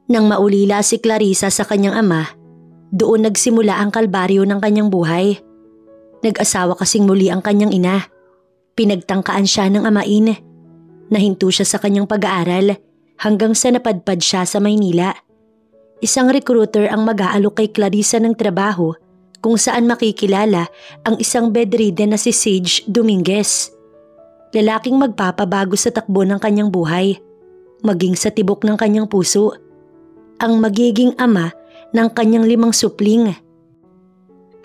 Nang maulila si Clarissa sa kanyang ama, doon nagsimula ang kalbaryo ng kanyang buhay. Nag-asawa kasing muli ang kanyang ina. Pinagtangkaan siya ng amain. Nahinto siya sa kanyang pag-aaral hanggang sa napadpad siya sa Maynila. Isang recruiter ang mag-aalok kay Clarissa ng trabaho kung saan makikilala ang isang bedridden na si Sage Dominguez. Lalaking magpapabago sa takbo ng kanyang buhay, maging sa tibok ng kanyang puso. Ang magiging ama ng kanyang 5 supling.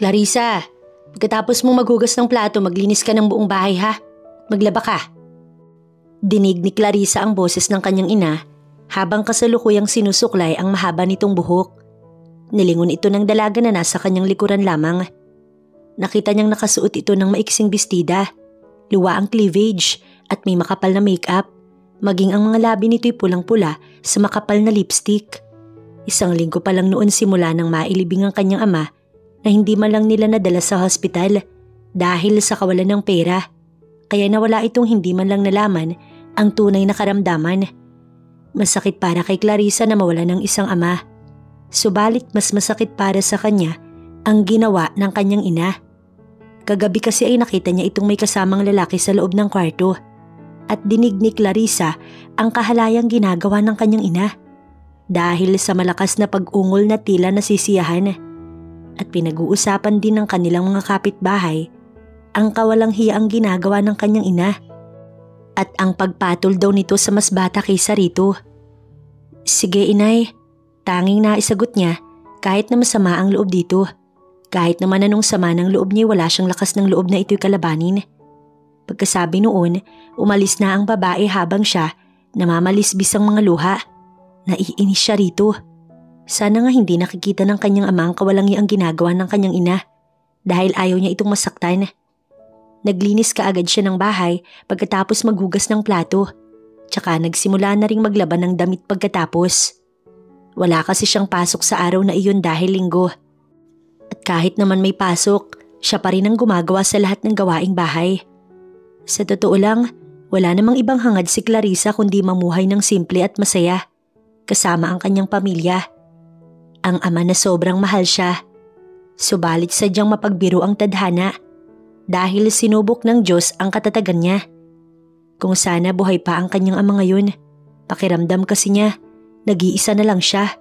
Clarissa, pagkatapos mo maghugas ng plato, maglinis ka ng buong bahay ha. Maglaba ka. Dinig ni Clarissa ang boses ng kanyang ina habang kasalukuyang sinusuklay ang mahaba nitong buhok. Nilingon ito ng dalaga na nasa kanyang likuran lamang. Nakita niyang nakasuot ito ng maiksing bestida, luwa ang cleavage at may makapal na makeup, maging ang mga labi nito'y pulang-pula sa makapal na lipstick. 1 linggo pa lang noon simula nang mailibing ang kanyang ama na hindi man lang nila nadala sa hospital dahil sa kawalan ng pera. Kaya nawala itong hindi man lang nalaman ang tunay na karamdaman. Masakit para kay Clarissa na mawala ng isang ama. Subalit mas masakit para sa kanya ang ginawa ng kanyang ina. Kagabi kasi ay nakita niya itong may kasamang lalaki sa loob ng kwarto at dinig ni Clarissa ang kahalayang ginagawa ng kanyang ina dahil sa malakas na pag-ungol na tila nasisiyahan. At pinag-uusapan din ng kanilang mga kapitbahay ang kawalang hiyaang ginagawa ng kanyang ina at ang pagpatol daw nito sa mas bata kaysa rito. Sige inay, tanging naisagot niya kahit na masama ang loob dito. Kahit naman anong sama ng loob niya, wala siyang lakas ng loob na ito'y kalabanin. Pagkasabi noon, umalis na ang babae habang siya namamalisbis ang mga luha. Naiinis siya rito. Sana nga hindi nakikita ng kanyang ama ang kawalang ang ginagawa ng kanyang ina dahil ayaw niya itong masaktan. Naglinis kaagad siya ng bahay pagkatapos maghugas ng plato. Tsaka nagsimula na ring maglaban ng damit pagkatapos. Wala kasi siyang pasok sa araw na iyon dahil linggo. At kahit naman may pasok, siya pa rin ang gumagawa sa lahat ng gawaing bahay. Sa totoo lang, wala namang ibang hangad si Clarissa kundi mamuhay ng simple at masaya, kasama ang kanyang pamilya. Ang ama na sobrang mahal siya. Subalit sadyang mapagbiro ang tadhana dahil sinubok ng Diyos ang katatagan niya. Kung sana buhay pa ang kanyang ama ngayon, pakiramdam kasi niya, nag-iisa na lang siya.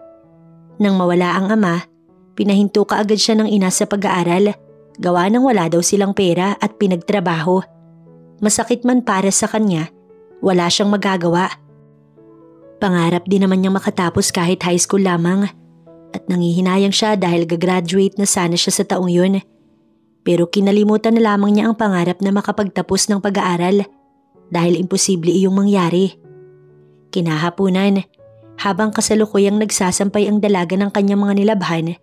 Nang mawala ang ama, pinahinto kaagad siya ng ina sa pag-aaral, gawa ng wala daw silang pera at pinagtrabaho. Masakit man para sa kanya, wala siyang magagawa. Pangarap din naman niyang makatapos kahit high school lamang at nangihinayang siya dahil gagraduate na sana siya sa taong yun. Pero kinalimutan na lamang niya ang pangarap na makapagtapos ng pag-aaral dahil imposible iyong mangyari. Kinahapunan, habang kasalukuyang nagsasampay ang dalaga ng kanyang mga nilabhan,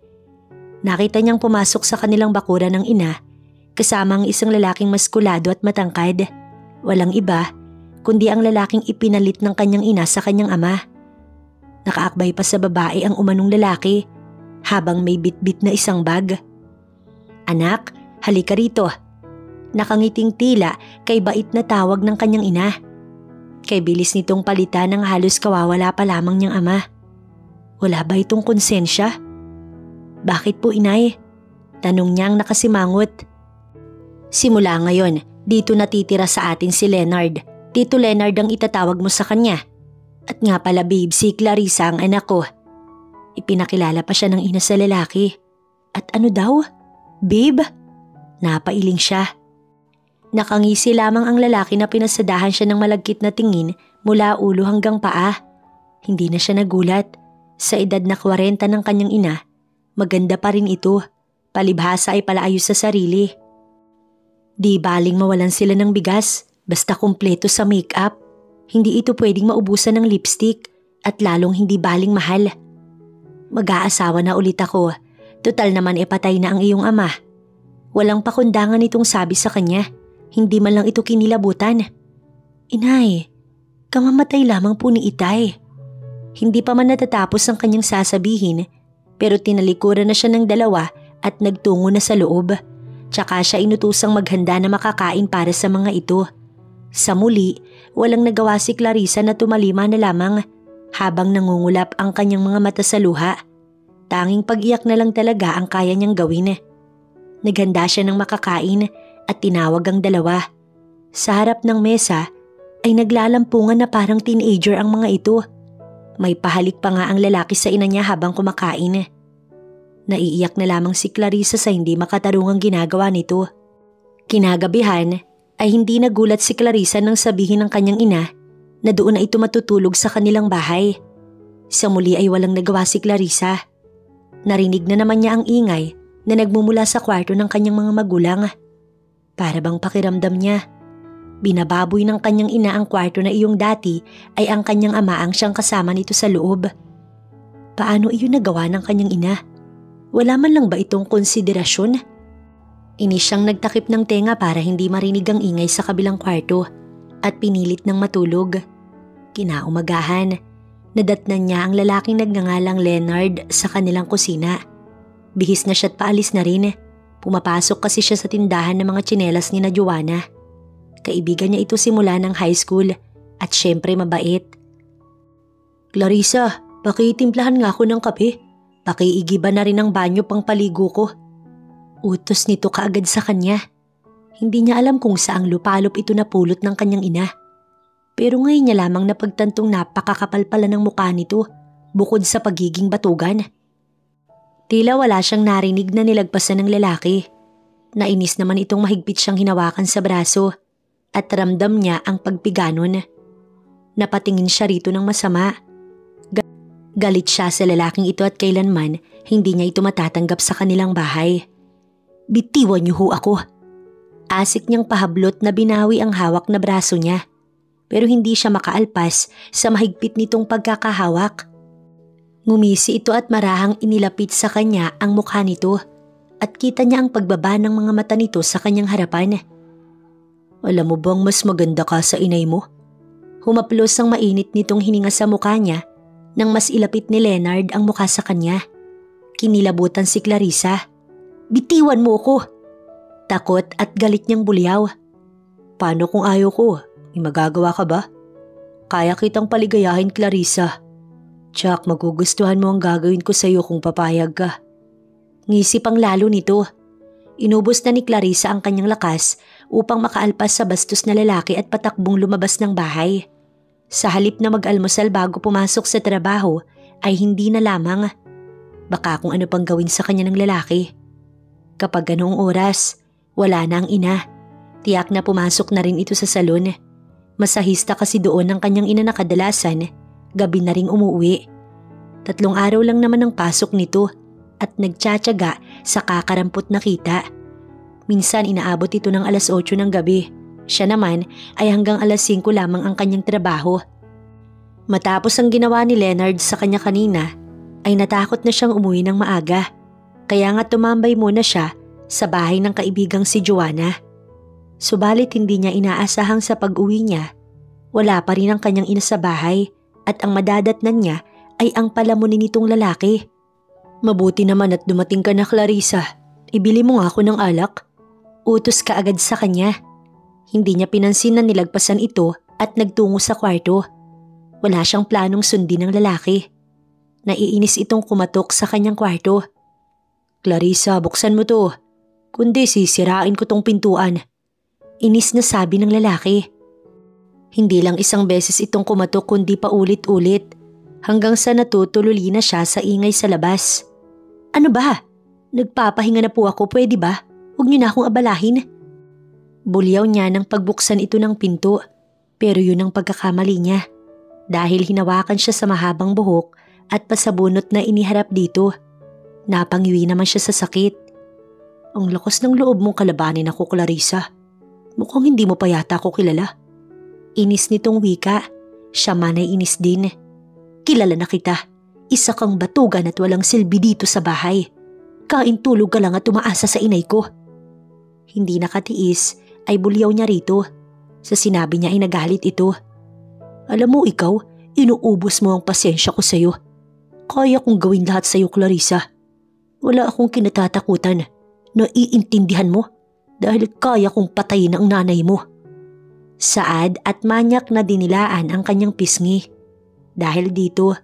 nakita niyang pumasok sa kanilang bakuran ng ina kasama ang isang lalaking maskulado at matangkad. Walang iba kundi ang lalaking ipinalit ng kanyang ina sa kanyang ama. Nakaakbay pa sa babae ang umanong lalaki habang may bitbit na isang bag. Anak, halika rito. Nakangiting tila kay bait na tawag ng kanyang ina. Kay bilis nitong palitan ng halos kawawala pa lamang niyang ama. Wala ba itong konsensya? Bakit po inay? Tanong niyang nakasimangot. Simula ngayon, dito natitira sa atin si Leonard. Tito Leonard ang itatawag mo sa kanya. At nga pala babe, si Clarissa ang anak ko. Ipinakilala pa siya ng ina sa lalaki. At ano daw? Babe? Napailing siya. Nakangisi lamang ang lalaki na pinasadahan siya ng malagkit na tingin mula ulo hanggang paa. Hindi na siya nagulat. Sa edad na 40 ng kanyang ina, maganda pa rin ito. Palibhasa ay palaayos sa sarili. Di baling mawalan sila ng bigas, basta kumpleto sa make-up. Hindi ito pwedeng maubusan ng lipstick at lalong hindi baling mahal. Mag-aasawa na ulit ako. Total naman patay na ang iyong ama. Walang pakundangan itong sabi sa kanya. Hindi man lang ito kinilabutan. Inay, kamamatay lamang po ni Itay. Hindi pa man natatapos ang kanyang sasabihin, pero tinalikuran na siya ng dalawa at nagtungo na sa loob. Tsaka siya inutusang maghanda na makakain para sa mga ito. Sa muli, walang nagawa si Clarissa na tumalima na lamang Habang nangungulap ang kanyang mga mata sa luha, tanging pag-iyak na lang talaga ang kaya niyang gawin. Naghanda siya ng makakain at tinawag ang dalawa. Sa harap ng mesa ay naglalampungan na parang teenager ang mga ito. May pahalik pa nga ang lalaki sa ina niya habang kumakain. Naiiyak na lamang si Clarissa sa hindi makatarungang ginagawa nito. Kinagabihan ay hindi nagulat si Clarissa nang sabihin ng kanyang ina na doon na ito matutulog sa kanilang bahay. Sa muli ay walang nagawa si Clarissa. Narinig na naman niya ang ingay na nagmumula sa kwarto ng kanyang mga magulang. Para bang pakiramdam niya, binababoy ng kanyang ina ang kwarto na iyong dati ay ang kanyang ama ang siyang kasama nito sa loob. Paano iyon nagawa ng kanyang ina? Wala man lang ba itong konsiderasyon? Inis siyang nagtakip ng tenga para hindi marinig ang ingay sa kabilang kwarto at pinilit ng matulog. Kinaumagahan, nadatnan niya ang lalaking nagngangalang Leonard sa kanilang kusina. Bihis na siya't paalis na rin. Pumapasok kasi siya sa tindahan ng mga tsinelas ni na Joanna. Kaibigan niya ito simula ng high school at syempre mabait. "Clarissa, pakitimplahan nga ako ng kape. Pakiigiba na rin ang banyo pang paligo ko." Utos nito kaagad sa kanya. Hindi niya alam kung saang lupalop ito napulot ng kanyang ina. Pero ngayon niya lamang napagtantong napakakapal pala ng mukha nito bukod sa pagiging batugan. Tila wala siyang narinig na nilagpasan ng lalaki. Nainis naman itong mahigpit siyang hinawakan sa braso at ramdam niya ang pagpiganon. Napatingin siya rito ng masama. Galit siya sa lalaking ito at kailanman hindi niya ito matatanggap sa kanilang bahay. "Bitiwan niyo ho ako." Asik niyang pahablot na binawi ang hawak na braso niya. Pero hindi siya makaalpas sa mahigpit nitong pagkakahawak. Ngumisi ito at marahang inilapit sa kanya ang mukha nito at kita niya ang pagbaba ng mga mata nito sa kanyang harapan. "Alam mo bang mas maganda ka sa inay mo?" Humaplos ang mainit nitong hininga sa mukha niya nang mas ilapit ni Leonard ang mukha sa kanya. Kinilabutan si Clarissa. "Bitiwan mo ko!" Takot at galit niyang bulyaw. "Paano kung ayaw ko? May magagawa ka ba? Kaya kitang paligayahin, Clarissa. Tsak, magugustuhan mo ang gagawin ko sa iyo kung papayag ka." Ngisi pang lalo nito. Inubos na ni Clarissa ang kanyang lakas upang makaalpas sa bastos na lalaki at patakbong lumabas ng bahay. Sa halip na mag-almusal bago pumasok sa trabaho ay hindi na lamang. Baka kung ano pang gawin sa kanya ng lalaki. Kapag ganoong oras, wala na ang ina. Tiyak na pumasok na rin ito sa salon. Masahista kasi doon ang kanyang ina na kadalasan, gabi na ring umuwi. 3 araw lang naman ang pasok nito at nagtsatsaga sa kakarampot na kita. Minsan inaabot ito ng alas 8 ng gabi. Siya naman ay hanggang alas 5 lamang ang kanyang trabaho. Matapos ang ginawa ni Leonard sa kanya kanina, ay natakot na siyang umuwi ng maaga. Kaya nga tumambay muna siya sa bahay ng kaibigang si Joanna. Subalit hindi niya inaasahang sa pag-uwi niya, wala pa rin ang kanyang ina sa bahay at ang madadatnan niya ay ang palamunin nitong lalaki. "Mabuti naman at dumating ka na, Clarissa. Ibili mo nga ako ng alak." Utos kaagad sa kanya. Hindi niya pinansin na nilagpasan ito at nagtungo sa kwarto. Wala siyang planong sundin ng lalaki. Naiinis itong kumatok sa kanyang kwarto. "Clarissa, buksan mo to. Kundi sisirain ko tong pintuan." Inis na sabi ng lalaki. Hindi lang isang beses itong kumatok kundi pa ulit-ulit hanggang sa natutululi na siya sa ingay sa labas. "Ano ba? Nagpapahinga na po ako, pwede ba? Huwag niyo na akong abalahin." Bulyaw niya nang pagbuksan ito ng pinto, pero yun ang pagkakamali niya. Dahil hinawakan siya sa mahabang buhok at pasabunot na iniharap dito. Napangiwi naman siya sa sakit. "Ang lakas ng loob mong kalabanin ako, Clarissa. Mukhang hindi mo pa yata ako kilala." Inis nitong wika. Siya man ay inis din. "Kilala na kita. Isa kang batugan at walang silbi dito sa bahay. Kain tulog ka lang at umaasa sa inay ko." Hindi nakatiis ay bulyaw niya rito. Sa sinabi niya ay nagalit ito. "Alam mo ikaw, inuubos mo ang pasensya ko sa'yo. Kaya kong gawin lahat sa'yo, Clarissa. Wala akong kinatatakutan. Naiintindihan mo? Dahil kaya kong patayin ang nanay mo." Saad at manyak na dinilaan ang kanyang pisngi. Dahil dito,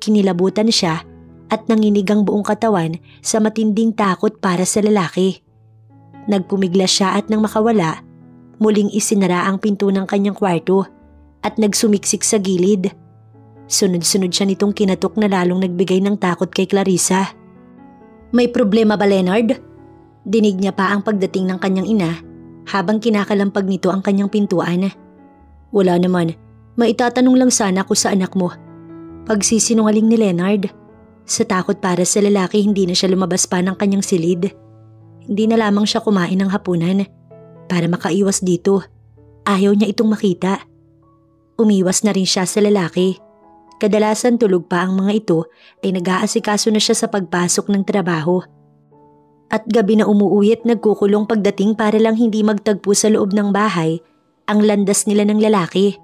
kinilabutan siya at nanginig ang buong katawan sa matinding takot para sa lalaki. Nagpumiglas siya at nang makawala, muling isinara ang pinto ng kanyang kwarto at nagsumiksik sa gilid. Sunod-sunod siya nitong kinatok na lalong nagbigay ng takot kay Clarissa. "May problema ba, Leonard?" Dinig niya pa ang pagdating ng kanyang ina habang kinakalampag nito ang kanyang pintuan. "Wala naman. Maitatanong lang sana ako sa anak mo." Pagsisinungaling ni Leonard. Sa takot para sa lalaki, hindi na siya lumabas pa ng kanyang silid. Hindi na lamang siya kumain ng hapunan para makaiwas dito. Ayaw niya itong makita. Umiwas na rin siya sa lalaki. Kadalasan tulog pa ang mga ito ay nag-aasikaso na siya sa pagpasok ng trabaho. At gabi na umuuwi at nagkukulong pagdating para lang hindi magtagpo sa loob ng bahay ang landas nila ng lalaki.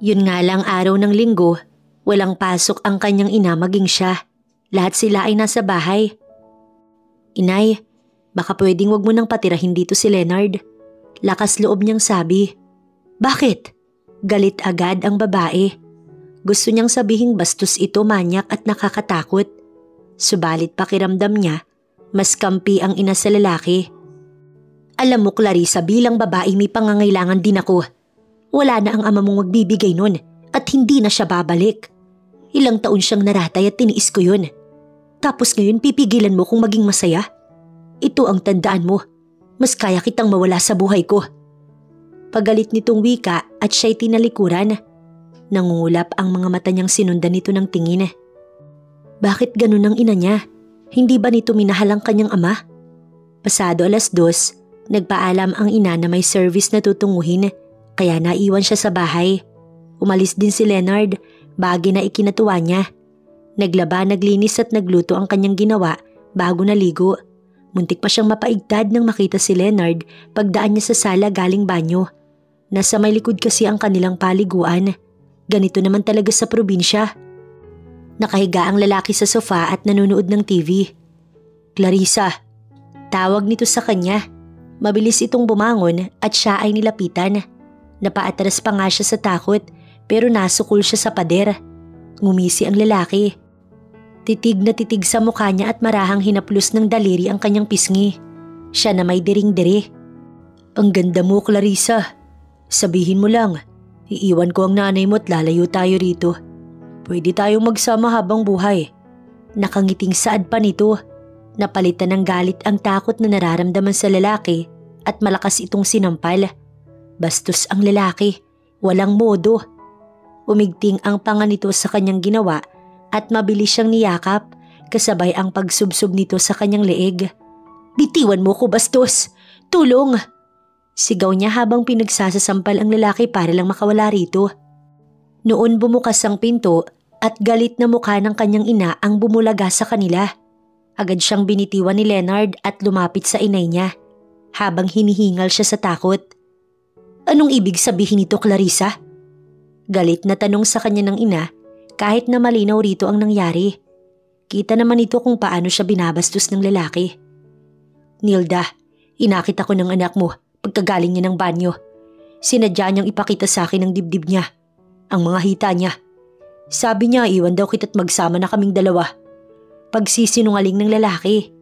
Yun nga lang, araw ng linggo, walang pasok ang kanyang ina maging siya. Lahat sila ay nasa bahay. "Inay, baka pwedeng wag mo nang patirahin dito si Leonard." Lakas loob niyang sabi. "Bakit?" Galit agad ang babae. Gusto niyang sabihing bastos ito, manyak at nakakatakot. Subalit pakiramdam niya, mas kampi ang ina sa lalaki. "Alam mo, Clarissa, bilang babae may pangangailangan din ako. Wala na ang ama mong magbibigay nun at hindi na siya babalik. Ilang taon siyang naratay at tiniis ko yun. Tapos ngayon pipigilan mo kung maging masaya? Ito ang tandaan mo, mas kaya kitang mawala sa buhay ko." Pagalit nitong wika at siya'y tinalikuran. Nangungulap ang mga mata niyang sinundan nito ng tingin. Bakit ganun ang ina niya? Hindi ba nito minahal ang kanyang ama? Pasado 2:00, nagpaalam ang ina na may service na tutunguhin kaya naiwan siya sa bahay. Umalis din si Leonard, bagay na ikinatuwa niya. Naglaba, naglinis at nagluto ang kanyang ginawa bago naligo. Muntik pa siyang mapaigtad nang makita si Leonard pagdaan niya sa sala galing banyo. Nasa may likod kasi ang kanilang paliguan. Ganito naman talaga sa probinsya. Nakahiga ang lalaki sa sofa at nanonood ng TV. "Clarissa," tawag nito sa kanya. Mabilis itong bumangon at siya ay nilapitan. Napaatras pa nga siya sa takot pero nasukol siya sa pader. Ngumisi ang lalaki. Titig na titig sa mukha niya at marahang hinaplos ng daliri ang kanyang pisngi. Siya na may diring-diri. "Ang ganda mo, Clarissa. Sabihin mo lang, iiwan ko ang nanay mo at lalayo tayo rito. Pwede tayong magsama habang buhay." Nakangiting saad pa nito. Napalitan ng galit ang takot na nararamdaman sa lalaki at malakas itong sinampal. Bastos ang lalaki, walang modo. Umigting ang panga nito sa kanyang ginawa at mabilis siyang niyakap kasabay ang pagsubsob nito sa kanyang leeg. "Bitiwan mo ko, bastos! Tulong!" Sigaw niya habang pinagsasasampal ang lalaki para lang makawala rito. Noon bumukas ang pinto at galit na mukha ng kanyang ina ang bumulaga sa kanila. Agad siyang binitiwan ni Leonard at lumapit sa inay niya habang hinihingal siya sa takot. "Anong ibig sabihin nito, Clarissa?" Galit na tanong sa kanya ng ina kahit na malinaw rito ang nangyari. Kita naman ito kung paano siya binabastos ng lalaki. "Nilda, inakit ako ng anak mo pagkagaling niya ng banyo. Sinadya niyang ipakita sa akin ang dibdib niya, ang mga hita niya. Sabi niya iwan daw kita't magsama na kaming dalawa." Pagsisinungaling ng lalaki.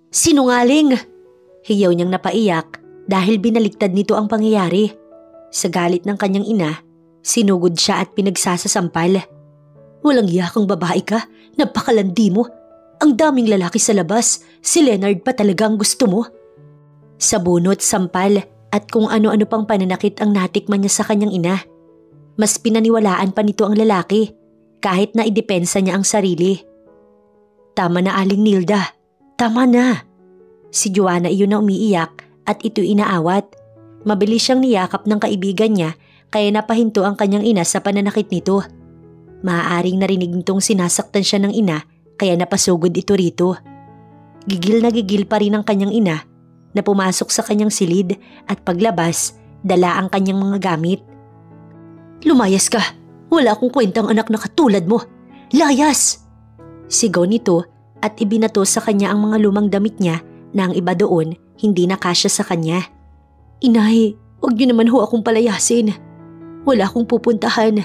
"Sinungaling!" Hiyaw niyang napaiyak dahil binaliktad nito ang pangyayari. Sa galit ng kanyang ina, sinugod siya at pinagsasasampal. "Walang iya kang babae ka, napakalandi mo. Ang daming lalaki sa labas, si Leonard pa talaga ang gusto mo." Sa bunot, sampal at kung ano-ano pang pananakit ang natikman niya sa kanyang ina. Mas pinaniwalaan pa nito ang lalaki kahit na idepensa niya ang sarili. "Tama na, Aling Nilda. Tama na." Si Joanna iyon na umiiyak at ito inaawat. Mabilis siyang niyakap ng kaibigan niya kaya napahinto ang kanyang ina sa pananakit nito. Maaaring narinig nitong sinasaktan siya ng ina kaya napasugod ito rito. Gigil na gigil pa rin ang kanyang ina na pumasok sa kanyang silid at paglabas, dala ang kanyang mga gamit. "Lumayas ka! Wala akong kwentang anak na katulad mo! Layas!" Sigaw nito at ibinato sa kanya ang mga lumang damit niya na ang iba doon hindi nakasya sa kanya. "Inay, huwag niyo naman ho akong palayasin. Wala akong pupuntahan.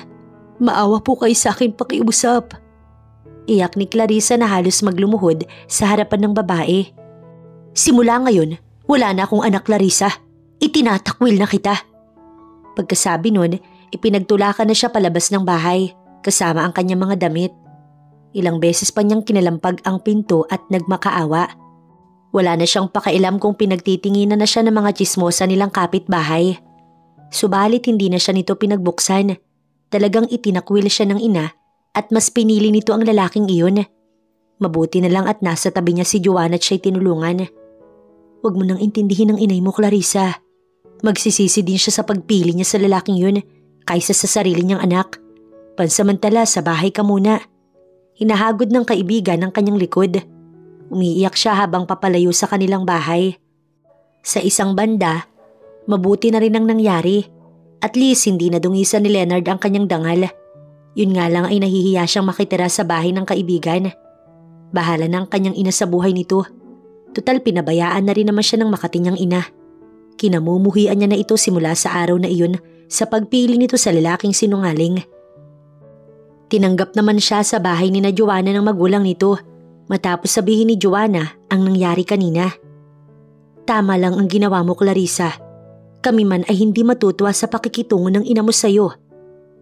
Maawa po kayo sa akin, pakiusap. Iyak ni Clarissa na halos maglumuhod sa harapan ng babae. Simula ngayon, wala na akong anak, Clarissa. Itinatakwil na kita. Pagkasabi nun, ipinagtulakan na siya palabas ng bahay kasama ang kanyang mga damit. Ilang beses pa niyang kinalampag ang pinto at nagmakaawa. Wala na siyang pakailam kung pinagtitinginan na siya ng mga tsismosa nilang kapitbahay. Subalit hindi na siya nito pinagbuksan. Talagang itinakwil siya ng ina at mas pinili nito ang lalaking iyon. Mabuti na lang at nasa tabi niya si Joanna at siya'y tinulungan. Huwag mo nang intindihin ang inay mo, Clarissa. Magsisisi din siya sa pagpili niya sa lalaking yun kaysa sa sarili niyang anak. Pansamantala, sa bahay ka muna. Hinahagod ng kaibigan ang kanyang likod. Umiiyak siya habang papalayo sa kanilang bahay. Sa isang banda, mabuti na rin ang nangyari. At least hindi na dungisan ni Leonard ang kanyang dangal. Yun nga lang ay nahihiya siyang makitira sa bahay ng kaibigan. Bahala na ang kanyang ina sa buhay nito. Tutal pinabayaan na rin naman siya ng makatinyang ina. Kinamumuhian niya na ito simula sa araw na iyon sa pagpili nito sa lalaking sinungaling. Tinanggap naman siya sa bahay ni na Joanna ng magulang nito matapos sabihin ni Joanna ang nangyari kanina. Tama lang ang ginawa mo, Clarissa. Kami man ay hindi matutuwa sa pakikitungo ng ina mo sa'yo.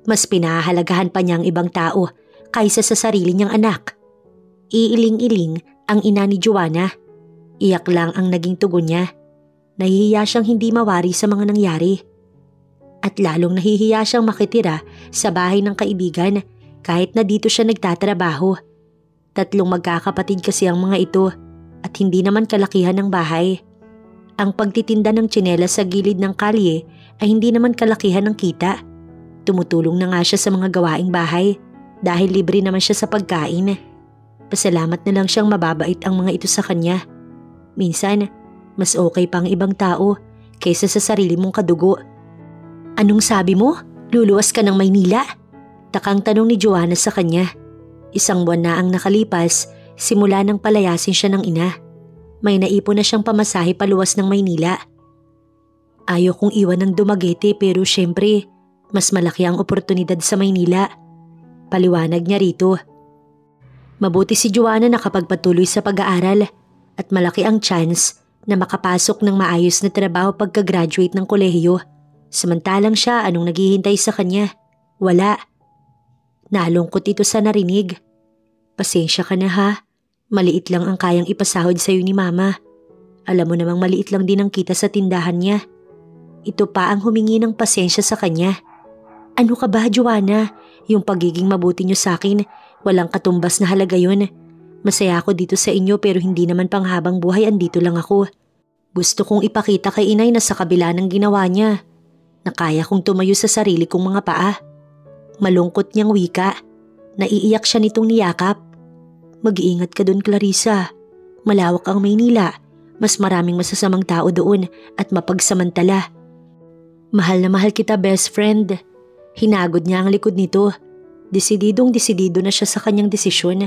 Mas pinahahalagahan pa niya ang ibang tao kaysa sa sarili niyang anak. Iiling-iling ang ina ni Joanna. Iyak lang ang naging tugon niya. Nahihiya siyang hindi mawari sa mga nangyari. At lalong nahihiya siyang makitira sa bahay ng kaibigan kahit na dito siya nagtatrabaho. 3 magkakapatid kasi ang mga ito at hindi naman kalakihan ng bahay. Ang pagtitinda ng tsinelas sa gilid ng kalye ay hindi naman kalakihan ng kita. Tumutulong na nga siya sa mga gawaing bahay dahil libre naman siya sa pagkain. Pasalamat na lang siyang mababait ang mga ito sa kanya. Minsan, mas okay pang ibang tao kaysa sa sarili mong kadugo. Anong sabi mo? Luluwas ka ng Maynila? Takang tanong ni Joanna sa kanya. 1 buwan na ang nakalipas simula nang palayasin siya ng ina. May naipon na siyang pamasahe paluwas ng Maynila. Ayaw kong iwan ng Dumaguete pero syempre, mas malaki ang oportunidad sa Maynila. Paliwanag niya rito. Mabuti si Joanna nakapagpatuloy sa pag-aaral at malaki ang chance na makapasok ng maayos na trabaho pagka-graduate ng kolehiyo. Samantalang siya, anong naghihintay sa kanya? Wala. Nalungkot ito sa narinig. Pasensya ka na ha. Maliit lang ang kayang ipasahod sa'yo ni Mama. Alam mo namang maliit lang din ang kita sa tindahan niya. Ito pa ang humingi ng pasensya sa kanya. Ano ka ba, Joanna? Yung pagiging mabuti niyo sa akin, walang katumbas na halaga yun. Masaya ako dito sa inyo pero hindi naman panghabang buhay andito lang ako. Gusto kong ipakita kay inay na sa kabila ng ginawa niya, na kaya kong tumayo sa sarili kong mga paa. Malungkot niyang wika. Naiiyak siya nitong niyakap. Mag-iingat ka doon, Clarissa. Malawak ang Maynila. Mas maraming masasamang tao doon at mapagsamantala. Mahal na mahal kita, best friend. Hinagod niya ang likod nito. Desididong-desidido na siya sa kanyang desisyon.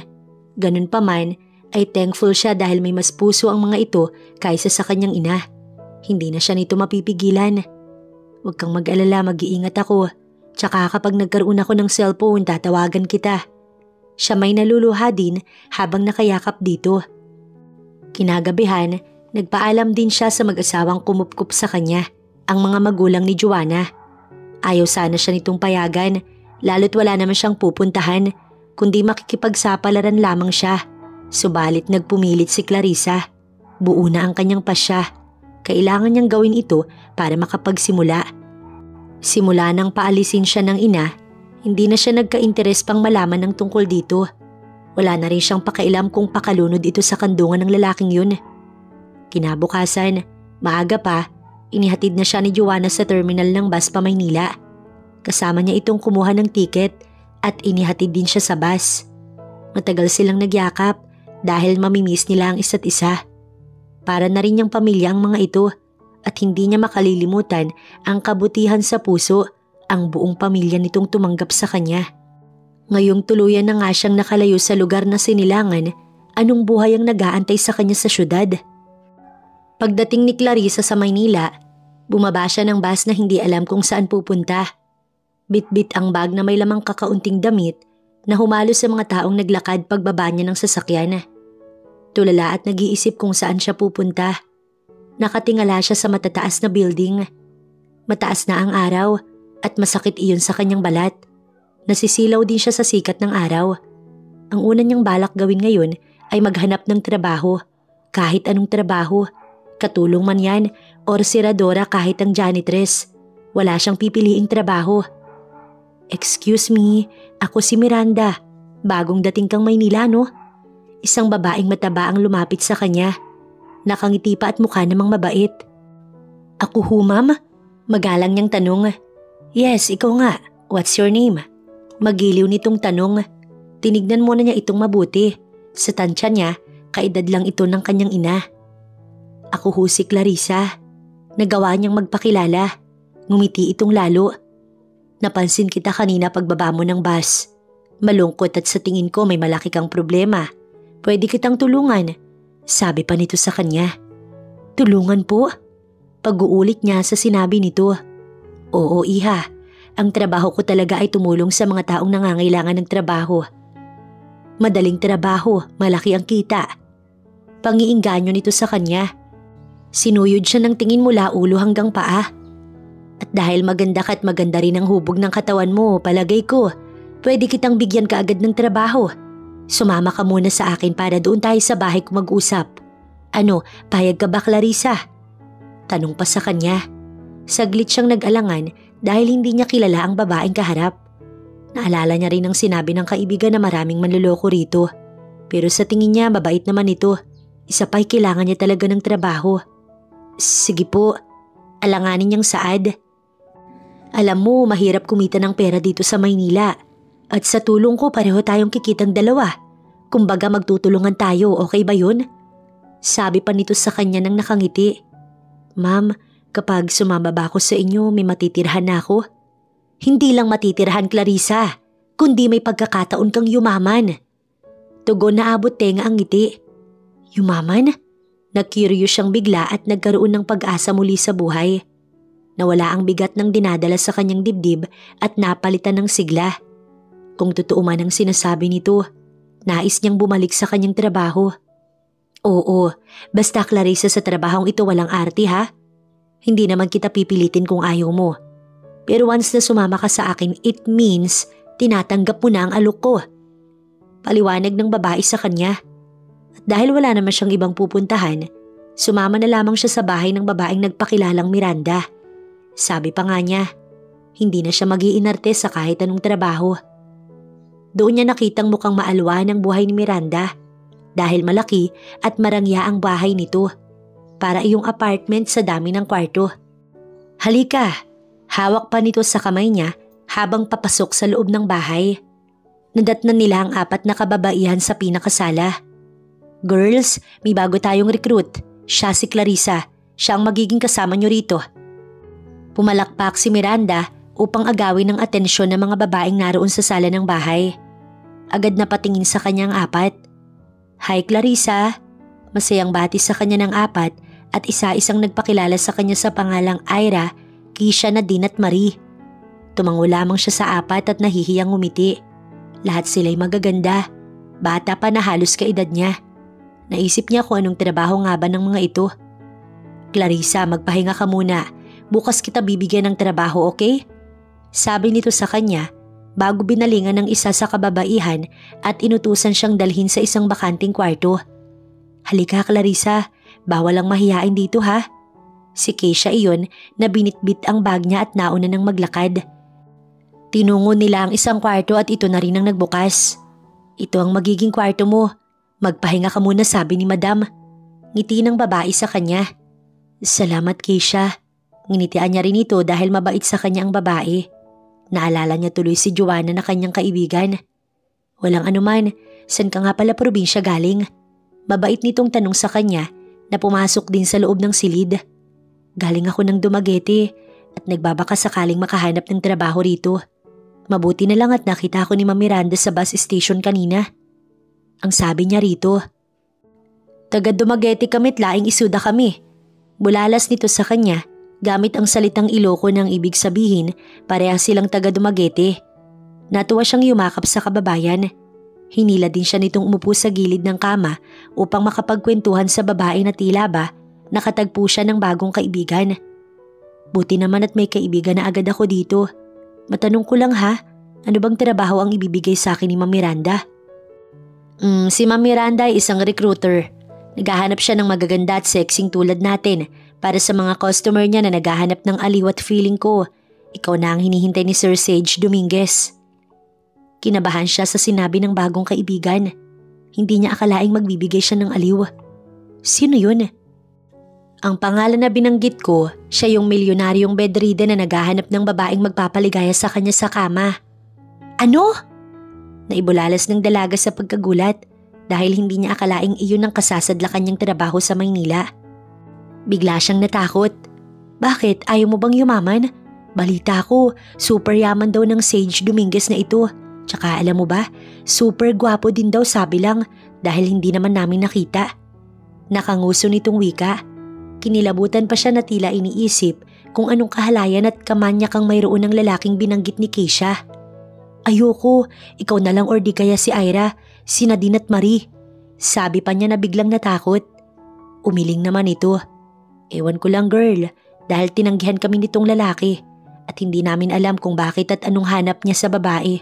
Ganun pa man, ay thankful siya dahil may mas puso ang mga ito kaysa sa kanyang ina. Hindi na siya nito mapipigilan. Huwag kang mag-alala, mag-iingat ako. Tsaka kapag nagkaroon ako ng cellphone, tatawagan kita. Siya may naluluha din habang nakayakap dito. Kinagabihan, nagpaalam din siya sa mag-asawang kumupkup sa kanya, ang mga magulang ni Joanna. Ayaw sana siya nitong payagan, lalo't wala naman siyang pupuntahan, kundi makikipagsapalaran lamang siya. Subalit nagpumilit si Clarissa. Buo na ang kanyang pasya. Kailangan niyang gawin ito para makapagsimula. Simula nang paalisin siya ng ina, hindi na siya nagka-interes pang malaman ng tungkol dito. Wala na rin siyang pakailam kung pakalunod ito sa kandungan ng lalaking yun. Kinabukasan, maaga pa, inihatid na siya ni Joanna sa terminal ng bus pa Maynila. Kasama niya itong kumuha ng tiket at inihatid din siya sa bus. Matagal silang nagyakap dahil mamimiss nila ang isa't isa. Para na rin niyang pamilya ang mga ito at hindi niya makalilimutan ang kabutihan sa puso ang buong pamilya nitong tumanggap sa kanya. Ngayong tuluyan na nga siyang nakalayo sa lugar na sinilangan, anong buhay ang nag-aantay sa kanya sa syudad? Pagdating ni Clarissa sa Maynila, bumaba siya ng bus na hindi alam kung saan pupunta. Bit-bit ang bag na may lamang kakaunting damit na humalo sa mga taong naglakad pagbaba niya ng sasakyan. Tulala at nag-iisip kung saan siya pupunta. Nakatingala siya sa matataas na building. Mataas na ang araw at masakit iyon sa kanyang balat. Nasisilaw din siya sa sikat ng araw. Ang una niyang balak gawin ngayon ay maghanap ng trabaho. Kahit anong trabaho. Katulong man yan or siradora kahit ang janitress. Wala siyang pipiliing trabaho. "Excuse me, ako si Miranda. Bagong dating kang Maynila, no?" Isang babaeng mataba ang lumapit sa kanya. Nakangiti pa at mukha namang mabait. "Ako ho, ma'am?" Magalang niyang tanong. "Yes, ikaw nga. What's your name?" Magiliw nitong tanong. Tinignan muna niya itong mabuti. Sa tansya niya, kaedad lang ito ng kanyang ina. "Ako ho si Clarissa." Nagawa niyang magpakilala. Ngumiti itong lalo. "Napansin kita kanina pagbaba mo ng bus. Malungkot at sa tingin ko may malaki kang problema. Pwede kitang tulungan," sabi pa nito sa kanya. "Tulungan po?" Pag-uulit niya sa sinabi nito. "Oo, iha. Ang trabaho ko talaga ay tumulong sa mga taong nangangailangan ng trabaho. Madaling trabaho, malaki ang kita." Pangiingganyo nito sa kanya. Sinuyod siya ng tingin mula ulo hanggang paa. "At dahil maganda ka at maganda rin ang hubog ng katawan mo, palagay ko, pwede kitang bigyan kaagad ng trabaho. Sumama ka muna sa akin para doon tayo sa bahay ko mag-usap. Ano, payag ka ba, Clarissa?" Tanong pa sa kanya. Saglit siyang nag-alangan dahil hindi niya kilala ang babaeng kaharap. Naalala niya rin ang sinabi ng kaibigan na maraming manloloko rito. Pero sa tingin niya mabait naman ito. Isa pa'y kailangan niya talaga ng trabaho. "Sige po." Alanganin niyang saad. "Alam mo, mahirap kumita ng pera dito sa Maynila. At sa tulong ko pareho tayong kikitang dalawa. Kumbaga magtutulungan tayo, okay ba yun?" Sabi pa nito sa kanya nang nakangiti. "Ma'am, kapag sumama ba ako sa inyo, may matitirhan na ako?" "Hindi lang matitirhan, Clarissa, kundi may pagkakataon kang yumaman." Tugon na abot tenga ang ngiti. Yumaman? Na-curious siyang bigla at nagkaroon ng pag-asa muli sa buhay. Nawala ang bigat ng dinadala sa kanyang dibdib at napalitan ng sigla. Kung totoo man ang sinasabi nito, nais niyang bumalik sa kanyang trabaho. "Oo, basta Clarissa, sa trabahong ito walang arte ha. Hindi naman kita pipilitin kung ayaw mo. Pero once na sumama ka sa akin, it means tinatanggap mo na ang alok ko." Paliwanag ng babae sa kanya. At dahil wala naman siyang ibang pupuntahan, sumama na lamang siya sa bahay ng babaeng nagpakilalang Miranda. Sabi pa nga niya, hindi na siya mag-iinarte sa kahit anong trabaho. Doon niya nakitang mukhang maalwa ng buhay ni Miranda dahil malaki at marangya ang bahay nito. Para iyong apartment sa dami ng kwarto. "Halika," hawak pa nito sa kamay niya habang papasok sa loob ng bahay. Nadatnan nila ang 4 na kababaihan sa pinakasala. "Girls, may bago tayong recruit. Siya si Clarissa. Siya ang magiging kasama niyo rito." Pumalakpak si Miranda upang agawin ang atensyon ng mga babaeng naroon sa sala ng bahay. Agad na patingin sa kanyang 4. "Hi Clarissa." Masayang bati sa kanya ng 4 at isa-isang nagpakilala sa kanya sa pangalang Ira, Kisha, Nadine at Marie. Tumango lamang siya sa 4 at nahihiyang ngumiti. Lahat sila'y magaganda. Bata pa na halos kaedad niya. Naisip niya kung anong trabaho nga ba ng mga ito. "Clarissa, magpahinga ka muna. Bukas kita bibigyan ng trabaho, okay?" Sabi nito sa kanya bago binalingan ng isa sa kababaihan at inutusan siyang dalhin sa isang bakanting kwarto. "Halika Clarissa, bawal ang mahiyain dito ha." Si Keisha iyon na binitbit ang bag niya at nauna ng maglakad. Tinungo nila ang isang kwarto at ito na rin ang nagbukas. "Ito ang magiging kwarto mo. Magpahinga ka muna," sabi ni Madam. Ngiti ng babae sa kanya. "Salamat Keisha." Nginitian niya rin ito dahil mabait sa kanya ang babae. Naalala niya tuloy si Joanna na kanyang kaibigan. "Walang anuman, saan ka nga pala probinsya galing?" Mabait nitong tanong sa kanya na pumasok din sa loob ng silid. "Galing ako ng Dumaguete at nagbabaka sakaling makahanap ng trabaho rito. Mabuti na lang at nakita ko ni Ma'am Miranda sa bus station kanina." Ang sabi niya rito. "Taga Dumaguete kami't laing isuda kami." Bulalas nito sa kanya Gamit ang salitang Iloko ng ibig sabihin, parehas silang taga Dumaguete. Natuwa siyang yumakap sa kababayan. Hinila din siya nitong umupo sa gilid ng kama upang makapagkwentuhan sa babae na tila ba nakatagpo siya ng bagong kaibigan. Buti naman at may kaibigan na agad ako dito. Matanong ko lang ha, ano bang trabaho ang ibibigay sa akin ni Ma'am Miranda? Si Ma'am Miranda ay isang recruiter. Naghahanap siya ng magaganda at sexing tulad natin para sa mga customer niya na naghahanap ng aliw at feeling ko, ikaw na ang hinihintay ni Sir Sage Dominguez. Kinabahan siya sa sinabi ng bagong kaibigan. Hindi niya akalaing magbibigay siya ng aliw. Sino yun? Ang pangalan na binanggit ko, siya yung milyonaryong bedridden na naghahanap ng babaeng magpapaligaya sa kanya sa kama. Ano? Naibulalas ng dalaga sa pagkagulat dahil hindi niya akalaing iyon ang kasasadlakan niyang trabaho sa Maynila. Bigla siyang natakot. Bakit? Ayaw mo bang yumaman? Balita ko, super yaman daw ng Sage Dominguez na ito. Tsaka alam mo ba, super gwapo din daw sabi lang dahil hindi naman namin nakita. Nakanguso nitong wika. Kinilabutan pa siya na tila iniisip kung anong kahalayan at kamanyakang mayroon ng lalaking binanggit ni Keisha. Ayoko, ikaw na lang or di kaya si Ira, si Nadine at Marie. Sabi pa niya na biglang natakot. Umiling naman ito. Ewan ko lang girl, dahil tinanggihan kami nitong lalaki at hindi namin alam kung bakit at anong hanap niya sa babae.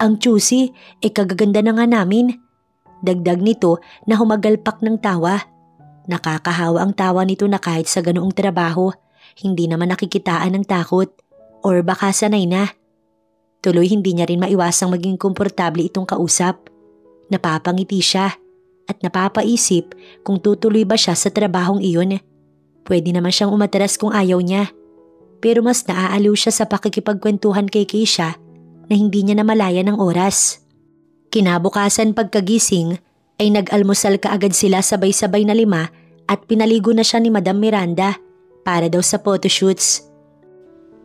Ang choosy, kagaganda na nga namin. Dagdag nito na humagalpak ng tawa. Nakakahawa ang tawa nito na kahit sa ganoong trabaho, hindi naman nakikitaan ng takot or baka sanay na. Tuloy hindi niya rin maiwasang maging komportable itong kausap. Napapangiti siya at napapaisip kung tutuloy ba siya sa trabahong iyon. Pwede naman siyang umatras kung ayaw niya. Pero mas naaaliw siya sa pakikipagkwentuhan kay Keisha na hindi niya namalaya ng oras. Kinabukasan pagkagising ay nag-almusal kaagad sila sabay-sabay na 5 at pinaligo na siya ni Madam Miranda para daw sa photoshoots.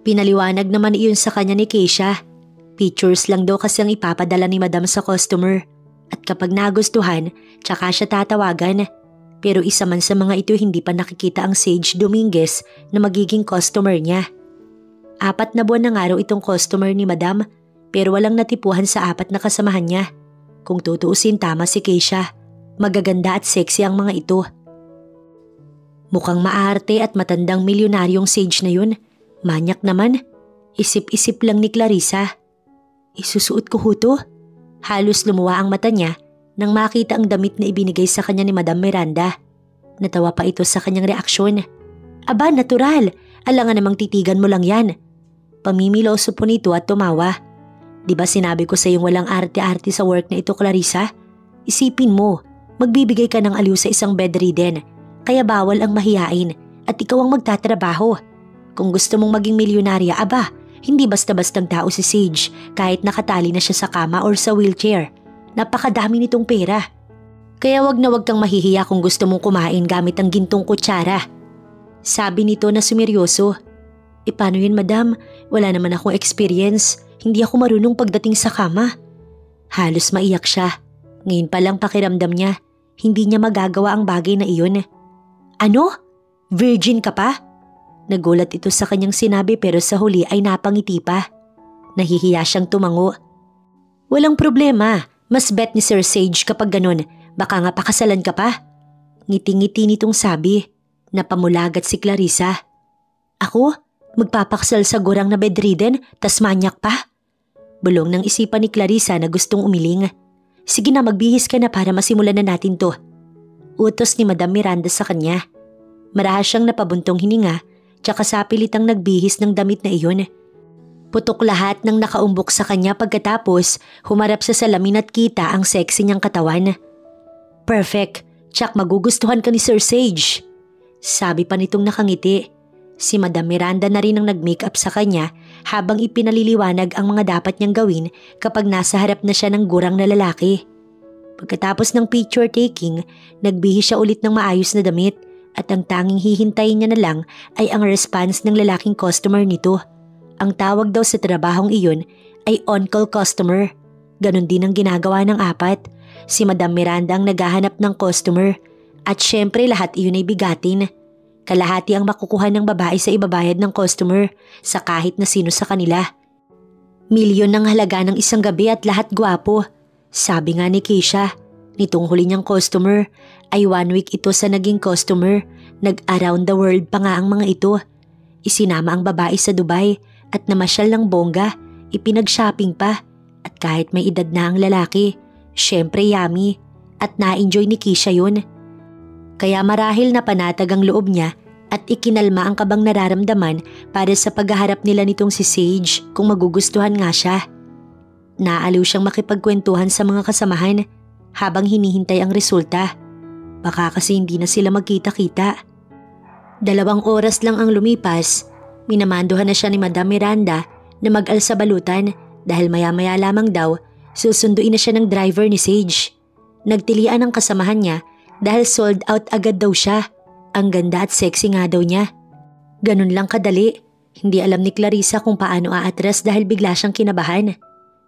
Pinaliwanag naman iyon sa kanya ni Keisha. Pictures lang daw kasi ang ipapadala ni Madam sa customer at kapag nagustuhan, tsaka siya tatawagan. Pero isa man sa mga ito hindi pa nakikita ang Sage Dominguez na magiging customer niya. 4 na buwan na nga raw itong customer ni Madam pero walang natipuhan sa 4 na kasamahan niya. Kung tutuusin tama si Keisha, magaganda at sexy ang mga ito. Mukhang maarte at matandang milyonaryong Sage na yun. Manyak naman. Isip-isip lang ni Clarissa. Isusuot ko ho to? Halos lumuwa ang mata niya nang makita ang damit na ibinigay sa kanya ni Madam Miranda. Natawa pa ito sa kanyang reaksyon. Aba, natural. Alangan namang titigan mo lang yan. Pamimiloso po nito at tumawa. Di ba sinabi ko sa iyong walang arte-arte sa work na ito, Clarissa? Isipin mo, magbibigay ka ng aliw sa isang bedridden, kaya bawal ang mahiyain at ikaw ang magtatrabaho. Kung gusto mong maging milyonarya, aba, hindi basta-bastang tao si Sage kahit nakatali na siya sa kama or sa wheelchair. Napakadami nitong pera. Kaya wag na wag kang mahihiya kung gusto mong kumain gamit ang gintong kutsara. Sabi nito na sumeryoso. Paano yun madam? Wala naman akong experience. Hindi ako marunong pagdating sa kama. Halos maiyak siya. Ngayon pa lang pakiramdam niya, hindi niya magagawa ang bagay na iyon. Ano? Virgin ka pa? Nagulat ito sa kanyang sinabi pero sa huli ay napangiti pa. Nahihiya siyang tumango. Walang problema, mas bet ni Sir Sage kapag ganun, baka nga pakasalan ka pa. Ngiti-ngiti nitong sabi, napamulagat si Clarissa. Ako? Magpapakasal sa gurang na bedridden, tas manyak pa? Bulong ng isipan ni Clarissa na gustong umiling. Sige na magbihis ka na para masimulan na natin to. Utos ni Madam Miranda sa kanya. Marahas siyang napabuntong hininga, tsaka sapilitang nagbihis ng damit na iyon. Putok lahat ng nakaumbok sa kanya pagkatapos humarap sa salamin at kita ang sexy niyang katawan. Perfect, tsak magugustuhan ka ni Sir Sage. Sabi pa nitong nakangiti. Si Madam Miranda na rin ang nag-makeup sa kanya habang ipinaliliwanag ang mga dapat niyang gawin kapag nasa harap na siya ng gurang na lalaki. Pagkatapos ng picture taking, nagbihis siya ulit ng maayos na damit at ang tanging hihintayin niya na lang ay ang response ng lalaking customer nito. Ang tawag daw sa trabahong iyon ay on-call customer. Ganon din ang ginagawa ng 4. Si Madam Miranda ang naghahanap ng customer at syempre lahat iyon ay bigatin. Kalahati ang makukuha ng babae sa ibabayad ng customer sa kahit na sino sa kanila. Milyon ang halaga ng isang gabi at lahat gwapo. Sabi nga ni Keisha, nitong huli niyang customer ay 1 week ito sa naging customer. Nag-around the world pa nga ang mga ito. Isinama ang babae sa Dubai at namasyal ng bongga, ipinag-shopping pa. At kahit may edad na ang lalaki, syempre yummy at na-enjoy ni Keisha yun. Kaya marahil na panatag ang loob niya at ikinalma ang kabang nararamdaman para sa paghaharap nila nitong si Sage kung magugustuhan nga siya. Naaliw siyang makipagkwentuhan sa mga kasamahan habang hinihintay ang resulta. Baka kasi hindi na sila magkita-kita. 2 oras lang ang lumipas, minamanduhan na siya ni Madam Miranda na mag-alsa balutan dahil maya-maya lamang daw susunduin na siya ng driver ni Sage. Nagtilian ang kasamahan niya dahil sold out agad daw siya. Ang ganda at sexy nga daw niya. Ganun lang kadali. Hindi alam ni Clarissa kung paano aatras dahil bigla siyang kinabahan.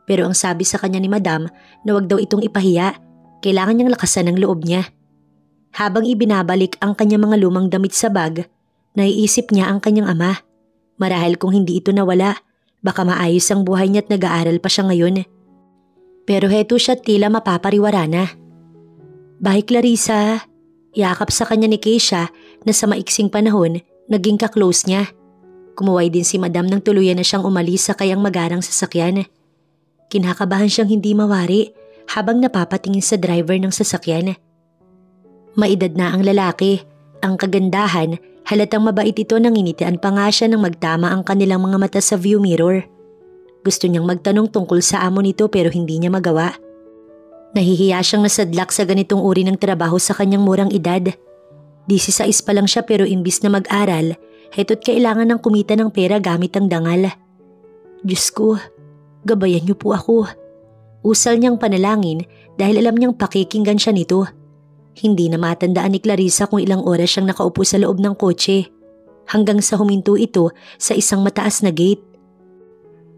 Pero ang sabi sa kanya ni Madam na wag daw itong ipahiya. Kailangan niyang lakasan ang loob niya. Habang ibinabalik ang kanyang mga lumang damit sa bag, naiisip niya ang kanyang ama. Marahil kung hindi ito nawala, baka maayos ang buhay niya at nag-aaral pa siya ngayon. Pero heto siya tila mapapariwara na. Bye Clarissa. Yakap sa kanya ni Keisha na sa maiksing panahon naging ka-close niya. Kumuway din si Madam nang tuluyan na siyang umalis sa kayang magarang sasakyan. Kinakabahan siyang hindi mawari habang napapatingin sa driver ng sasakyan. Maedad na ang lalaki. Ang kagandahan, halatang mabait ito nang initian pa nga siya nang magtama ang kanilang mga mata sa view mirror. Gusto niyang magtanong tungkol sa amo nito pero hindi niya magawa. Nahihiya siyang nasadlak sa ganitong uri ng trabaho sa kanyang murang edad. 16 pa lang siya pero imbis na mag-aral, heto't kailangan ng kumita ng pera gamit ang dangal. Diyos ko, gabayan niyo po ako. Usal niyang panalangin dahil alam niyang pakikinggan siya nito. Hindi na matandaan ni Clarissa kung ilang oras siyang nakaupo sa loob ng kotse. Hanggang sa huminto ito sa isang mataas na gate.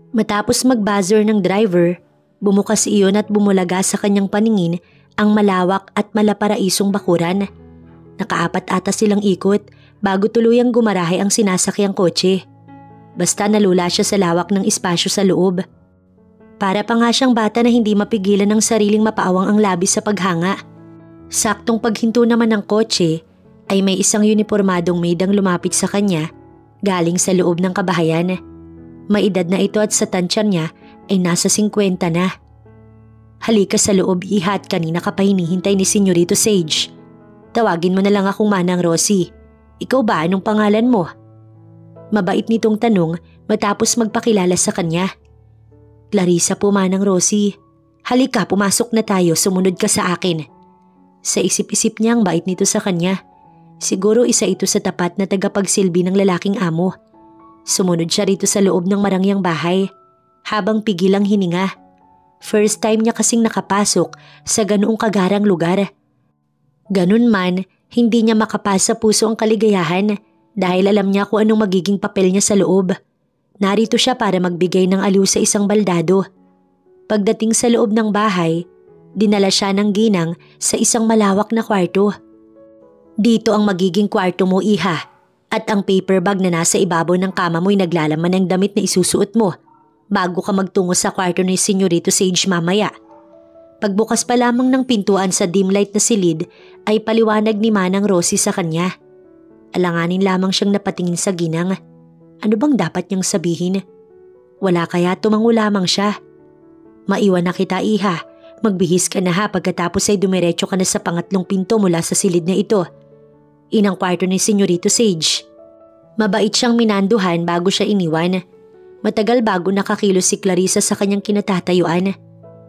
Matapos mag-buzzer ng driver, bumukas iyon at bumulaga sa kanyang paningin ang malawak at malaparaisong bakuran. Nakaapat ata silang ikot bago tuluyang gumarahe ang sinasakyang kotse. Basta nalula siya sa lawak ng espasyo sa loob. Para pa nga siyang bata na hindi mapigilan ng sariling mapaawang ang labis sa paghanga. Saktong paghinto naman ng kotse ay may isang unipormadong maid ang lumapit sa kanya galing sa loob ng kabahayan. May edad na ito at sa tansya niya ay nasa 50 na. Halika sa loob, iha, at kanina ka pa hinihintay ni Senyorito Sage. Tawagin mo na lang akong Manang Rosie. Ikaw ba, anong pangalan mo? Mabait nitong tanong matapos magpakilala sa kanya. Clarissa po, Manang Rosie. Halika, pumasok na tayo, sumunod ka sa akin. Sa isip-isip niya ang bait nito sa kanya. Siguro isa ito sa tapat na tagapagsilbi ng lalaking amo. Sumunod siya rito sa loob ng marangyang bahay. Habang pigilang hininga. First time niya kasing nakapasok sa ganoong kagarang lugar. Ganun man, hindi niya makapasa puso ang kaligayahan dahil alam niya kung anong magiging papel niya sa loob. Narito siya para magbigay ng aliw sa isang baldado. Pagdating sa loob ng bahay, dinala siya ng ginang sa isang malawak na kwarto. Dito ang magiging kwarto mo, iha, at ang paper bag na nasa ibabaw ng kama mo'y naglalaman ng damit na isusuot mo bago ka magtungo sa kwarto ni Senyorito Sage mamaya. Pagbukas pa lamang ng pintuan sa dim light na silid ay paliwanag ni Manang Rosie sa kanya. Alanganin lamang siyang napatingin sa ginang. Ano bang dapat niyang sabihin? Wala kaya tumango lamang siya. Maiwan na kita, iha. Magbihis ka na ha, pagkatapos ay dumiretso ka na sa pangatlong pinto mula sa silid na ito. Inang kwarto ni Senyorito Sage. Mabait siyang minanduhan bago siya iniwan. Matagal bago nakakilos si Clarissa sa kanyang kinatatayuan.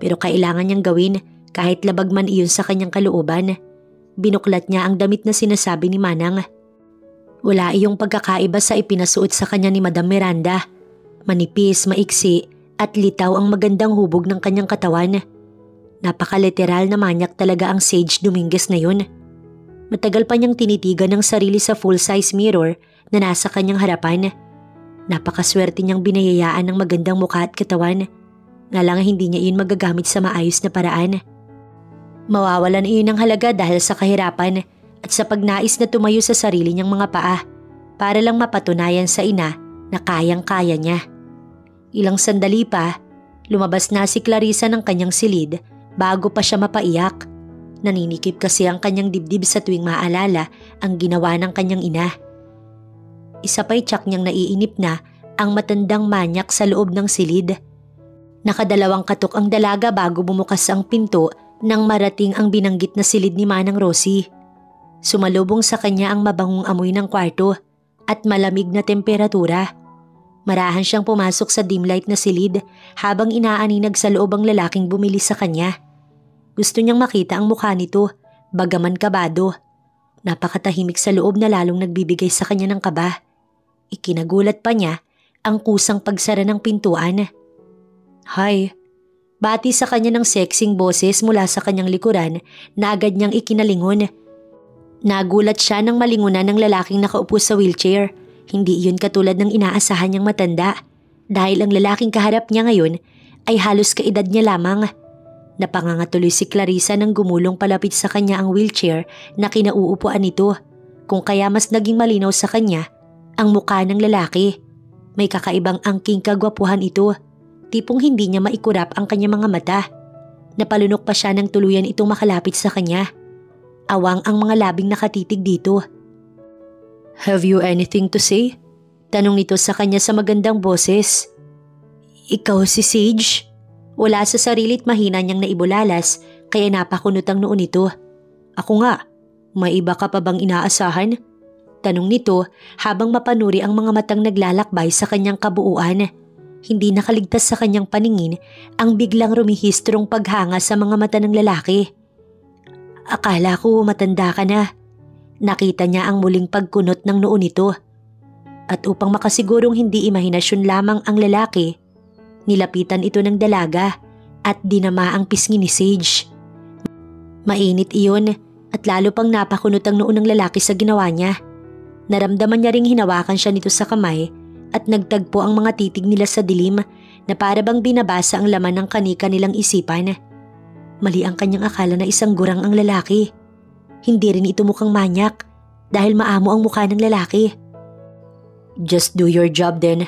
Pero kailangan niyang gawin kahit labag man iyon sa kanyang kalooban. Binuklat niya ang damit na sinasabi ni Manang. Wala iyong pagkakaiba sa ipinasuot sa kanya ni Madam Miranda. Manipis, maiksi at litaw ang magandang hubog ng kanyang katawan. Napaka-literal na manyak talaga ang Sage Dominguez na yun. Matagal pa niyang tinitigan ng sarili sa full-size mirror na nasa kanyang harapan. Napakaswerte niyang binayayaan ng magandang mukha at katawan. Nga lang hindi niya iyon magagamit sa maayos na paraan. Mawawalan iyon ng halaga dahil sa kahirapan at sa pagnais na tumayo sa sarili niyang mga paa para lang mapatunayan sa ina na kayang-kaya niya. Ilang sandali pa, lumabas na si Clarissa ng kanyang silid bago pa siya mapaiyak. Naninikip kasi ang kanyang dibdib sa tuwing maalala ang ginawa ng kanyang ina. Isa pa'y tiyak niyang naiinip na ang matandang manyak sa loob ng silid. Nakadalawang katok ang dalaga bago bumukas ang pinto nang marating ang binanggit na silid ni Manang Rosie. Sumalubong sa kanya ang mabangong amoy ng kwarto at malamig na temperatura. Marahan siyang pumasok sa dim light na silid habang inaaninag sa loob ang lalaking bumili sa kanya. Gusto niyang makita ang mukha nito, bagaman kabado. Napakatahimik sa loob na lalong nagbibigay sa kanya ng kaba. Ikinagulat pa niya ang kusang pagsara ng pintuan. "Hi." Bati sa kanya ng sexing boses mula sa kanyang likuran na agad niyang ikinalingon. Nagulat siya nang malingunan ng lalaking nakaupo sa wheelchair. Hindi iyon katulad ng inaasahan niyang matanda dahil ang lalaking kaharap niya ngayon ay halos kaedad niya lamang. Napangangatuloy si Clarissa nang gumulong palapit sa kanya ang wheelchair na kinauupuan nito, kung kaya mas naging malinaw sa kanya ang mukha ng lalaki. May kakaibang angking kagwapuhan ito. Tipong hindi niya maikurap ang kanyang mga mata. Napalunok pa siya nang tuluyan itong makalapit sa kanya. Awang ang mga labing nakatitig dito. "Have you anything to say?" Tanong nito sa kanya sa magandang boses. "Ikaw si Sage?" Wala sa sarilit mahina niyang naibulalas kaya napakunot ang noo nito. "Ako nga, may iba ka pa bang inaasahan?" Tanong nito habang mapanuri ang mga matang naglalakbay sa kanyang kabuuan. Hindi nakaligtas sa kanyang paningin ang biglang rumihistrong paghanga sa mga mata ng lalaki. "Akala ko matanda ka na." Nakita niya ang muling pagkunot ng noo nito. At upang makasigurong hindi imahinasyon lamang ang lalaki, nilapitan ito ng dalaga at dinama ang pisngi ni Sage. Mainit iyon at lalo pang napakunot ang noo ng lalaki sa ginawa niya. Naramdaman niya ring hinawakan siya nito sa kamay at nagtagpo ang mga titig nila sa dilim na para bang binabasa ang laman ng kani-kanilang isipan. Mali ang kanyang akala na isang gurang ang lalaki. Hindi rin ito mukhang manyak dahil maamo ang mukha ng lalaki. "Just do your job then."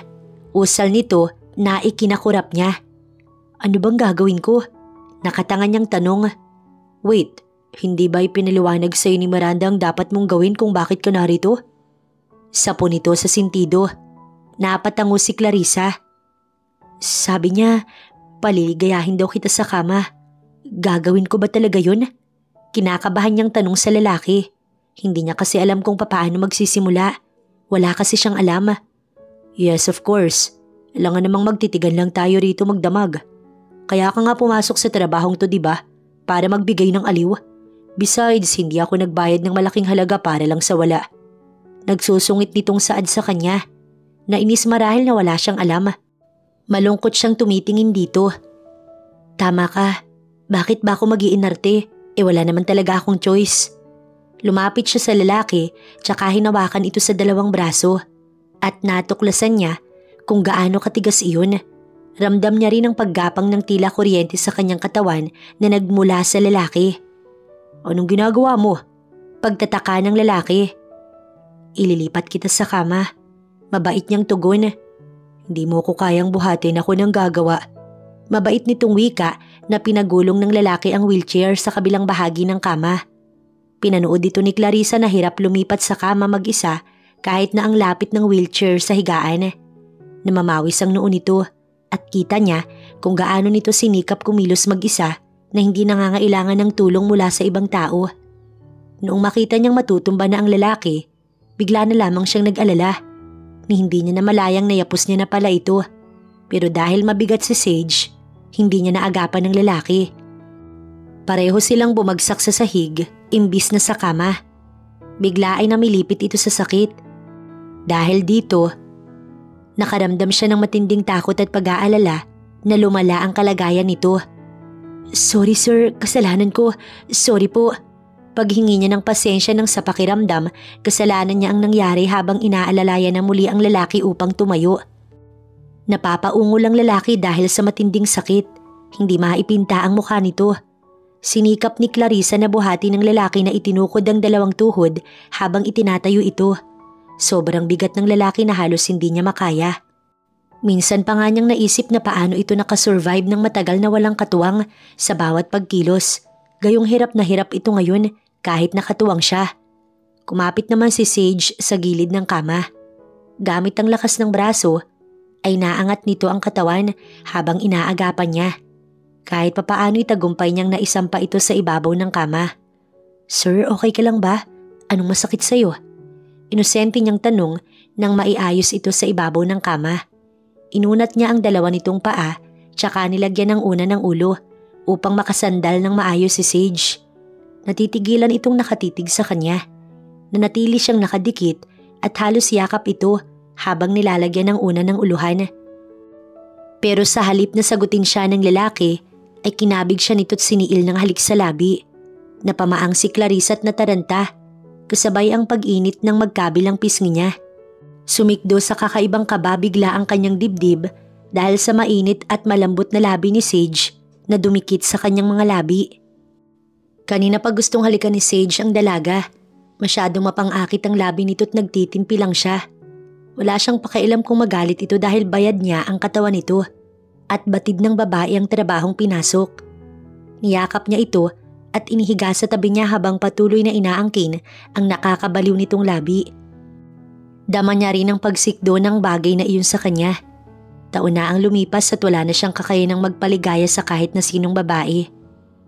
Usal nito na ikinakurap niya. "Ano bang gagawin ko?" Nakatanga niyang tanong. "Wait, hindi ba ipinaliwanag sa'yo ni Miranda ang dapat mong gawin kung bakit ka narito?" Sapo nito sa sintido. Napatango si Clarissa. "Sabi niya, paliligayahin daw kita sa kama. Gagawin ko ba talaga yun?" Kinakabahan niyang tanong sa lalaki. Hindi niya kasi alam kung paano magsisimula. Wala kasi siyang alam. "Yes, of course. Alangan namang magtitigan lang tayo rito magdamag. Kaya ka nga pumasok sa trabahong to, diba? Para magbigay ng aliw. Besides, hindi ako nagbayad ng malaking halaga para lang sa wala." Nagsusungit nitong saad sa kanya. Nainis marahil na wala siyang alam. Malungkot siyang tumitingin dito. "Tama ka. Bakit ba ako mag-iinarte? Wala naman talaga akong choice." Lumapit siya sa lalaki tsaka hinawakan ito sa dalawang braso at natuklasan niya kung gaano katigas iyon. Ramdam niya rin ang paggapang ng tila kuryente sa kanyang katawan na nagmula sa lalaki. "Anong ginagawa mo?" Pagtataka ng lalaki. "Ililipat kita sa kama." Mabait niyang tugon. "Hindi mo ko kayang buhatin, ako nang gagawa." Mabait nitong wika na pinagulong ng lalaki ang wheelchair sa kabilang bahagi ng kama. Pinanood dito ni Clarissa na hirap lumipat sa kama mag-isa kahit na ang lapit ng wheelchair sa higaan. Namamawis ang noo nito at kita niya kung gaano nito sinikap kumilos mag-isa na hindi nangangailangan ng tulong mula sa ibang tao. Noong makita niyang matutumba na ang lalaki, bigla na lamang siyang nag-alala. Ni hindi niya na malayang nayapos niya na pala ito. Pero dahil mabigat si Sage, hindi niya naagapan ng lalaki. Pareho silang bumagsak sa sahig imbis na sa kama. Bigla ay namilipit ito sa sakit. Dahil dito, nakaramdam siya ng matinding takot at pag-aalala na lumala ang kalagayan nito. "Sorry sir, kasalanan ko. Sorry po." Paghingi niya ng pasensya ng sa pakiramdam, kasalanan niya ang nangyari habang inaalalayan na muli ang lalaki upang tumayo. Napapaungol ang lalaki dahil sa matinding sakit. Hindi maipinta ang mukha nito. Sinikap ni Clarissa na buhati ng lalaki na itinukod ang dalawang tuhod habang itinatayo ito. Sobrang bigat ng lalaki na halos hindi niya makaya. Minsan pa nga niyang naisip na paano ito nakasurvive ng matagal na walang katuwang sa bawat pagkilos. Gayong hirap na hirap ito ngayon kahit nakatuwang siya. Kumapit naman si Sage sa gilid ng kama. Gamit ang lakas ng braso, ay naangat nito ang katawan habang inaagapan niya. Kahit papaano'y tagumpay niyang naisampa ito sa ibabaw ng kama. "Sir, okay ka lang ba? Anong masakit sa'yo?" Inosente niyang tanong nang maiayos ito sa ibabaw ng kama. Inunat niya ang dalawa nitong paa tsaka nilagyan ng una ng ulo upang makasandal ng maayos si Sage. Natitigilan itong nakatitig sa kanya. Nanatili siyang nakadikit at halos yakap ito habang nilalagyan ng una ng uluhan. Pero sa halip na sagutin siya ng lalaki, ay kinabig siya nito't siniil ng halik sa labi. Napamaang si Clarissa at nataranta, kasabay ang pag-init ng magkabilang pisngi niya. Sumikdo sa kakaibang kaba bigla ang kanyang dibdib dahil sa mainit at malambot na labi ni Sage na dumikit sa kanyang mga labi. Kanina pa gustong halikan ni Sage ang dalaga. Masyadong mapang-akit ang labi nito't nagtitimpi lang siya. Wala siyang pakialam kung magalit ito dahil bayad niya ang katawan nito. At batid ng babae ang trabahong pinasok. Niyakap niya ito at inihiga sa tabi niya habang patuloy na inaangkin ang nakakabaliw nitong labi. Dama niya rin ang pagsikdo ng bagay na iyon sa kanya. Taon na ang lumipas at wala na siyang kakayanang magpaligaya sa kahit na sinong babae.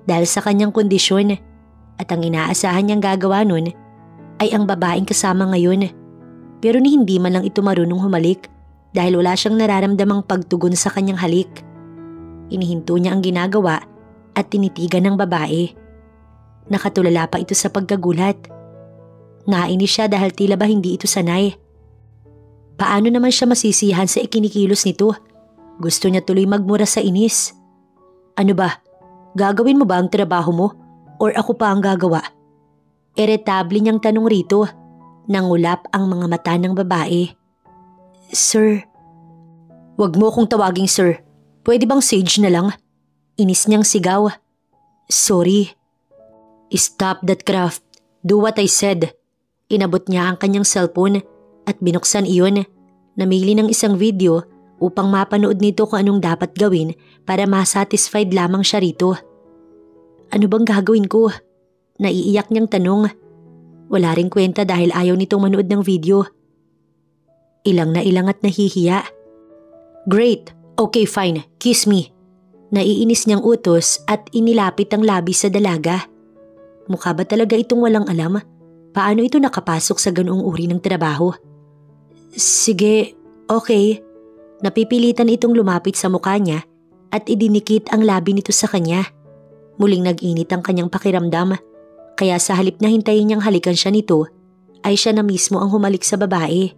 Dahil sa kanyang kondisyon at ang inaasahan niyang gagawa nun ay ang babaeng kasama ngayon. Pero ni hindi man lang ito marunong humalik. Dahil wala siyang nararamdamang pagtugon sa kanyang halik. Inihinto niya ang ginagawa at tinitigan ng babae. Nakatulala pa ito sa pagkagulat. Nainis siya dahil tila ba hindi ito sanay. Paano naman siya masisihan sa ikinikilos nito? Gusto niya tuloy magmura sa inis. "Ano ba? Gagawin mo ba ang trabaho mo? Or ako pa ang gagawa?" Iritable niyang tanong rito. Nangulap ang mga mata ng babae. "Sir." "Wag mo akong tawaging sir. Pwede bang Sage na lang?" Inis niyang sigaw. "Sorry." "Stop that craft. Do what I said." Inabot niya ang kanyang cellphone at binuksan iyon. Namili ng isang video upang mapanood nito kung anong dapat gawin para masatisfied lamang siya rito. "Ano bang gagawin ko?" Naiiyak niyang tanong. Wala ring kwenta dahil ayaw nitong manood ng video. Ilang na ilang at nahihiya. "Great, okay fine, kiss me." Naiinis niyang utos at inilapit ang labi sa dalaga. Mukha ba talaga itong walang alam? Paano ito nakapasok sa ganoong uri ng trabaho? "Sige, okay." Napipilitan itong lumapit sa mukha niya at idinikit ang labi nito sa kanya. Muling nag-init ang kanyang pakiramdam. Kaya sa halip na hintayin niyang halikan siya nito, ay siya na mismo ang humalik sa babae.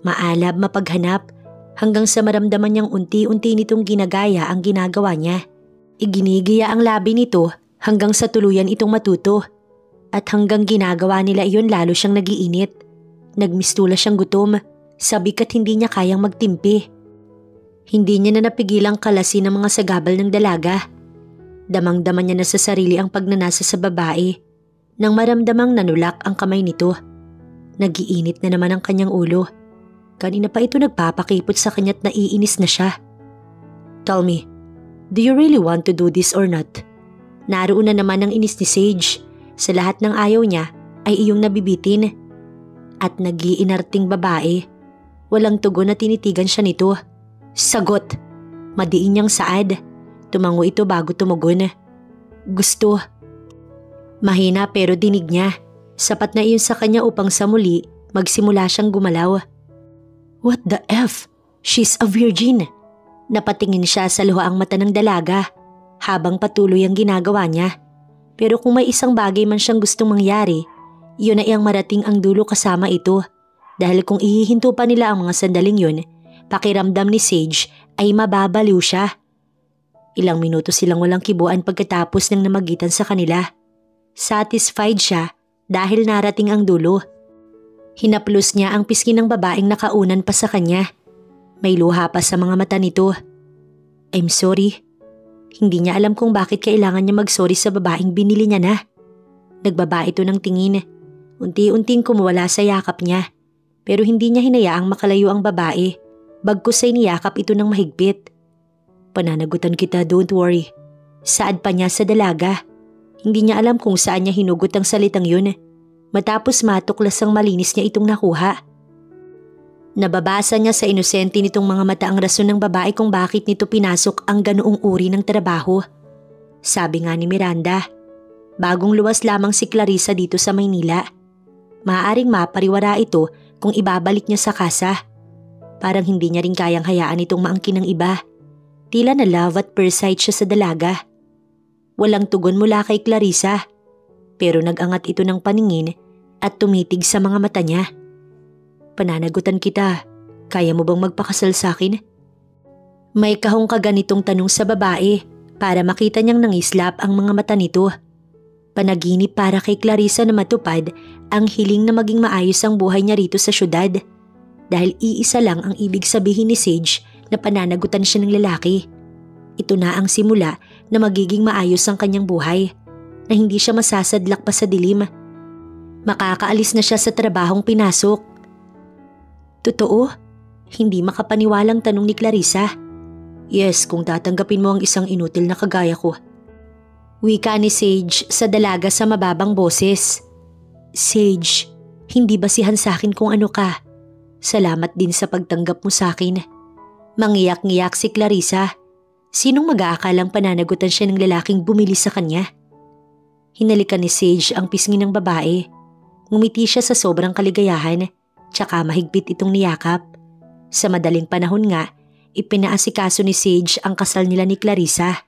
Maalab mapaghanap hanggang sa maramdaman niyang unti-unti nitong ginagaya ang ginagawa niya. Iginigiya ang labi nito hanggang sa tuluyan itong matuto. At hanggang ginagawa nila iyon lalo siyang nagiinit. Nagmistula siyang gutom, sabik at hindi niya kayang magtimpi. Hindi niya na napigilang kalasin ang mga sagabal ng dalaga. Damang-dama niya na sa sarili ang pagnanasa sa babae. Nang maramdamang nanulak ang kamay nito. Nagiinit na naman ang kanyang ulo. Kanina pa ito nagpapakipot sa kanya't naiinis na siya. "Tell me, do you really want to do this or not?" Naroon na naman ang inis ni Sage. Sa lahat ng ayaw niya ay iyong nabibitin. At nag-iinarting babae. Walang tugon na tinitigan siya nito. "Sagot!" Madiin niyang saad. Tumango ito bago tumugon. "Gusto." Mahina pero dinig niya. Sapat na iyon sa kanya upang sa muli magsimula siyang gumalaw. "What the F? She's a virgin." Napatingin siya sa luhaang mata ng dalaga habang patuloy ang ginagawa niya. Pero kung may isang bagay man siyang gustong mangyari, iyon ay ang marating ang dulo kasama ito. Dahil kung ihihinto pa nila ang mga sandaling yun, pakiramdam ni Sage ay mababaliw siya. Ilang minuto silang walang kibuan pagkatapos ng namagitan sa kanila. Satisfied siya dahil narating ang dulo. Hinaplos niya ang pisngi ng babaeng nakaunan pa sa kanya. May luha pa sa mga mata nito. "I'm sorry." Hindi niya alam kung bakit kailangan niya mag-sorry sa babaeng binili niya na. Nagbaba ito ng tingin. Unti-unting kumawala sa yakap niya. Pero hindi niya hinayaang makalayo ang babae. Bagkus ay niyakap ito ng mahigpit. Pananagutan kita, don't worry. Saad pa niya sa dalaga. Hindi niya alam kung saan niya hinugot ang salitang yun. Matapos matuklas ang malinis niya itong nakuha. Nababasa niya sa inosente nitong mga mata ang rason ng babae kung bakit nito pinasok ang ganoong uri ng trabaho. Sabi nga ni Miranda, bagong luwas lamang si Clarissa dito sa Maynila. Maaaring mapariwara ito kung ibabalik niya sa kasa. Parang hindi niya rin kayang hayaan itong maangkin ng iba. Tila na love at first sight siya sa dalaga. Walang tugon mula kay Clarissa, pero nag-angat ito ng paningin at tumitig sa mga mata niya. Pananagutan kita, kaya mo bang magpakasal sa akin? May kahong kaganitong tanong sa babae para makita niyang nangislap ang mga mata nito. Panaginip para kay Clarissa na matupad ang hiling na maging maayos ang buhay niya rito sa syudad. Dahil iisa lang ang ibig sabihin ni Sage na pananagutan siya ng lalaki. Ito na ang simula na magiging maayos ang kanyang buhay, na hindi siya masasadlak pa sa dilim. Makakaalis na siya sa trabahong pinasok. Totoo? Hindi makapaniwalang tanong ni Clarissa. Yes, kung tatanggapin mo ang isang inutil na kagaya ko. Wika ni Sage sa dalaga sa mababang boses. Sage, hindi basihan sa akin kung ano ka. Salamat din sa pagtanggap mo sa akin. Mangiyak-ngiyak si Clarissa. Sinong mag-aakalang pananagutan siya ng lalaking bumili sa kanya? Hinalikan ni Sage ang pisngi ng babae. Ngumiti siya sa sobrang kaligayahan, tsaka mahigpit itong niyakap. Sa madaling panahon nga, ipinaasikaso ni Sage ang kasal nila ni Clarissa.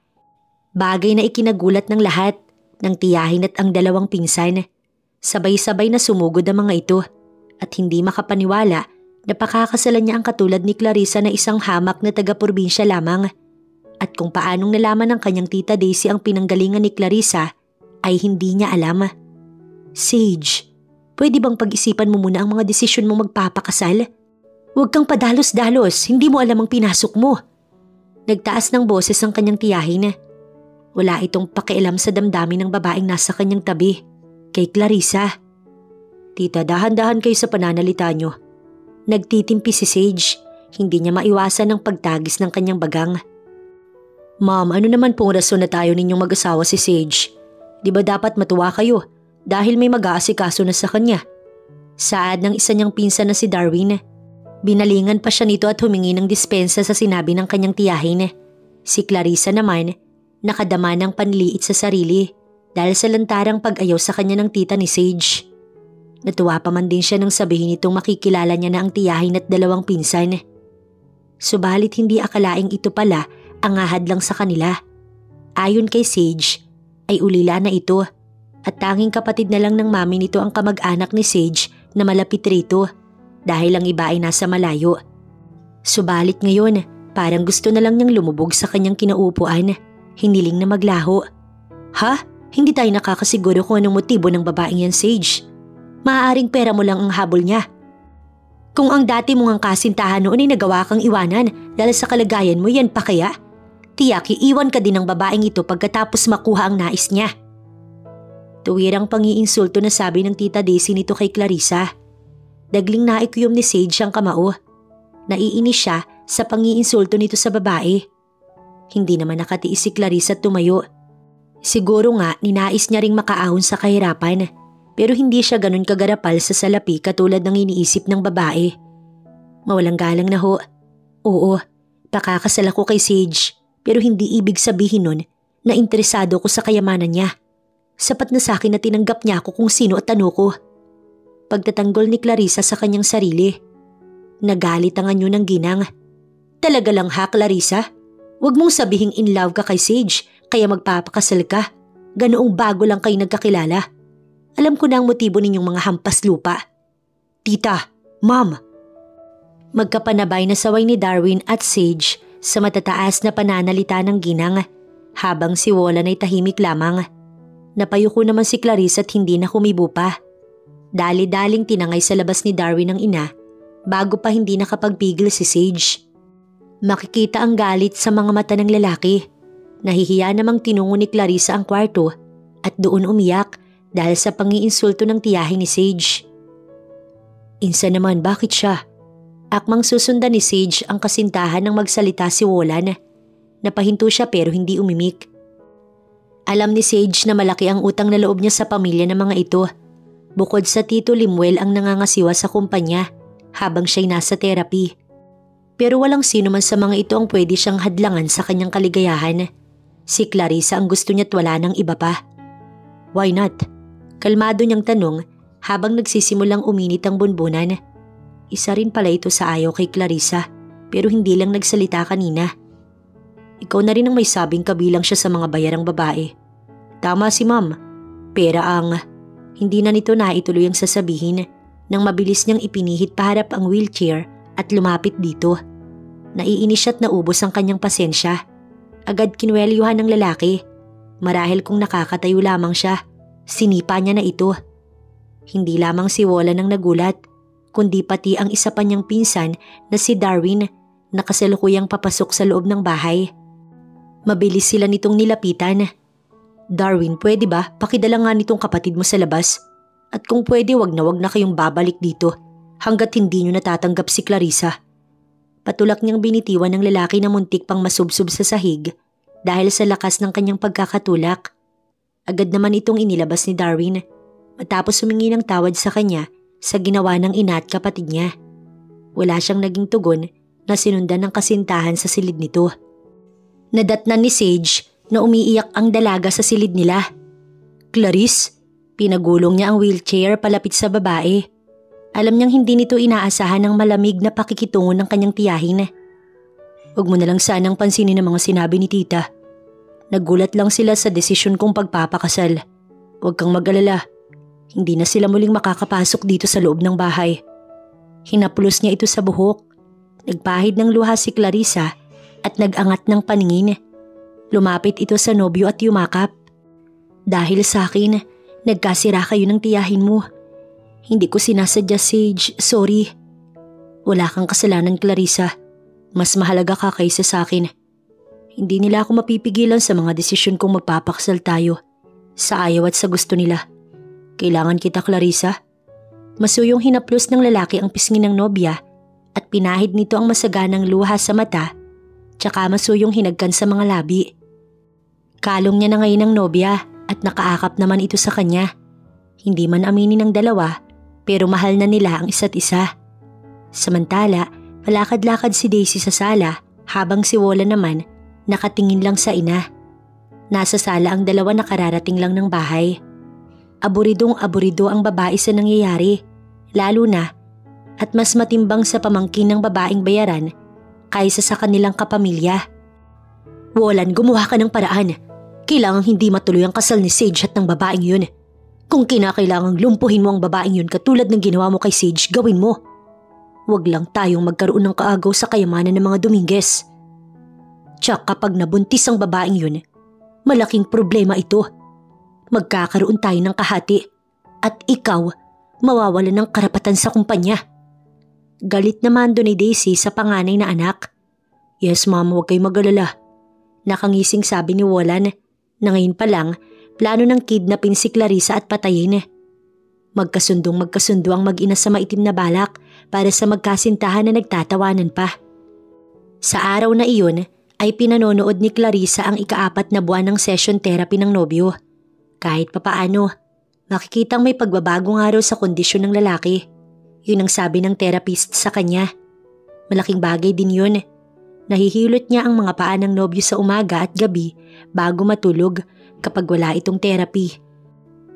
Bagay na ikinagulat ng lahat, ng tiyahin at ang dalawang pinsan. Sabay-sabay na sumugod ang mga ito at hindi makapaniwala na pakakasalan niya ang katulad ni Clarissa na isang hamak na taga-probinsya lamang. At kung paanong nalaman ng kanyang tita Daisy ang pinanggalingan ni Clarissa ay hindi niya alam. Sage, pwede bang pag-isipan mo muna ang mga desisyon mong magpapakasal? Huwag kang padalos-dalos, hindi mo alam ang pinasok mo. Nagtaas ng boses ang kanyang tiyahin. Wala itong pakialam sa damdamin ng babaeng nasa kanyang tabi, kay Clarissa. Tita, dahan-dahan kayo sa pananalita nyo. Nagtitimpi si Sage, hindi niya maiwasan ang pagtagis ng kanyang bagang. Ma'am, ano naman pong rason na tayo ninyong mag-asawa si Sage? Di ba dapat matuwa kayo dahil may mag-aasikaso na sa kanya? Saad ng isa niyang pinsan na si Darwin. Binalingan pa siya nito at humingi ng dispensa sa sinabi ng kanyang tiyahin. Si Clarissa naman, nakadama ng panliit sa sarili dahil sa lantarang pag-ayaw sa kanya ng tita ni Sage. Natuwa pa man din siya nang sabihin nitong makikilala niya na ang tiyahin at dalawang pinsan. Subalit hindi akalaing ito pala ang ahad lang sa kanila. Ayon kay Sage, ay ulila na ito at tanging kapatid na lang ng mami nito ang kamag-anak ni Sage na malapit rito dahil ang iba ay nasa malayo. Subalit ngayon, parang gusto na lang niyang lumubog sa kanyang kinaupuan, hiniling na maglaho. Ha? Hindi tayo nakakasiguro kung anong motibo ng babaeng yan, Sage. Maaaring pera mo lang ang habol niya. Kung ang dati mong ang kasintahan noon ay nagawa kang iwanan dahil sa kalagayan mo, yan pa kaya? Tiyak, iiwan ka din ng babaeng ito pagkatapos makuha ang nais niya. Tuwirang pangiinsulto na sabi ng tita Daisy nito kay Clarissa. Dagling naikuyom ni Sage ang kamao. Naiinis siya sa pangiinsulto nito sa babae. Hindi naman nakatiis si Clarissa at tumayo. Siguro nga ninais niya ring makaahon sa kahirapan, pero hindi siya ganun kagarapal sa salapi katulad ng iniisip ng babae. Mawalang galang na ho. Oo, pakakasal ako kay Sage. Pero hindi ibig sabihin nun na interesado ko sa kayamanan niya. Sapat na sa akin na tinanggap niya ako kung sino at ano ko. Pagtatanggol ni Clarissa sa kanyang sarili. Nagalit ang anyo ng ginang. Talaga lang ha, Clarissa? Huwag mong sabihing in love ka kay Sage kaya magpapakasal ka. Ganoong bago lang kayo nagkakilala. Alam ko na ang motibo ninyong mga hampas lupa. Tita, Ma'am. Magkapanabay na saway ni Darwin at Sage sa matataas na pananalita ng ginang habang si Wolan ay tahimik lamang. Napayuko naman si Clarissa at hindi na kumibo pa. Dali-daling tinangay sa labas ni Darwin ang ina bago pa hindi nakapagpigil si Sage. Makikita ang galit sa mga mata ng lalaki. Nahihiya namang tinungo ni Clarissa ang kwarto at doon umiyak dahil sa pangiinsulto ng tiyahin ni Sage. Insa naman, bakit siya? Akmang susundan ni Sage ang kasintahan ng magsalita si Wolan. Napahinto siya pero hindi umimik. Alam ni Sage na malaki ang utang na loob niya sa pamilya ng mga ito. Bukod sa Tito Limuel ang nangangasiwa sa kumpanya habang siya'y nasa therapy. Pero walang sino man sa mga ito ang pwede siyang hadlangan sa kanyang kaligayahan. Si Clarissa ang gusto niya't wala ng iba pa. Why not? Kalmado niyang tanong habang nagsisimulang uminit ang bunbunan. Isa rin pala ito sa ayaw kay Clarissa pero hindi lang nagsalita kanina. Ikaw na rin ang may sabing kabilang siya sa mga bayarang babae. Tama si ma'am. Pera ang... Hindi na nito naituloy ang sasabihin nang mabilis niyang ipinihit paharap ang wheelchair at lumapit dito. Naiinis siya't naubos ang kanyang pasensya. Agad kinwelyuhan ng lalaki. Marahil kung nakakatayo lamang siya, sinipa niya na ito. Hindi lamang si Wolan ang nagulat, kundi pati ang isa pa niyang pinsan na si Darwin na kasalukuyang papasok sa loob ng bahay. Mabilis sila nitong nilapitan. Darwin, pwede ba pakidala nga nitong kapatid mo sa labas? At kung pwede wag na kayong babalik dito hanggat hindi niyo natatanggap si Clarissa. Patulak niyang binitiwan ng lalaki na muntik pang masubsob sa sahig dahil sa lakas ng kanyang pagkakatulak. Agad naman itong inilabas ni Darwin matapos humingi ng tawad sa kanya sa ginawa ng ina at kapatid niya. Wala siyang naging tugon na sinundan ng kasintahan sa silid nito. Nadatnan ni Sage na umiiyak ang dalaga sa silid nila. Clarice, pinagulong niya ang wheelchair palapit sa babae. Alam niyang hindi nito inaasahan ng malamig na pakikitungo ng kanyang tiyahin. Huwag mo na lang sanang pansinin ang mga sinabi ni tita. Nagulat lang sila sa desisyon kong pagpapakasal. Huwag kang mag-alala. Hindi na sila muling makakapasok dito sa loob ng bahay. Hinaplos niya ito sa buhok. Nagpahid ng luha si Clarissa at nag-angat ng paningin. Lumapit ito sa nobyo at yumakap. Dahil sa akin, nagkasira kayo ng tiyahin mo. Hindi ko sinasadya, Sage. Sorry. Wala kang kasalanan, Clarissa. Mas mahalaga ka kaysa sa akin. Hindi nila ako mapipigilan sa mga desisyon kung magpapakasal tayo. Sa ayaw at sa gusto nila. Kailangan kita, Clarissa. Masuyong hinaplos ng lalaki ang pisngi ng nobya at pinahid nito ang masaganang luha sa mata tsaka masuyong hinagkan sa mga labi. Kalong niya na ngayon ang nobya at nakaakap naman ito sa kanya. Hindi man aminin ng dalawa pero mahal na nila ang isa't isa. Samantala, palakad-lakad si Daisy sa sala habang si Wolan naman nakatingin lang sa ina. Nasa sala ang dalawa na kararating lang ng bahay. Aburidong-aburido ang babae sa nangyayari, lalo na at mas matimbang sa pamangkin ng babaeng bayaran kaysa sa kanilang kapamilya. Wolan, gumawa ka ng paraan. Kailangang hindi matuloy ang kasal ni Sage at ng babaeng yun. Kung kinakailangang lumpuhin mo ang babaeng yun katulad ng ginawa mo kay Sage, gawin mo. Huwag lang tayong magkaroon ng kaagaw sa kayamanan ng mga Dominguez. Tsaka kapag nabuntis ang babaeng yun, malaking problema ito. Magkakaroon tayo ng kahati at ikaw mawawalan ng karapatan sa kumpanya. Galit naman doon ni Daisy sa panganay na anak. Yes ma'am, huwag kayo mag-alala. Nakangising sabi ni Wolan na ngayon pa lang plano ng kidnapin si Clarissa at patayin. Magkasundo ang mag-ina sa maitim na balak para sa magkasintahan na nagtatawanan pa. Sa araw na iyon ay pinanonood ni Clarissa ang ika-4 na buwan ng session therapy ng nobyo. Kahit papaano, makikitang may pagbabago nga raw sa kondisyon ng lalaki. Yun ang sabi ng therapist sa kanya. Malaking bagay din yun. Nahihilot niya ang mga paa ng nobyo sa umaga at gabi bago matulog kapag wala itong therapy.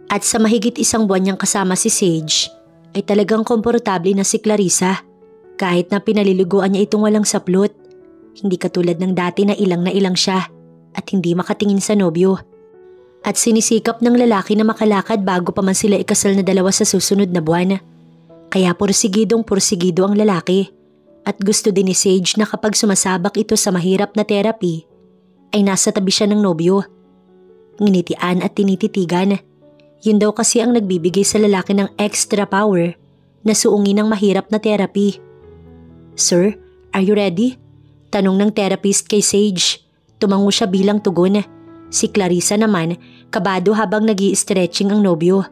At sa mahigit 1 buwan niyang kasama si Sage, ay talagang komportable na si Clarissa kahit na pinaliliguan niya itong walang saplot. Hindi katulad ng dati na ilang siya at hindi makatingin sa nobyo. At sinisikap ng lalaki na makalakad bago pa man sila ikasal na dalawa sa susunod na buwan. Kaya porsigido ang lalaki at gusto din ni Sage na kapag sumasabak ito sa mahirap na therapy ay nasa tabi siya ng nobyo. Nginitian at tinititigan. Yun daw kasi ang nagbibigay sa lalaki ng extra power na suungin ng mahirap na therapy. Sir, are you ready? Tanong ng therapist kay Sage. Tumango siya bilang tugon. Si Clarissa naman, kabado habang nag-i-stretching ang nobyo.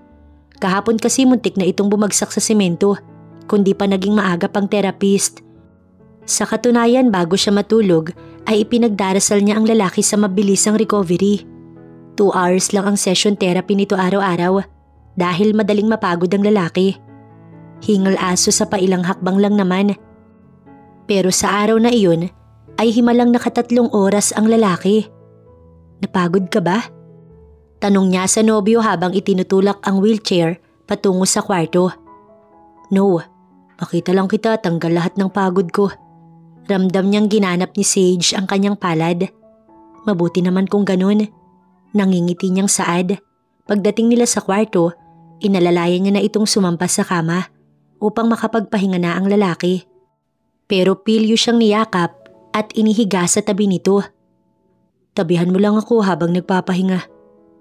Kahapon kasi muntik na itong bumagsak sa semento, kundi pa naging maaga pang therapist. Sa katunayan, bago siya matulog, ay ipinagdarasal niya ang lalaki sa mabilisang recovery. 2 hours lang ang session therapy nito araw-araw dahil madaling mapagod ang lalaki. Hingal aso sa pailang hakbang lang naman. Pero sa araw na iyon ay himalang nakatatlong oras ang lalaki. Napagod ka ba? Tanong niya sa nobyo habang itinutulak ang wheelchair patungo sa kwarto. No, makita lang kita, tanggal lahat ng pagod ko. Ramdam niyang ginanap ni Sage ang kanyang palad. Mabuti naman kung ganun. Nangingiti niyang saad. Pagdating nila sa kwarto, inalalayan niya na itong sumampas sa kama upang makapagpahinga na ang lalaki. Pero pilyo siyang niyakap at inihiga sa tabi nito. Tabihan mo lang ako habang nagpapahinga.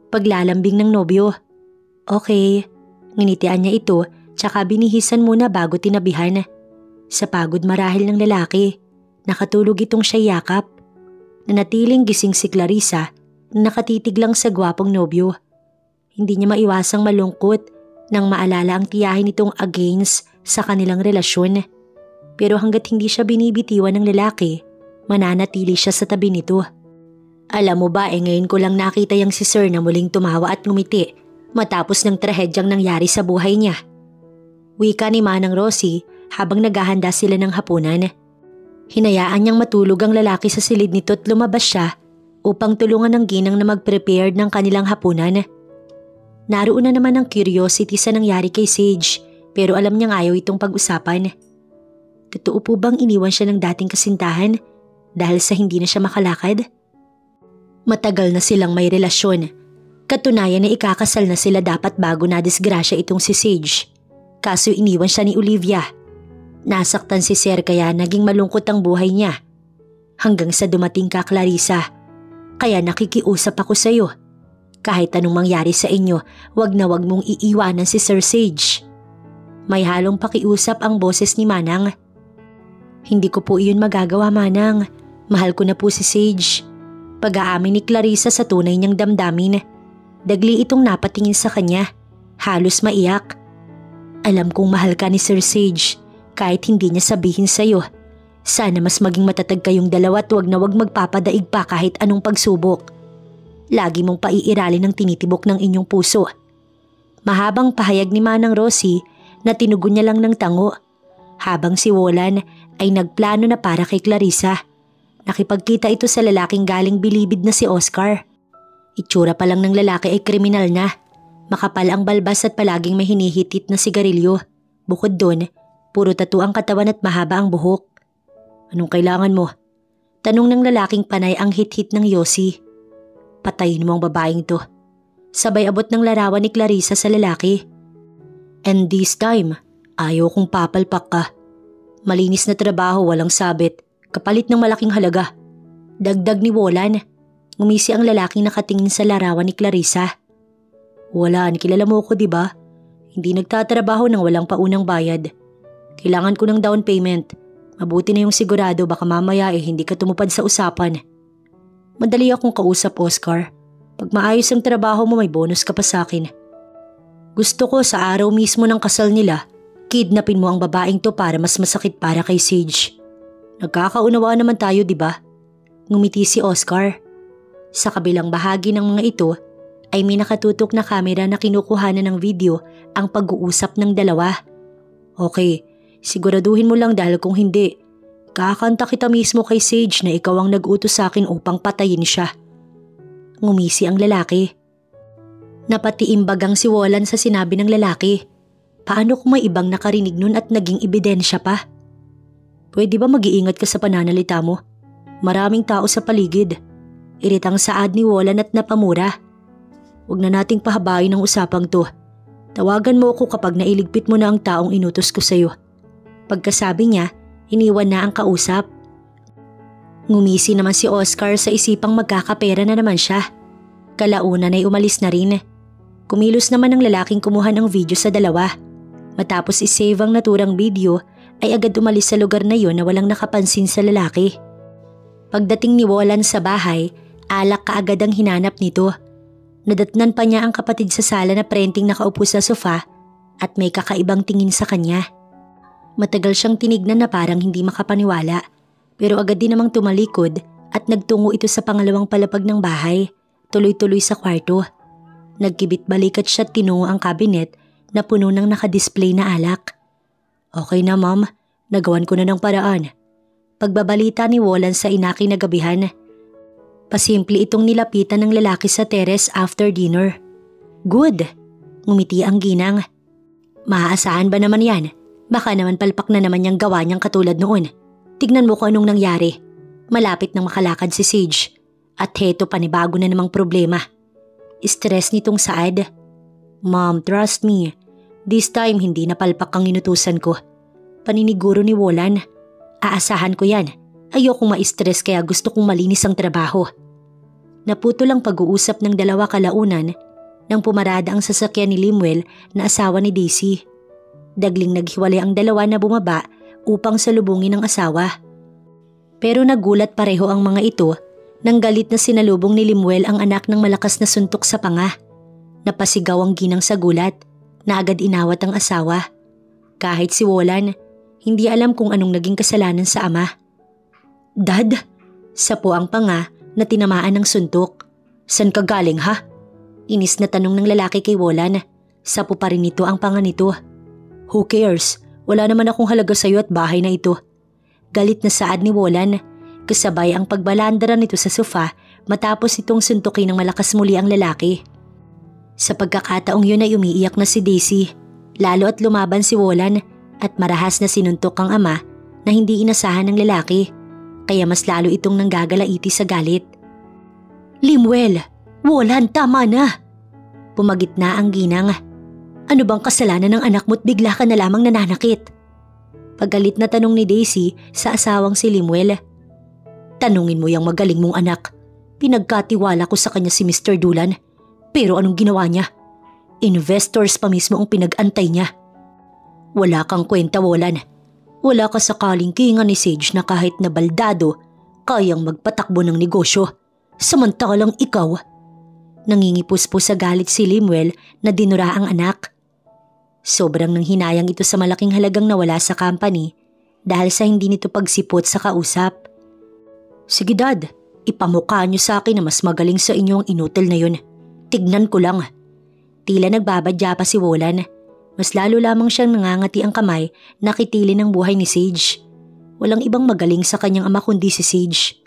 Paglalambing ng nobyo. Okay, nginitian niya ito tsaka binihisan muna bago tinabihan. Sa pagod marahil ng lalaki, nakatulog itong siya yakap. Nanatiling gising si Clarissa na nakatitig lang sa gwapong nobyo. Hindi niya maiwasang malungkot nang maalala ang tiyahin nitong against sa kanilang relasyon. Pero hanggat hindi siya binibitiwan ng lalaki, mananatili siya sa tabi nito. Alam mo ba, ngayon ko lang nakita yung si Sir na muling tumawa at ngumiti matapos ng trahedyang nangyari sa buhay niya. Wika ni Manang Rosie habang naghahanda sila ng hapunan. Hinayaan niyang matulog ang lalaki sa silid nito at lumabas siya upang tulungan ng ginang na mag-prepare ng kanilang hapunan. Naroon na naman ang curiosity sa nangyari kay Sage pero alam niyang ayaw itong pag-usapan. Totoo po bang iniwan siya ng dating kasintahan dahil sa hindi na siya makalakad? Matagal na silang may relasyon. Katunayan na ikakasal na sila dapat bago na disgrasya itong si Sage. Kaso iniwan siya ni Olivia. Nasaktan si Sir kaya naging malungkot ang buhay niya. Hanggang sa dumating ka, Clarissa. Kaya nakikiusap ako sa iyo. Kahit anong mangyari sa inyo, wag na wag mong iiwanan si Sir Sage. May halong pakiusap ang boses ni Manang. Hindi ko po iyon magagawa, Manang. Mahal ko na po si Sage. Pag-aamin ni Clarissa sa tunay niyang damdamin. Dagli itong napatingin sa kanya. Halos maiyak. Alam kong mahal ka ni Sir Sage kahit hindi niya sabihin sa'yo. Sana mas maging matatag kayong dalawa at wag na wag magpapadaig pa kahit anong pagsubok. Lagi mong paiiralin ang tinitibok ng inyong puso. Mahabang pahayag ni Manang Rosie na tinugon niya lang ng tango. Habang si Wolan ay nagplano na para kay Clarissa. Nakipagkita ito sa lalaking galing Bilibid na si Oscar. Itsura pa lang ng lalaki ay kriminal na. Makapal ang balbas at palaging may hinihitit na sigarilyo. Bukod doon, puro tattoo ang katawan at mahaba ang buhok. Anong kailangan mo? Tanong ng lalaking panay ang hit-hit ng Yossi. Patayin mo ang babaeng to. Sabay abot ng larawan ni Clarissa sa lalaki. And this time, ayaw kong papalpak ka. Malinis na trabaho, walang sabit. Kapalit ng malaking halaga. Dagdag ni Wolan. Ngumisi ang lalaking nakatingin sa larawan ni Clarissa. Wolan, kilala mo ko, diba? Hindi nagtatrabaho nang walang paunang bayad. Kailangan ko ng down payment. Mabuti na yung sigurado, baka mamaya hindi ka tumupad sa usapan. Madali akong kausap, Oscar. Pag maayos ang trabaho mo, may bonus ka pa sa akin. Gusto ko sa araw mismo ng kasal nila, kidnapin mo ang babaeng to para mas masakit para kay Sage. Nagkakaunawaan naman tayo, diba? Ngumiti si Oscar. Sa kabilang bahagi ng mga ito ay may nakatutok na kamera na kinukuhanan ng video ang pag-uusap ng dalawa. Okay, siguraduhin mo lang dahil kung hindi, kakanta kita mismo kay Sage na ikaw ang nag-utos sa akin upang patayin siya. Ngumisi ang lalaki. Napatiimbagang si Wolan sa sinabi ng lalaki. Paano kung may ibang nakarinig nun at naging ebidensya pa? Pwede ba mag-iingat ka sa pananalita mo? Maraming tao sa paligid. Iritang saad ni Wolan at napamura. Huwag na nating pahabain ang usapang to. Tawagan mo ako kapag nailigpit mo na ang taong inutos ko sa'yo. Pagkasabi niya, iniwan na ang kausap. Ngumisi naman si Oscar sa isipang magkakapera na naman siya. Kalaunan ay umalis na rin. Kumilos naman ang lalaking kumuha ng video sa dalawa. Matapos isave ang naturang video, ay agad umalis sa lugar na yon na walang nakapansin sa lalaki. Pagdating ni Wolan sa bahay, alak kaagad ang hinanap nito. Nadatnan pa niya ang kapatid sa sala na prenting nakaupo sa sofa at may kakaibang tingin sa kanya. Matagal siyang tinignan na parang hindi makapaniwala, pero agad din namang tumalikod at nagtungo ito sa pangalawang palapag ng bahay, tuloy-tuloy sa kwarto. Nagkibit balikat siya at tinungo ang cabinet na puno ng nakadisplay na alak. Okay na ma'am, nagawan ko na ng paraan. Pagbabalita ni Wolan sa ina kinagabihan. Pasimple itong nilapitan ng lalaki sa teres after dinner. Good, ngumiti ang ginang. Maaasahan ba naman yan? Baka naman palpak na naman niyang gawa niyang katulad noon. Tignan mo kung anong nangyari. Malapit nang makalakad si Sage. At heto panibago na namang problema. Stress nitong Saad. Mom, trust me. This time hindi na palpak ang inutusan ko. Paniniguro ni Wolan. Aasahan ko yan. Ayokong ma-stress kaya gusto kong malinis ang trabaho. Naputol ang pag-uusap ng dalawa kalaunan nang pumarada ang sasakyan ni Lemuel na asawa ni Daisy. Dagling naghiwalay ang dalawa na bumaba upang salubungin ang asawa. Pero nagulat pareho ang mga ito nang galit na sinalubong ni Lemuel ang anak ng malakas na suntok sa panga. Napasigaw ang ginang sa gulat na agad inawat ang asawa. Kahit si Wolan, hindi alam kung anong naging kasalanan sa ama. Dad, sapo ang panga na tinamaan ng suntok. San ka galing ha? Inis na tanong ng lalaki kay Wolan. Sapo pa rin nito ang panga nito. Who cares? Wala naman akong halaga sa'yo at bahay na ito. Galit na saad ni Wolan. Kasabay ang pagbalandara nito sa sofa matapos itong suntukin ng malakas muli ang lalaki. Sa pagkakataong yun ay umiiyak na si Daisy. Lalo at lumaban si Wolan at marahas na sinuntok ang ama na hindi inasahan ng lalaki. Kaya mas lalo itong nanggagalaiti sa galit. Lemuel, Wolan, tama na! Pumagit na ang ginang. Ano bang kasalanan ng anak mo't bigla ka na lamang nananakit? Paggalit na tanong ni Daisy sa asawang si Lemuel. Tanungin mo yung magaling mong anak. Pinagkatiwala ko sa kanya si Mr. Dulan. Pero anong ginawa niya? Investors pa mismo ang pinag-antay niya. Wala kang kwenta, Wolan. Wala ka sa kalingkingan ni Sage na kahit na baldado, kayang magpatakbo ng negosyo. Samantalang ikaw. Nangingipus-pus sa galit si Lemuel na dinura ang anak. Sobrang nanghinayang ito sa malaking halagang nawala sa company dahil sa hindi nito pagsipot sa kausap. Sige dad, ipamukha niyo sa akin na mas magaling sa inyo ang inutil na yun. Tignan ko lang. Tila nagbabadya pa si Wolan. Mas lalo lamang siyang nangangati ang kamay na kitilin ng buhay ni Sage. Walang ibang magaling sa kanyang ama kundi si Sage.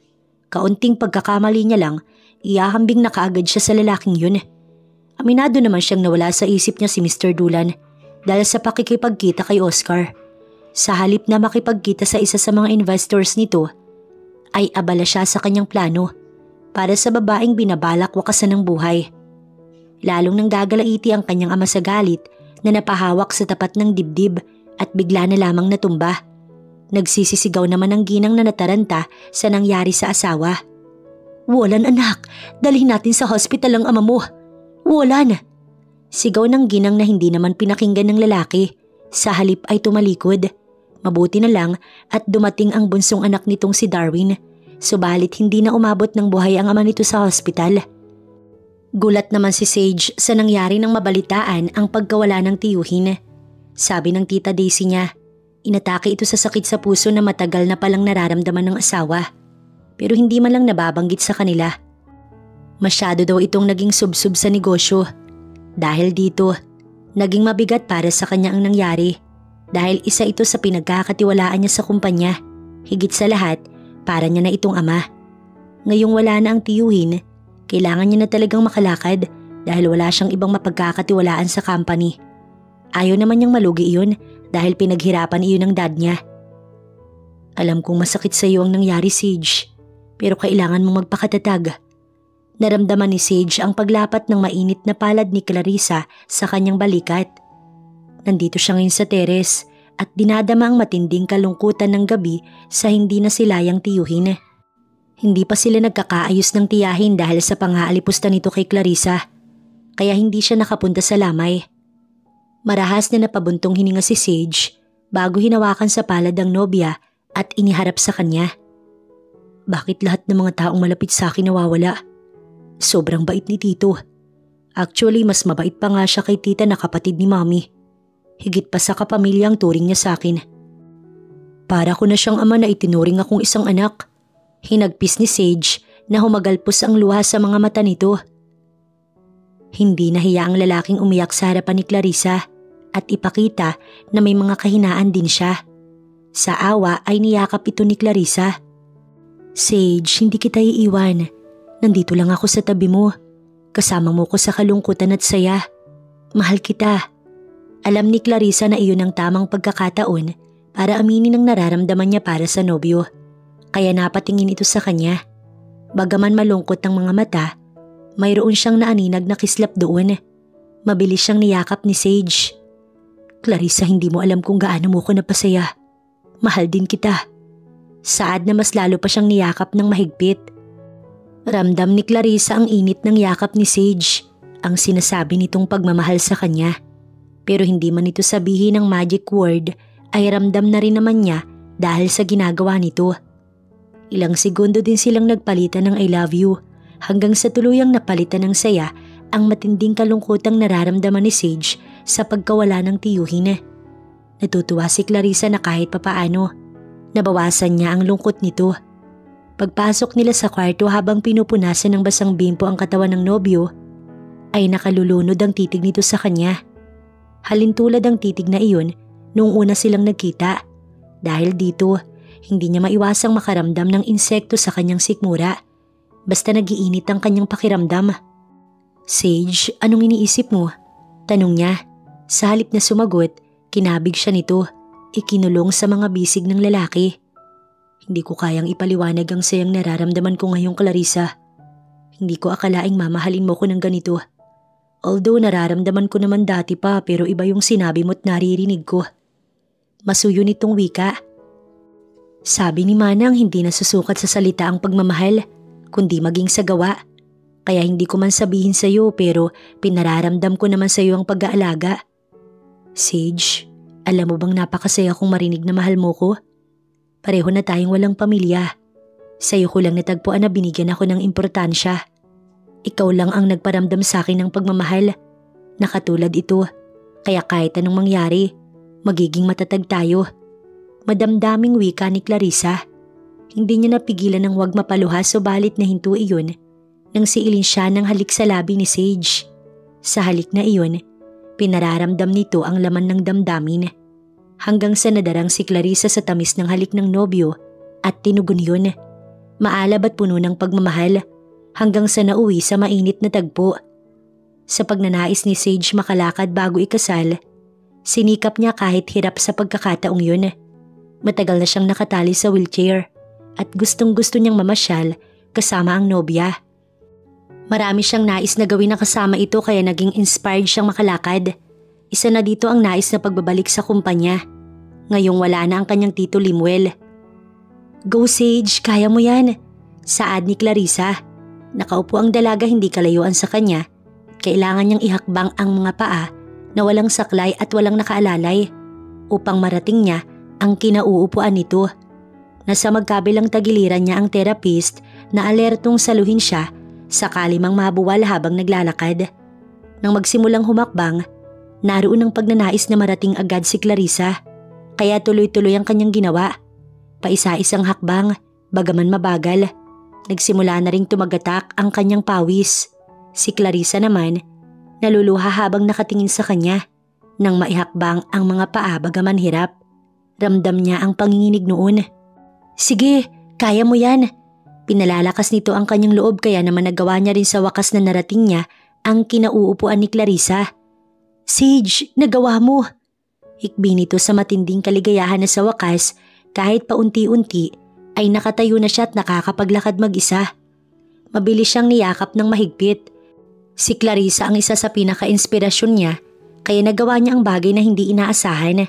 Kaunting pagkakamali niya lang, iyahambing na kaagad siya sa lalaking yun. Aminado naman siyang nawala sa isip niya si Mr. Dulan dahil sa pakikipagkita kay Oscar. Sa halip na makipagkita sa isa sa mga investors nito, ay abala siya sa kanyang plano para sa babaeng binabalak wakasan ng buhay. Lalong nanggagalaiti ang kanyang ama sa galit na napahawak sa tapat ng dibdib at bigla na lamang natumba. Nagsisisigaw naman ang ginang na nataranta sa nangyari sa asawa. Wolan anak, dalhin natin sa hospital ang ama mo. Wolan! Sigaw ng ginang na hindi naman pinakinggan ng lalaki. Sa halip ay tumalikod. Mabuti na lang at dumating ang bunsong anak nitong si Darwin. Subalit hindi na umabot ng buhay ang ama nito sa hospital. Gulat naman si Sage sa nangyari nang mabalitaan ang pagkawala ng tiyuhin. Sabi ng tita Daisy niya, inatake ito sa sakit sa puso na matagal na palang nararamdaman ng asawa. Pero hindi man lang nababanggit sa kanila. Masyado daw itong naging subsub sa negosyo. Dahil dito, naging mabigat para sa kanya ang nangyari. Dahil isa ito sa pinagkakatiwalaan niya sa kumpanya. Higit sa lahat, para niya na itong ama. Ngayong wala na ang tiyuhin, kailangan niya na talagang makalakad dahil wala siyang ibang mapagkakatiwalaan sa company. Ayaw naman niyang malugi iyon dahil pinaghirapan iyon ng dad niya. Alam kong masakit sa iyo ang nangyari, Sage, pero kailangan mong magpakatatag. Naramdaman ni Sage ang paglapat ng mainit na palad ni Clarissa sa kanyang balikat. Nandito siya ngayon sa teres at dinadama ang matinding kalungkutan ng gabi sa hindi na silayang tiyuhin. Hindi pa sila nagkakaayos ng tiyahin dahil sa pang-aalipusta nito kay Clarissa, kaya hindi siya nakapunta sa lamay. Marahas na napabuntong hininga si Sage bago hinawakan sa palad ang nobya at iniharap sa kanya. Bakit lahat ng mga taong malapit sa akin nawawala? Sobrang bait ni Tito. Actually, mas mabait pa nga siya kay tita na kapatid ni Mami. Higit pa sa kapamilya ang turing niya sa akin. Para ko na siyang ama na itinuring akong isang anak. Hinagpis ni Sage na humagalpos ang luha sa mga mata nito. Hindi nahiya ang lalaking umiyak sa harapan ni Clarissa at ipakita na may mga kahinaan din siya. Sa awa ay niyakap ito ni Clarissa. Sage, hindi kita iiwan. Nandito lang ako sa tabi mo. Kasama mo ko sa kalungkutan at saya. Mahal kita. Alam ni Clarissa na iyon ang tamang pagkakataon para aminin ang nararamdaman niya para sa nobyo. Kaya napatingin ito sa kanya. Bagaman malungkot ang mga mata, mayroon siyang naaninag na kislap doon. Mabilis siyang niyakap ni Sage. Clarissa, hindi mo alam kung gaano mo ko napasaya. Mahal din kita. Saad na mas lalo pa siyang niyakap ng mahigpit. Ramdam ni Clarissa ang init ng yakap ni Sage, ang sinasabi nitong pagmamahal sa kanya. Pero hindi man ito sabihin ng magic word ay ramdam na rin naman niya dahil sa ginagawa nito. Ilang segundo din silang nagpalitan ng I love you hanggang sa tuluyang napalitan ng saya ang matinding kalungkutang nararamdaman ni Sage sa pagkawala ng tiyuhin. Natutuwa si Clarissa na kahit papaano, nabawasan niya ang lungkot nito. Pagpasok nila sa kwarto habang pinupunasan ng basang bimpo ang katawan ng nobyo, ay nakalulunod ang titig nito sa kanya. Halintulad ang titig na iyon noong una silang nagkita. Dahil dito, hindi niya maiwasang makaramdam ng insekto sa kanyang sikmura. Basta nagiinit ang kanyang pakiramdam. Sage, anong iniisip mo? Tanong niya. Sa halip na sumagot, kinabig siya nito, ikinulong sa mga bisig ng lalaki. Hindi ko kayang ipaliwanag ang sayang nararamdaman ko ngayong Clarissa. Hindi ko akalaing mamahalin mo ko ng ganito. Although nararamdaman ko naman dati pa pero iba yung sinabi mo't naririnig ko. Masuyo nitong wika. Sabi ni Manang hindi nasusukat sa salita ang pagmamahal, kundi maging sa gawa. Kaya hindi ko man sabihin sa'yo pero pinararamdam ko naman sa'yo ang pag-aalaga. Sage, alam mo bang napakasaya kong marinig na mahal mo ko? Pareho na tayong walang pamilya. Sa'yo ko lang natagpuan na binigyan ako ng importansya. Ikaw lang ang nagparamdam sa akin ng pagmamahal. Nakatulad ito, kaya kahit anong mangyari, magiging matatag tayo. Madamdaming wika ni Clarissa. Hindi niya napigilan ng wag mapaluha subalit na hinto iyon nang siilin siya ng halik sa labi ni Sage. Sa halik na iyon, pinararamdam nito ang laman ng damdamin. Hanggang sa nadarang si Clarissa sa tamis ng halik ng nobyo at tinugon yun. Maalab at puno ng pagmamahal hanggang sa nauwi sa mainit na tagpo. Sa pagnanais ni Sage makalakad bago ikasal, sinikap niya kahit hirap sa pagkakataong yun. Matagal na siyang nakatali sa wheelchair at gustong-gusto niyang mamasyal kasama ang nobya. Marami siyang nais na gawin na kasama ito kaya naging inspired siyang makalakad. Isa na dito ang nais na pagbabalik sa kumpanya. Ngayong wala na ang kanyang tito Limuel. Go Sage, kaya mo yan. Saad ni Clarissa. Nakaupo ang dalaga hindi kalayuan sa kanya. Kailangan niyang ihakbang ang mga paa na walang saklay at walang nakaalalay upang marating niya ang kinauupuan nito. Nasa magkabilang tagiliran niya ang therapist na alertong saluhin siya sakali mang mabuwal habang naglalakad. Nang magsimulang humakbang, naroon ang pagnanais na marating agad si Clarissa, kaya tuloy-tuloy ang kanyang ginawa. Paisa-isang hakbang, bagaman mabagal, nagsimula na ring tumagatak ang kanyang pawis. Si Clarissa naman, naluluha habang nakatingin sa kanya. Nang maihakbang ang mga paa bagaman hirap, ramdam niya ang panginginig noon. Sige, kaya mo yan. Pinalalakas nito ang kanyang loob kaya naman nagawa niya rin sa wakas na narating niya ang kinauupuan ni Clarissa. Sage, nagawa mo! Hikbi nito sa matinding kaligayahan na sa wakas kahit paunti-unti ay nakatayo na siya at nakakapaglakad mag-isa. Mabilis siyang niyakap ng mahigpit. Si Clarissa ang isa sa pinaka-inspirasyon niya kaya nagawa niya ang bagay na hindi inaasahan.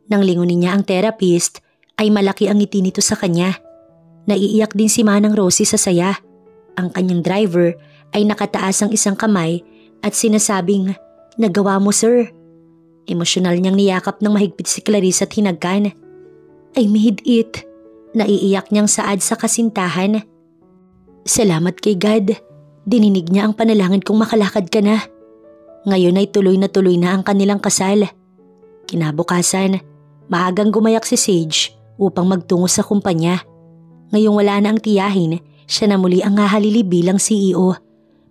Nang lingunin niya ang therapist ay malaki ang ngiti nito sa kanya. Naiiyak din si Manang Rosie sa saya. Ang kanyang driver ay nakataas ang isang kamay at sinasabing, "Nagawa mo, sir." Emosyonal niyang niyakap ng mahigpit si Clarissa at hinagkan. "I made it. Naiiyak niyang saad sa kasintahan. Salamat kay God. Dininig niya ang panalangin kong makalakad ka na. Ngayon ay tuloy na ang kanilang kasal. Kinabukasan, maagang gumayak si Sage upang magtungo sa kumpanya. Ngayong wala na ang tiyahin, siya na muli ang hahalili bilang CEO.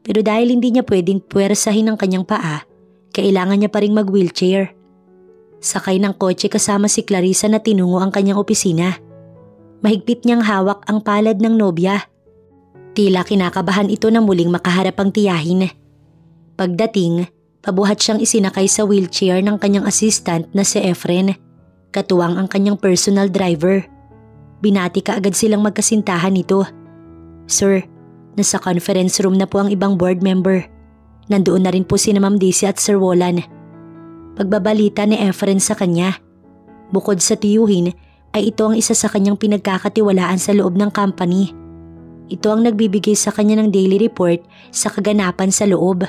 Pero dahil hindi niya pwedeng puwersahin ang kanyang paa, kailangan niya pa ring mag-wheelchair. Sakay ng kotse kasama si Clarissa na tinungo ang kanyang opisina. Mahigpit niyang hawak ang palad ng nobya. Tila kinakabahan ito na muling makaharap ang tiyahin. Pagdating, pabuhat siyang isinakay sa wheelchair ng kanyang assistant na si Efren, katuwang ang kanyang personal driver. Binati kaagad silang magkasintahan nito. Sir, nasa conference room na po ang ibang board member. Nandoon na rin po sina Ma'am Daisy at Sir Roland. Pagbabalita ni Efren sa kanya. Bukod sa tiyuhin, ay ito ang isa sa kanyang pinagkakatiwalaan sa loob ng company. Ito ang nagbibigay sa kanya ng daily report sa kaganapan sa loob.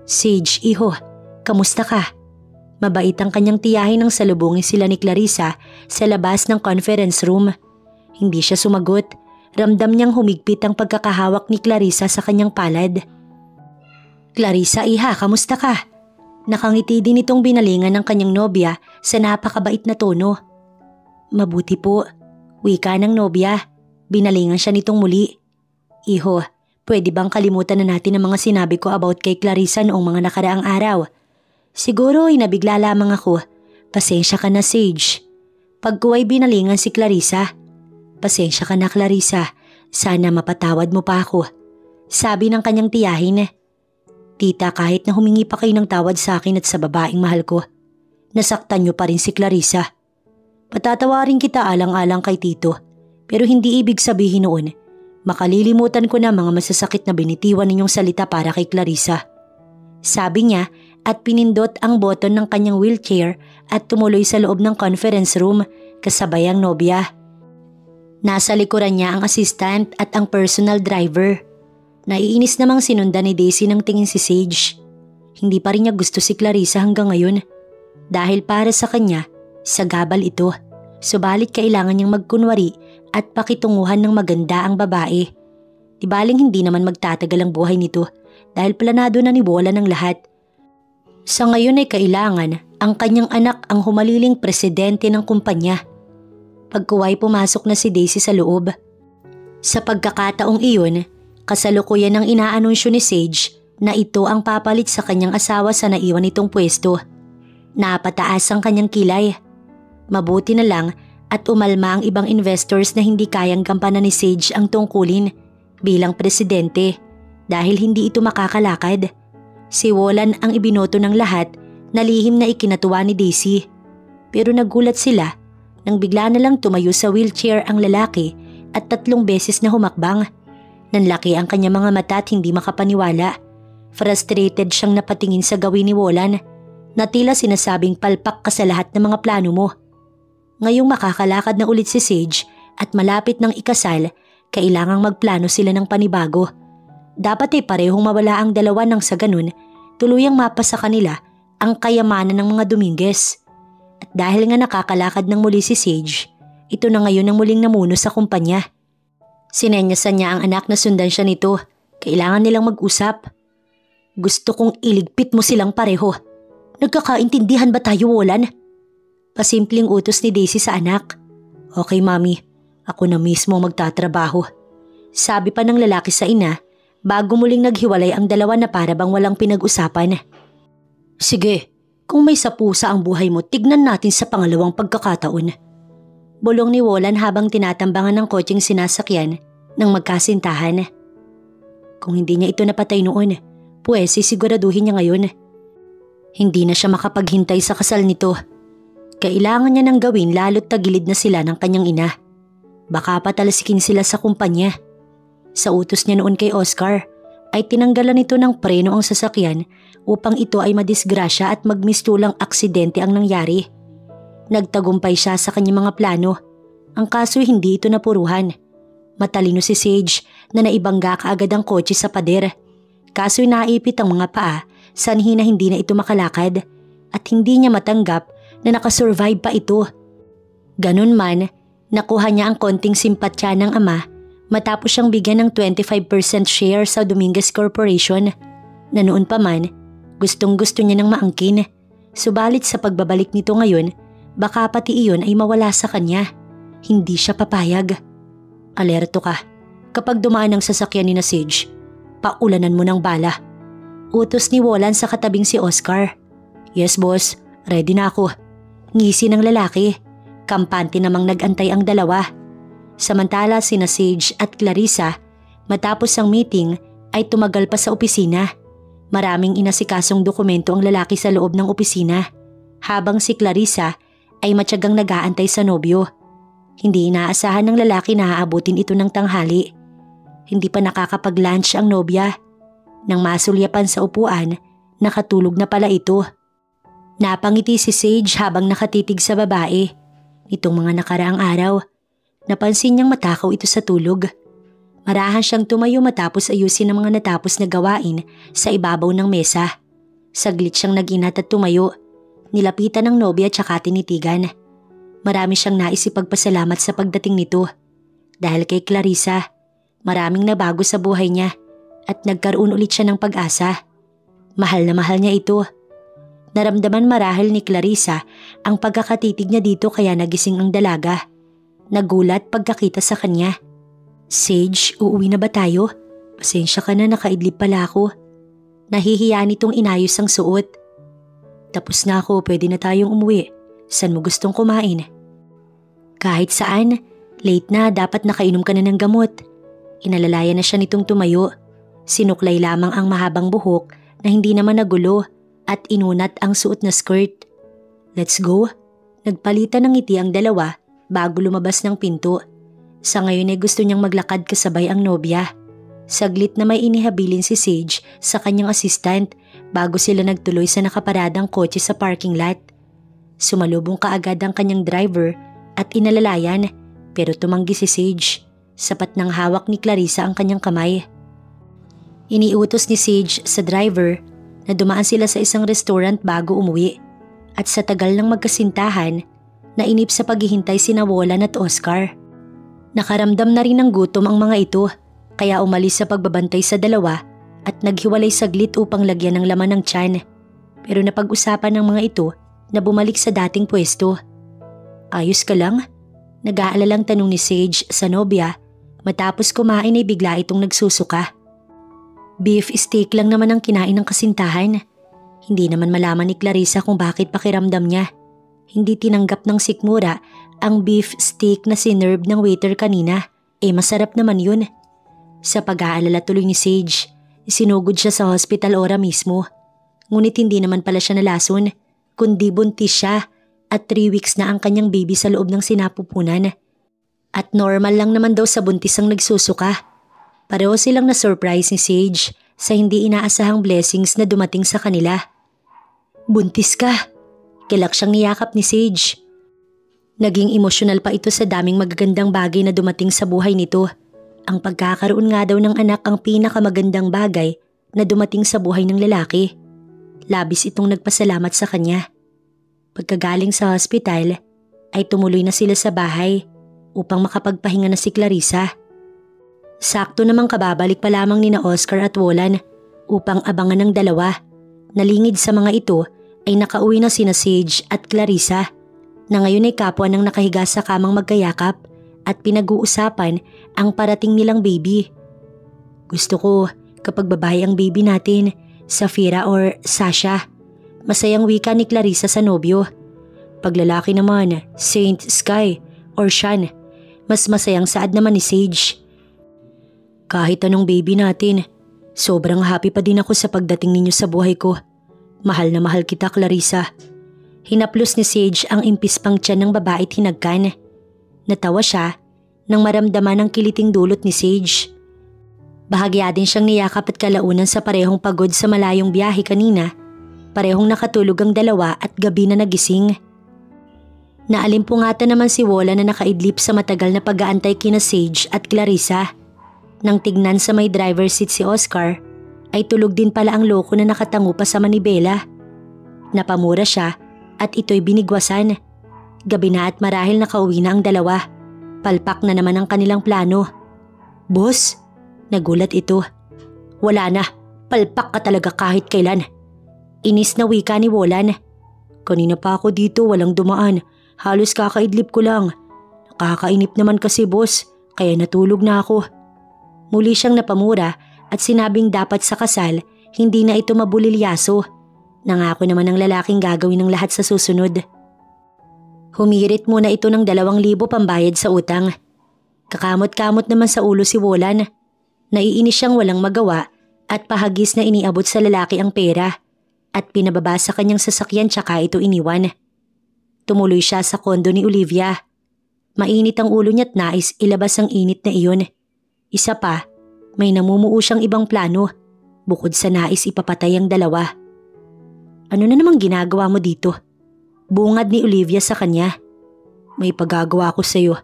Sage, iho, kamusta ka? Mabait ang kanyang tiyahin nang salubungin sila ni Clarissa sa labas ng conference room. Hindi siya sumagot. Ramdam niyang humigpit ang pagkakahawak ni Clarissa sa kanyang palad. Clarissa, iha, kamusta ka? Nakangiti din itong binalingan ng kanyang nobya sa napakabait na tono. Mabuti po, wika ng nobya. Binalingan siya nitong muli. Iho, pwede bang kalimutan na natin ang mga sinabi ko about kay Clarissa noong mga nakaraang araw? Siguro ay nabigla lamang ako. Pasensya ka na, Sage. Pagkuway binalingan si Clarissa. Pasensya ka na, Clarissa. Sana mapatawad mo pa ako. Sabi ng kanyang tiyahin. Tita, kahit na humingi pa kayo ng tawad sa akin at sa babaeng mahal ko, nasaktan niyo pa rin si Clarissa. Patatawarin kita alang-alang kay Tito, pero hindi ibig sabihin noon makalilimutan ko na mga masasakit na binitiwan ninyong salita para kay Clarissa. Sabi niya at pinindot ang button ng kanyang wheelchair at tumuloy sa loob ng conference room kasabay ang nobya. Nasa likuran niya ang assistant at ang personal driver. Naiinis namang sinundan ni Daisy ng tingin si Sage. Hindi pa rin niya gusto si Clarissa hanggang ngayon. Dahil para sa kanya, sagabal ito. Subalit kailangan niyang magkunwari at pakitunguhan ng maganda ang babae. Tibaling hindi naman magtatagal ang buhay nito dahil planado na ni Bola ng lahat. Sa ngayon ay kailangan ang kanyang anak ang humaliling presidente ng kumpanya. Pagkuway pumasok na si Daisy sa loob. Sa pagkakataong iyon, kasalukuyan ng inaanunsyo ni Sage na ito ang papalit sa kanyang asawa sa naiwan nitong pwesto. Napataas ang kanyang kilay. Mabuti na lang at umalma ang ibang investors na hindi kayang gampanan ni Sage ang tungkulin bilang presidente dahil hindi ito makakalakad. Si Wolan ang ibinoto ng lahat na lihim na ikinatuwa ni Daisy. Pero nagulat sila nang bigla na lang tumayo sa wheelchair ang lalaki at 3 beses na humakbang. Nanlaki ang kanya mga mata at hindi makapaniwala. Frustrated siyang napatingin sa gawin ni Wolan na tila sinasabing palpak ka sa lahat ng mga plano mo. Ngayong makakalakad na ulit si Sage at malapit ng ikasal, kailangang magplano sila ng panibago. Dapat ay parehong mawala ang dalawa nang sa ganun, tuluyang mapa sa kanila ang kayamanan ng mga Dominguez. At dahil nga nakakalakad ng muli si Sage, ito na ngayon ang muling namuno sa kumpanya. Sinenyasan niya ang anak na sundan siya nito. Kailangan nilang mag-usap. Gusto kong iligpit mo silang pareho. Nagkakaintindihan ba tayo, Wolan? Pasimpleng utos ni Daisy sa anak. Okay, Mami. Ako na mismo magtatrabaho. Sabi pa ng lalaki sa ina bago muling naghiwalay ang dalawa na para bang walang pinag-usapan. Sige, kung may sapusa ang buhay mo, tignan natin sa pangalawang pagkakataon. Bulong ni Wolan habang tinatambangan ng kotseng sinasakyan ng magkasintahan. Kung hindi niya ito napatay noon, pues sisiguraduhin niya ngayon. Hindi na siya makapaghintay sa kasal nito. Kailangan niya nang gawin lalo't tagilid na sila ng kanyang ina. Baka patalasikin sila sa kumpanya. Sa utos niya noon kay Oscar, ay tinanggalan nito ng preno ang sasakyan upang ito ay madisgrasya at magmistulang aksidente ang nangyari. Nagtagumpay siya sa kanyang mga plano. Ang kaso hindi ito napuruhan. Matalino si Sage na naibangga kaagad ang kotse sa pader. Kaso'y naipit ang mga paa, sanhi na hindi na ito makalakad at hindi niya matanggap na nakasurvive pa ito. Ganun man, Nakuha niya ang konting simpatya ng ama matapos siyang bigyan ng 25% share sa Dominguez Corporation na noon pa man gustong-gusto niya ng maangkin. Subalit sa pagbabalik nito ngayon, baka pati iyon ay mawala sa kanya. Hindi siya papayag. Alerto ka. Kapag dumaan ang sasakyan ni na Sage, paulanan mo ng bala. Utos ni Wolan sa katabing si Oscar. Yes boss, ready na ako. Ngisi ng lalaki. Kampante namang nag-antay ang dalawa. Samantala sina Sage at Clarissa, matapos ang meeting ay tumagal pa sa opisina. Maraming inasikasong dokumento ang lalaki sa loob ng opisina, habang si Clarissa ay matyagang nag-aantay sa nobyo. Hindi inaasahan ng lalaki na aabutin ito ng tanghali. Hindi pa nakakapag-lunch ang nobya. Nang masulyapan sa upuan, nakatulog na pala ito. Napangiti si Sage habang nakatitig sa babae. Itong mga nakaraang araw, napansin niyang matakaw ito sa tulog. Marahan siyang tumayo matapos ayusin ang mga natapos na gawain sa ibabaw ng mesa. Saglit siyang nag-inat at tumayo. Nilapitan ng nobya at saka tinitigan. Marami siyang nais ipagpasalamat sa pagdating nito. Dahil kay Clarissa, maraming nabago sa buhay niya at nagkaroon ulit siya ng pag-asa. Mahal na mahal niya ito. Naramdaman marahil ni Clarissa ang pagkakatitig niya dito kaya nagising ang dalaga. Nagulat pagkakita sa kanya. Sage, uuwi na ba tayo? Pasensya ka na, nakaidlip pala ako. Nahihiya nitong inayos ang suot. Tapos na ako, pwede na tayong umuwi. Saan mo gustong kumain? Kahit saan, late na, dapat nakainom ka na ng gamot. Inalalaya na siya nitong tumayo. Sinuklay lamang ang mahabang buhok na hindi naman nagulo at inunat ang suot na skirt. Let's go. Nagpalitan ng ngiti ang dalawa bago lumabas ng pinto. Sa ngayon ay gusto niyang maglakad kasabay ang nobya. Saglit na may inihabilin si Sage sa kanyang assistant bago sila nagtuloy sa nakaparadang kotse sa parking lot. Sumalubong kaagad ang kanyang driver at inalalayan pero tumanggi si Sage. Sapat ng hawak ni Clarissa ang kanyang kamay. Iniutos ni Sage sa driver na dumaan sila sa isang restaurant bago umuwi at sa tagal ng magkasintahan, nainip sa paghihintay sina Wolan at Oscar. Nakaramdam na rin ng gutom ang mga ito kaya umalis sa pagbabantay sa dalawa at naghiwalay saglit upang lagyan ng laman ng tiyan. Pero napag-usapan ng mga ito na bumalik sa dating pwesto. Ayos ka lang? Nag-aalalang tanong ni Sage sa nobya matapos kumain ay bigla itong nagsusuka. Beef steak lang naman ang kinain ng kasintahan. Hindi naman malaman ni Clarissa kung bakit pakiramdam niya. Hindi tinanggap ng sikmura ang beef steak na sinerve ng waiter kanina. Masarap naman yun. Sa pag-aalala tuloy ni Sage, sinugod siya sa hospital ora mismo. Ngunit hindi naman pala siya nalason, kundi buntis siya at 3 weeks na ang kanyang baby sa loob ng sinapupunan. At normal lang naman daw sa buntis ang nagsusuka. Pareho silang na-surprise ni Sage sa hindi inaasahang blessings na dumating sa kanila. Buntis ka! Kilak siyang niyakap ni Sage. Naging emosyonal pa ito sa daming magagandang bagay na dumating sa buhay nito. Ang pagkakaroon nga daw ng anak ang pinakamagandang bagay na dumating sa buhay ng lalaki. Labis itong nagpasalamat sa kanya. Pagkagaling sa hospital, ay tumuloy na sila sa bahay upang makapagpahinga na si Clarissa. Sakto namang kababalik pa lamang ni na Oscar at Wolan upang abangan ng dalawa. Nalingid sa mga ito ay nakauwi na sina Sage at Clarissa na ngayon ay kapwa nang nakahiga sa kamang magkayakap at pinag-uusapan ang parating nilang baby. Gusto ko kapag babae ang baby natin, Safira or Sasha. Masayang wika ni Clarissa sa nobyo. Pag lalaki naman, Saint Sky or Sean. Mas masayang saad naman ni Sage. Kahit anong baby natin, sobrang happy pa din ako sa pagdating ninyo sa buhay ko. Mahal na mahal kita, Clarissa. Hinaplos ni Sage ang impis pang tiyan ng babae at hinagkan. Natawa siya nang maramdaman ang kiliting dulot ni Sage. Bahagya din siyang niyakap at kalaunan sa parehong pagod sa malayong biyahe kanina. Parehong nakatulog ang dalawa at gabi na nagising. Naalimpungatan naman si Wola na nakaidlip sa matagal na pag-aantay kina Sage at Clarissa. Nang tignan sa may driver seat si Oscar, ay tulog din pala ang loko na nakatango pa sa manibela. Napamura siya at ito'y binigwasan. Gabi na at marahil nakauwi na ang dalawa. Palpak na naman ang kanilang plano. Boss, nagulat ito. Wala na, palpak ka talaga kahit kailan. Inis na wika ni Wolan. Kanina pa ako dito, walang dumaan. Halos kakaidlip ko lang. Nakakainip naman kasi boss, kaya natulog na ako. Muli siyang napamura at sinabing dapat sa kasal, hindi na ito mabulilyaso. Nangako naman ng lalaking gagawin ng lahat sa susunod. Humirit muna ito ng 2,000 pambayad sa utang. Kakamot-kamot naman sa ulo si Wolan. Naiinis siyang walang magawa at pahagis na iniabot sa lalaki ang pera at pinababa sa kanyang sasakyan tsaka ito iniwan. Tumuloy siya sa kondo ni Olivia. Mainit ang ulo niya't nais ilabas ang init na iyon. Isa pa, may namumuo siyang ibang plano bukod sa nais ipapatay ang dalawa. Ano na namang ginagawa mo dito? Bungad ni Olivia sa kanya. May pagagawa ko sa'yo.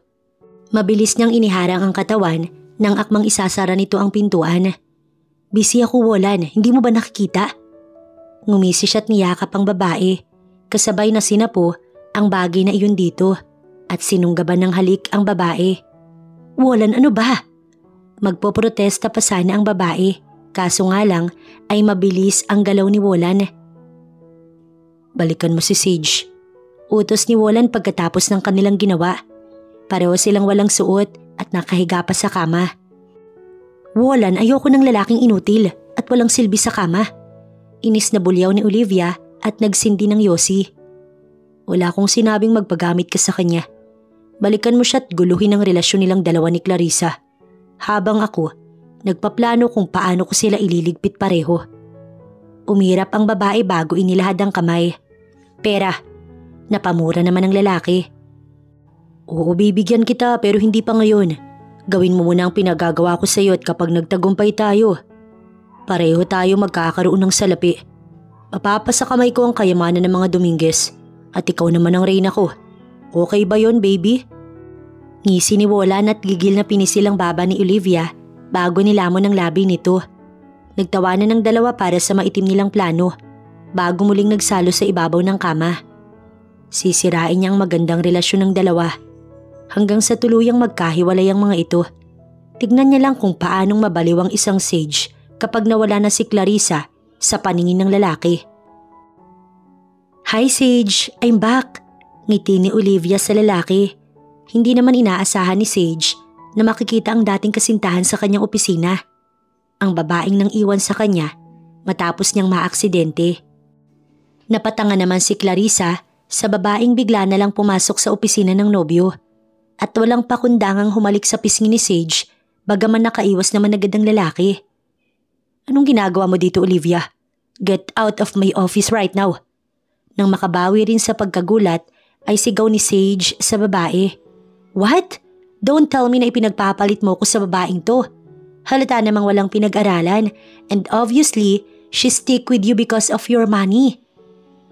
Mabilis niyang iniharang ang katawan nang akmang isasara nito ang pintuan. Busy ako, Wolan, hindi mo ba nakikita? Ngumisi siya't niyakap ang babae, kasabay na sinapo ang bagay na iyon dito at sinunggaban ng halik ang babae. Wolan, ano ba? Magpoprotesta pa sana ang babae, kaso nga lang ay mabilis ang galaw ni Wolan. Balikan mo si Sage. Utos ni Wolan pagkatapos ng kanilang ginawa. Pareho silang walang suot at nakahiga pa sa kama. Wolan, ayoko ng lalaking inutil at walang silbi sa kama. Inis na bulyaw ni Olivia at nagsindi ng yosi. Wala akong sinabing magpagamit ka sa kanya. Balikan mo siya at guluhin ang relasyon nilang dalawa ni Clarissa. Habang ako, nagpaplano kung paano ko sila ililigpit pareho. Umirap ang babae bago inilahad ang kamay. Pera, napamura naman ang lalaki. Oo, bibigyan kita pero hindi pa ngayon. Gawin mo muna ang pinagagawa ko sa iyo at kapag nagtagumpay tayo, pareho tayo magkakaroon ng salapi. Papapasa kamay ko ang kayamanan ng mga Dominguez at ikaw naman ang reyna ko. Okay ba yon, baby? Ngisi ni Wolan at gigil na pinisil ang baba ni Olivia bago nilamon ang labi nito. Nagtawanan ng dalawa para sa maitim nilang plano bago muling nagsalo sa ibabaw ng kama. Sisirain niya ang magandang relasyon ng dalawa hanggang sa tuluyang magkahiwalay ang mga ito. Tignan niya lang kung paanong mabaliw ang isang Sage kapag nawala na si Clarissa sa paningin ng lalaki. Hi Sage, I'm back. Ngiti ni Olivia sa lalaki. Hindi naman inaasahan ni Sage na makikita ang dating kasintahan sa kanyang opisina. Ang babaeng nang iwan sa kanya matapos niyang maaksidente. Napatanga naman si Clarissa sa babaeng bigla na lang pumasok sa opisina ng nobyo at walang pakundangang humalik sa pisngi ni Sage bagaman nakaiwas naman agad ang lalaki. Anong ginagawa mo dito, Olivia? Get out of my office right now. Nang makabawi rin sa pagkagulat ay sigaw ni Sage sa babae. What? Don't tell me na ipinagpapalit mo ko sa babaeng to. Halata namang walang pinag-aralan and obviously she stick with you because of your money.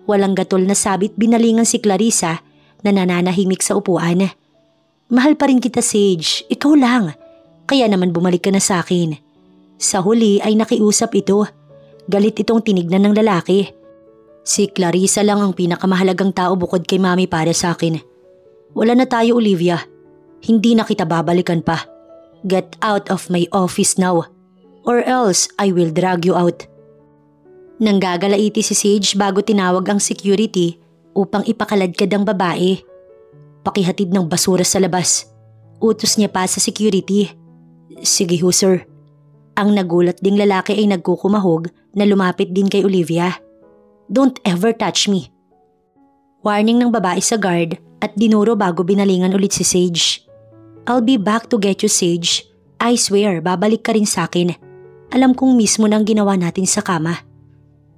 Walang gatol na sabit binalingan si Clarissa na nananahimik sa upuan. Mahal pa rin kita, Sage. Ikaw lang. Kaya naman bumalik ka na sa akin. Sa huli ay nakiusap ito. Galit itong tinignan ng lalaki. Si Clarissa lang ang pinakamahalagang tao bukod kay Mami para sa akin. Wala na tayo, Olivia. Hindi na kita babalikan pa. Get out of my office now. Or else I will drag you out. Nanggagalaiti si Sage bago tinawag ang security upang ipakaladkad ang babae. Pakihatid ng basura sa labas. Utos niya pa sa security. Sige ho, sir. Ang nagulat ding lalaki ay nagkukumahog na lumapit din kay Olivia. Don't ever touch me. Warning ng babae sa guard at dinuro bago binalingan ulit si Sage. I'll be back to get you, Sage. I swear, babalik ka rin sa akin. Alam kong mismo nang ginawa natin sa kama.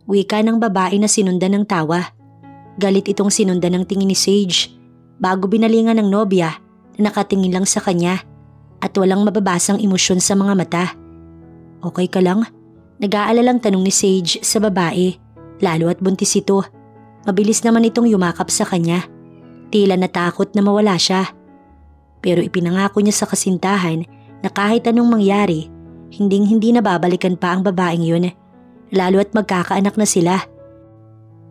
Wika ng babae na sinundan ng tawa. Galit itong sinundan ng tingin ni Sage bago binalingan ng nobya na nakatingin lang sa kanya at walang mababasang emosyon sa mga mata. Okay ka lang? Nag-aalalang tanong ni Sage sa babae, lalo at buntis ito. Mabilis naman itong yumakap sa kanya. Tila natakot na mawala siya. Pero ipinangako niya sa kasintahan na kahit anong mangyari, hindi na babalikan pa ang babaeng yun, lalo at magkakaanak na sila.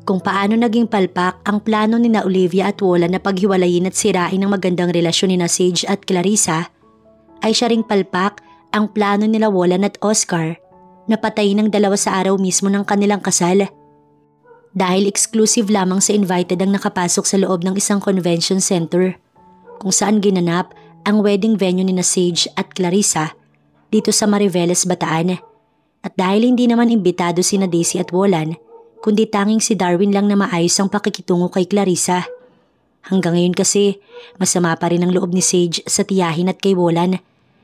Kung paano naging palpak ang plano ni na Olivia at Wolan na paghiwalayin at sirain ang magandang relasyon ni na Sage at Clarissa, ay siya ring palpak ang plano nila Wolan at Oscar na patayin ng dalawa sa araw mismo ng kanilang kasal. Dahil exclusive lamang sa invited ang nakapasok sa loob ng isang convention center kung saan ginanap ang wedding venue ni na Sage at Clarissa dito sa Mariveles, Bataan. At dahil hindi naman imbitado si na Daisy at Wolan, kundi tanging si Darwin lang na maayos ang pakikitungo kay Clarissa. Hanggang ngayon kasi, masama pa rin ang loob ni Sage sa tiyahin at kay Wolan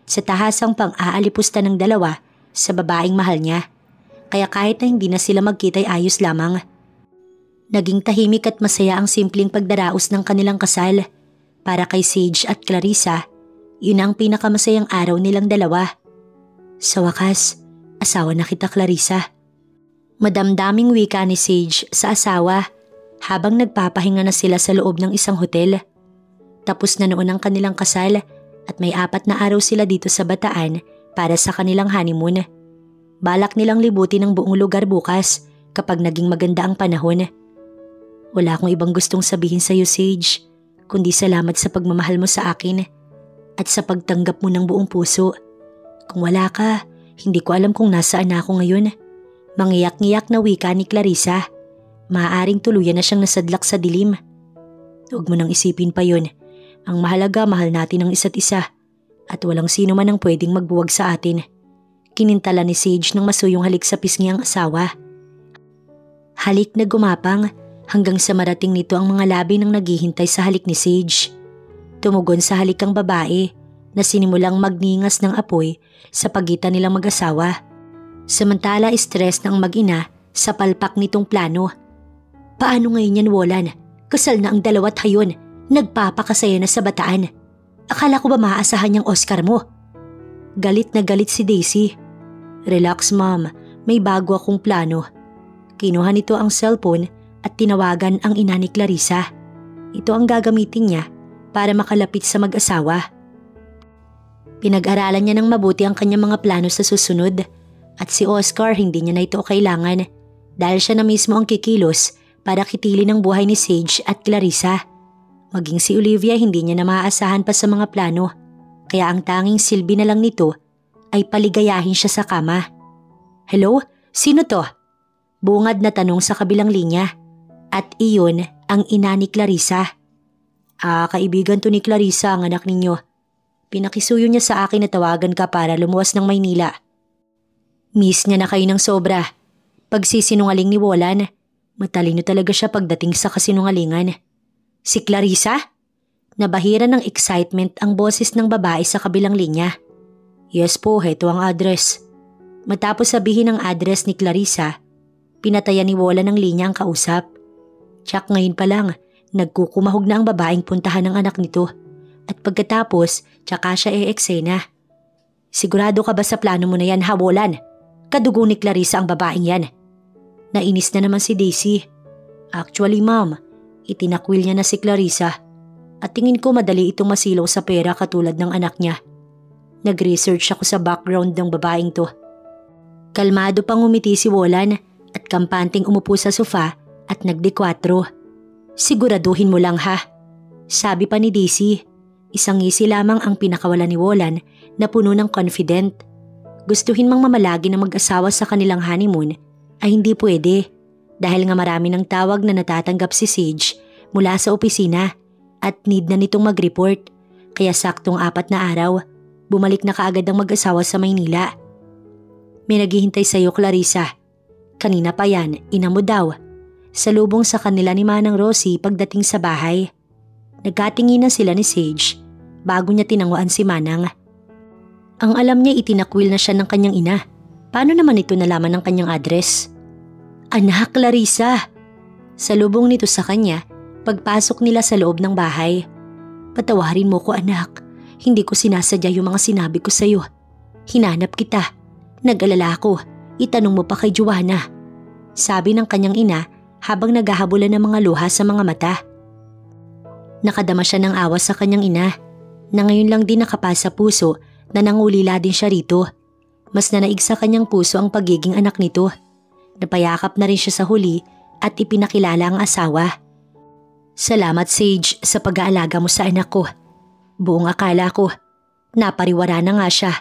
sa tahasang pang-aalipusta ng dalawa sa babaeng mahal niya. Kaya kahit na hindi na sila magkita'y ayos lamang. Naging tahimik at masaya ang simpleng pagdaraos ng kanilang kasal. Para kay Sage at Clarissa, yun ang pinakamasayang araw nilang dalawa. Sa wakas, asawa na kita, Clarissa. Madamdaming wika ni Sage sa asawa habang nagpapahinga na sila sa loob ng isang hotel. Tapos na noon ang kanilang kasal at may 4 na araw sila dito sa Bataan para sa kanilang honeymoon. Balak nilang libutin ang buong lugar bukas kapag naging maganda ang panahon. Wala akong ibang gustong sabihin sa iyo, Sage, kundi salamat sa pagmamahal mo sa akin at sa pagtanggap mo ng buong puso. Kung wala ka, hindi ko alam kung nasaan na ako ngayon. Mangiyak-ngiyak na wika ni Clarissa. Maaaring tuluyan na siyang nasadlak sa dilim. Huwag mo nang isipin pa yun. Ang mahalaga, mahal natin ang isa't isa. At walang sino man ang pwedeng magbuwag sa atin. Kinintala ni Sage ng masuyong halik sa pisngi ang asawa. Halik na gumapang hanggang sa marating nito ang mga labi ng naghihintay sa halik ni Sage. Tumugon sa halik ang babae na sinimulang magningas ng apoy sa pagitan nilang mag-asawa. Samantala stress ng mag-ina sa palpak nitong plano. Paano ngayon yan, Wolan? Kasal na ang dalawa't hayon. Nagpapakasaya na sa Bataan. Akala ko ba maaasahan yung Oscar mo? Galit na galit si Daisy. Relax, ma'am. May bago akong plano. Kinuha nito ang cellphone at tinawagan ang ina ni Clarissa. Ito ang gagamitin niya para makalapit sa mag-asawa. Pinag-aralan niya ng mabuti ang kanyang mga plano sa susunod. At si Oscar hindi niya na ito kailangan dahil siya na mismo ang kikilos para kitilin ang buhay ni Sage at Clarissa. Maging si Olivia hindi niya na maaasahan pa sa mga plano, kaya ang tanging silbi na lang nito ay paligayahin siya sa kama. Hello? Sino to? Bungad na tanong sa kabilang linya. At iyon ang ina ni Clarissa. Kaibigan to ni Clarissa ang anak ninyo. Pinakisuyo niya sa akin na tawagan ka para lumuwas ng Maynila. Miss niya na kayo ng sobra. Pagsisinungaling ni Wolan, matalino talaga siya pagdating sa kasinungalingan. Si Clarissa? Nabahira ng excitement ang boses ng babae sa kabilang linya. Yes po, heto ang address. Matapos sabihin ang address ni Clarissa, pinatayan ni Wolan ng linya ang kausap. Tsak ngayon pa lang, nagkukumahog na ang babaeng puntahan ng anak nito. At pagkatapos, tsaka siya e-eksena. Sigurado ka ba sa plano mo na yan, ha, Wolan? Kadugo ni Clarissa ang babaeng yan. Nainis na naman si Daisy. Actually, ma'am, itinakwil niya na si Clarissa at tingin ko madali itong masilaw sa pera katulad ng anak niya. Nag-research ako sa background ng babaeng to. Kalmado pang umiti si Wolan at kampanteng umupo sa sofa at nagdekwatro. Siguraduhin mo lang, ha? Sabi pa ni Daisy. Isang ngisi lamang ang pinakawala ni Wolan na puno ng confident. Gustuhin mang mamalagi ng mag-asawa sa kanilang honeymoon ay hindi pwede dahil nga marami ng tawag na natatanggap si Sage mula sa opisina at need na nitong mag-report. Kaya saktong 4 na araw, bumalik na kaagad ang mag-asawa sa Maynila. May naghihintay sa iyo, Clarissa. Kanina pa yan, ina mo daw. Salubong sa kanila ni Manang Rosie pagdating sa bahay. Nagkatinginan sila ni Sage bago niya tinanguan si Manang. Ang alam niya itinakwil na siya ng kanyang ina. Paano naman ito nalaman ng kanyang address? Anak, Clarissa! Salubong nito sa kanya pagpasok nila sa loob ng bahay. Patawarin mo ko, anak. Hindi ko sinasadya yung mga sinabi ko sa'yo. Hinanap kita. Nag-alala ako. Itanong mo pa kay Joanna. Sabi ng kanyang ina habang naghahabulan ng mga luha sa mga mata. Nakadama siya ng awa sa kanyang ina na ngayon lang din nakapasa puso na nangulila din siya rito. Mas nanaig sa kanyang puso ang pagiging anak nito. Napayakap na rin siya sa huli at ipinakilala ang asawa. Salamat Sage sa pag-aalaga mo sa anak ko. Buong akala ko, napariwara na nga siya.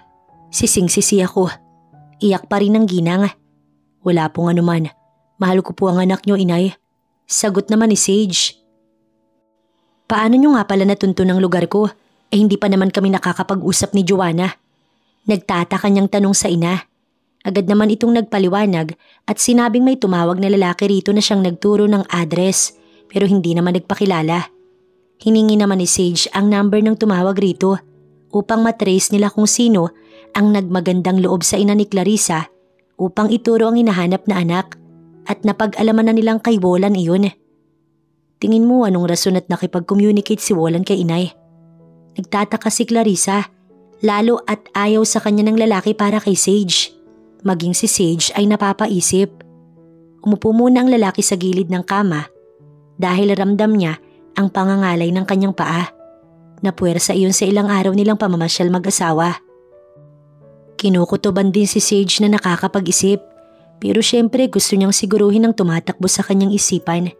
Sising-sisi ako. Iyak pa rin ng ginang. Wala pong anuman. Mahal ko po ang anak niyo, inay. Sagot naman ni Sage. Paano niyo nga pala natuntun ang lugar ko? Hindi pa naman kami nakakapag-usap ni Joanna. Nagtataka niyang tanong sa ina. Agad naman itong nagpaliwanag at sinabing may tumawag na lalaki rito na siyang nagturo ng address pero hindi naman nagpakilala. Hiningi naman ni Sage ang number ng tumawag rito upang matrace nila kung sino ang nagmagandang loob sa ina ni Clarissa upang ituro ang hinahanap na anak at napag-alaman na nilang kay Wolan iyon. Tingin mo anong rason at nakipag-communicate si Wolan kay inay? Nagtataka si Clarissa lalo at ayaw sa kanya ng lalaki para kay Sage. Maging si Sage ay napapaisip. Umupo muna ang lalaki sa gilid ng kama dahil ramdam niya ang pangangalay ng kanyang paa. Napuwersa iyon sa ilang araw nilang pamamasyal mag-asawa. Kinukutuban din si Sage na nakakapag-isip pero syempre gusto niyang siguruhin ang tumatakbo sa kanyang isipan.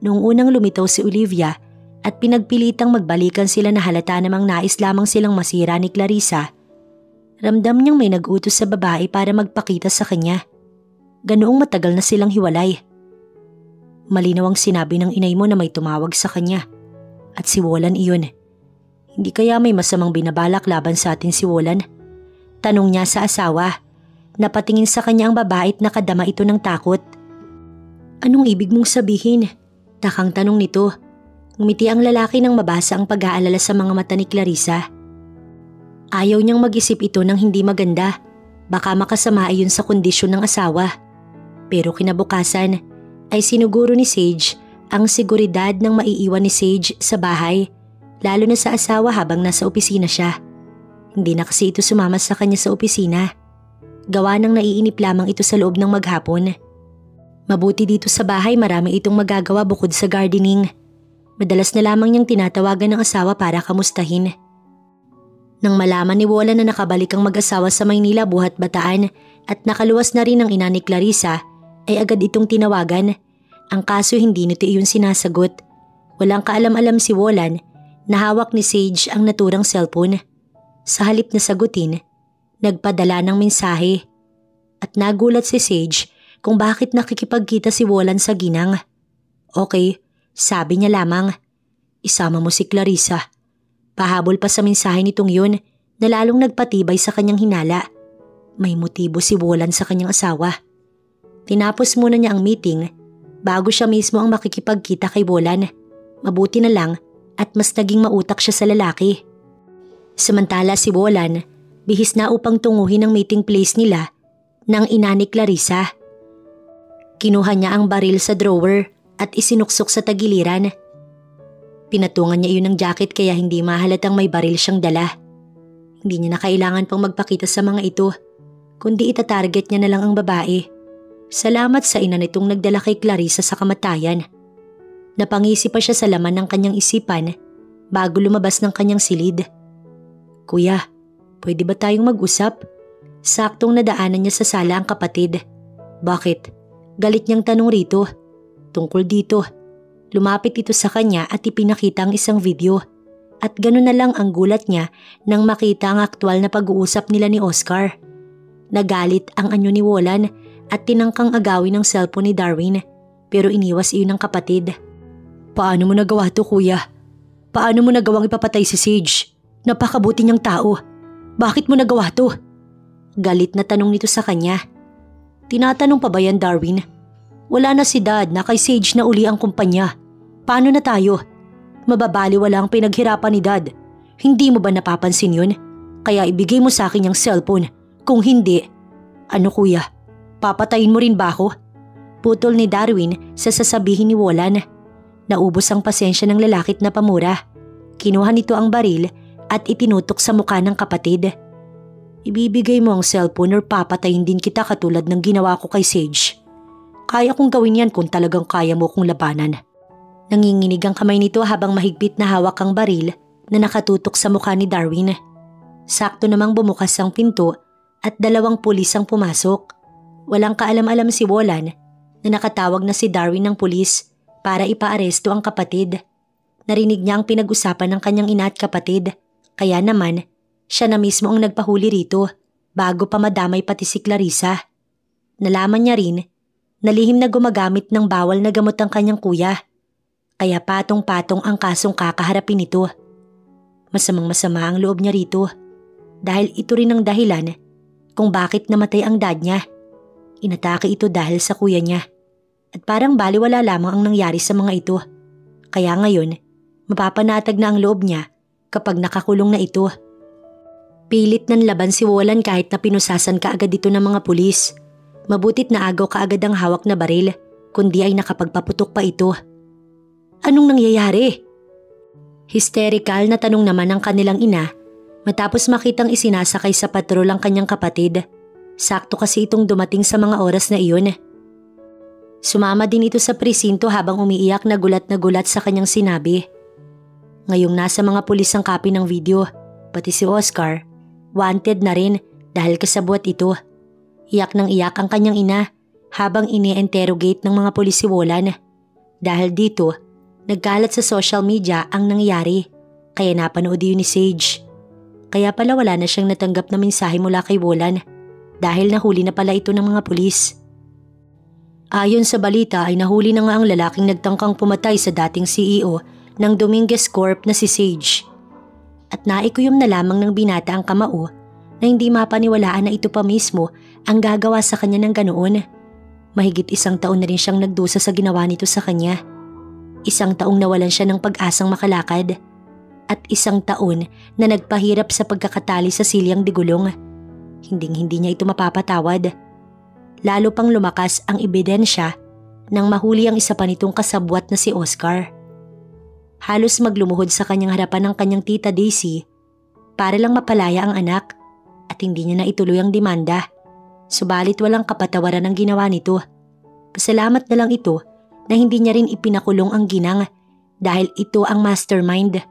Noong unang lumitaw si Olivia at pinagpilitang magbalikan sila na halata namang nais lamang silang masira ni Clarissa, ramdam niyang may nag-utos sa babae para magpakita sa kanya. Ganoong matagal na silang hiwalay. Malinaw ang sinabi ng inay mo na may tumawag sa kanya. At si Wolan iyon. Hindi kaya may masamang binabalak laban sa atin si Wolan? Tanong niya sa asawa. Napatingin sa kanya ang babae at nakadama ito ng takot. Anong ibig mong sabihin? Takang tanong nito. Ngumiti ang lalaki nang mabasa ang pag-aalala sa mga mata ni Clarissa. Ayaw niyang mag-isip ito ng hindi maganda. Baka makasama iyon sa kondisyon ng asawa. Pero kinabukasan ay sinuguro ni Sage ang seguridad ng maiiwan ni Sage sa bahay, lalo na sa asawa habang nasa opisina siya. Hindi na kasi ito sumama sa kanya sa opisina. Gawa ng naiinip lamang ito sa loob ng maghapon. Mabuti dito sa bahay marami itong magagawa bukod sa gardening. Madalas na lamang niyang tinatawagan ng asawa para kamustahin. Nang malaman ni Wolan na nakabalik ang mag-asawa sa Maynila buhat bataan at nakaluwas na rin ang ina ni Clarissa, ay agad itong tinawagan. Ang kaso hindi nito iyon sinasagot. Walang kaalam-alam si Wolan na hawak ni Sage ang naturang cellphone. Sa halip na sagutin, nagpadala ng mensahe. At nagulat si Sage kung bakit nakikipagkita si Wolan sa ginang. Okay, sabi niya lamang, isama mo si Clarissa. Pahabol pa sa mensahe nitong yun na lalong nagpatibay sa kanyang hinala. May motibo si Wolan sa kanyang asawa. Tinapos muna niya ang meeting bago siya mismo ang makikipagkita kay Wolan. Mabuti na lang at mas naging mautak siya sa lalaki. Samantala si Wolan, bihis na upang tunguhin ang meeting place nila ng ina ni Clarissa. Kinuha niya ang baril sa drawer at isinuksok sa tagiliran. Pinatungan niya iyon ng jacket kaya hindi mahalatang may baril siyang dala. Hindi niya na kailangan pang magpakita sa mga ito, kundi itatarget niya na lang ang babae. Salamat sa ina nitong nagdala kay Clarissa sa kamatayan. Napangisi pa siya sa laman ng kanyang isipan bago lumabas ng kanyang silid. Kuya, pwede ba tayong mag-usap? Saktong nadaanan niya sa sala ang kapatid. Bakit? Galit niyang tanong rito. Tungkol dito. Lumapit ito sa kanya at ipinakita ang isang video. At gano'n na lang ang gulat niya nang makita ang aktwal na pag-uusap nila ni Oscar. Nagalit ang anyo ni Wolan at tinangkang agawin ang cellphone ni Darwin pero iniwas iyon ng kapatid. Paano mo nagawa to, kuya? Paano mo nagawang ipapatay si Sage? Napakabuti niyang tao. Bakit mo nagawa to? Galit na tanong nito sa kanya. Tinatanong pa ba yan, Darwin? Wala na si Dad na kay Sage na uli ang kumpanya. Paano na tayo? Mababaliwala ang pinaghirapan ni Dad. Hindi mo ba napapansin yun? Kaya ibigay mo sa akin yung cellphone. Kung hindi, ano kuya? Papatayin mo rin ba ako? Putol ni Darwin sa sasabihin ni Wolan. Naubos ang pasensya ng lalakit na pamura. Kinuha nito ang baril at itinutok sa mukha ng kapatid. Ibibigay mo ang cellphone or papatayin din kita katulad ng ginawa ko kay Sage. Kaya kong gawin yan kung talagang kaya mo kong labanan. Nanginginig ang kamay nito habang mahigpit na hawak ang baril na nakatutok sa mukha ni Darwin. Sakto namang bumukas ang pinto at 2 pulis ang pumasok. Walang kaalam-alam si Wolan na nakatawag na si Darwin ng pulis para ipaaresto ang kapatid. Narinig niya ang pinag-usapan ng kanyang ina at kapatid, kaya naman siya na mismo ang nagpahuli rito bago pa madamay pati si Clarissa. Nalaman niya rin na lihim na gumagamit ng bawal na gamot ang kanyang kuya, kaya patong-patong ang kasong kakaharapin nito. Masamang-masama ang loob niya rito dahil ito rin ang dahilan kung bakit namatay ang dad niya. Inatake ito dahil sa kuya niya at parang baliwala lamang ang nangyari sa mga ito. Kaya ngayon, mapapanatag na ang loob niya kapag nakakulong na ito. Pilit ng laban si Wolan kahit na pinusasan kaagad ito ng mga pulis. Mabutit na agaw kaagad ang hawak na baril, kundi ay nakapagpaputok pa ito. Anong nangyayari? Hysterical na tanong naman ng kanilang ina matapos makitang isinasakay sa patrol ang kanyang kapatid. Sakto kasi itong dumating sa mga oras na iyon. Sumama din ito sa presinto habang umiiyak na gulat sa kanyang sinabi. Ngayong nasa mga pulis ang copy ng video, pati si Oscar, wanted na rin dahil kasabwat ito. Iyak ng iyak ang kanyang ina habang ini-interrogate ng mga pulis si Wolan. Dahil dito, nagkalat sa social media ang nangyari, kaya napanood yun ni Sage. Kaya pala wala na siyang natanggap na mensahe mula kay Wolan dahil nahuli na pala ito ng mga pulis. Ayon sa balita ay nahuli na nga ang lalaking nagtangkang pumatay sa dating CEO ng Dominguez Corp na si Sage. At naikuyom na lamang ng binata ang kamao na hindi mapaniwalaan na ito pa mismo ang gagawa sa kanya ng ganoon. Mahigit 1 taon na rin siyang nagdusa sa ginawa nito sa kanya. 1 taong nawalan siya ng pag-asang makalakad. At 1 taon na nagpahirap sa pagkakatali sa silyang digulong. Hinding-hindi niya ito mapapatawad. Lalo pang lumakas ang ebidensya nang mahuli ang isa pa nitong kasabwat na si Oscar. Halos maglumuhod sa kanyang harapan ng kanyang tita Daisy para lang mapalaya ang anak at hindi niya na ituloy ang demanda. Subalit walang kapatawaran ang ginawa nito. Pasalamat na lang ito na hindi niya rin ipinakulong ang ginang dahil ito ang mastermind.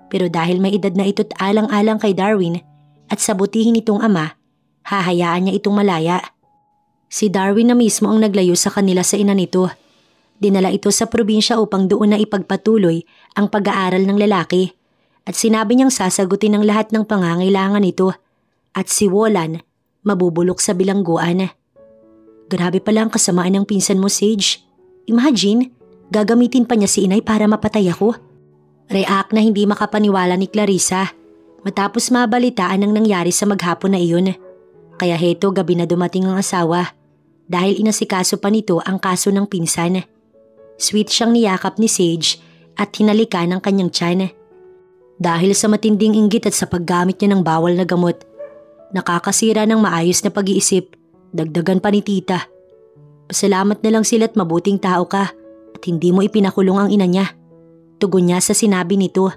Pero dahil may edad na ito't alang-alang kay Darwin at sa butihin nitong ama, hahayaan niya itong malaya. Si Darwin na mismo ang naglayo sa kanila sa ina nito. Dinala ito sa probinsya upang doon na ipagpatuloy ang pag-aaral ng lalaki at sinabi niyang sasagutin ang lahat ng pangangailangan nito at si Wolan mabubulok sa bilangguan. Grabe pala ang kasamaan ng pinsan mo, Sage. Imagine, gagamitin pa niya si inay para mapatay ako. React na hindi makapaniwala ni Clarissa matapos mabalitaan ang nangyari sa maghapon na iyon. Kaya heto gabi na dumating ang asawa dahil inasikaso pa nito ang kaso ng pinsan. Sweet siyang niyakap ni Sage at hinalikan ng kanyang tiyan. Dahil sa matinding inggit at sa paggamit niya ng bawal na gamot, nakakasira ng maayos na pag-iisip, dagdagan pa ni tita. Pasalamat na lang sila at mabuting tao ka at hindi mo ipinakulong ang ina niya. Tugon niya sa sinabi nito.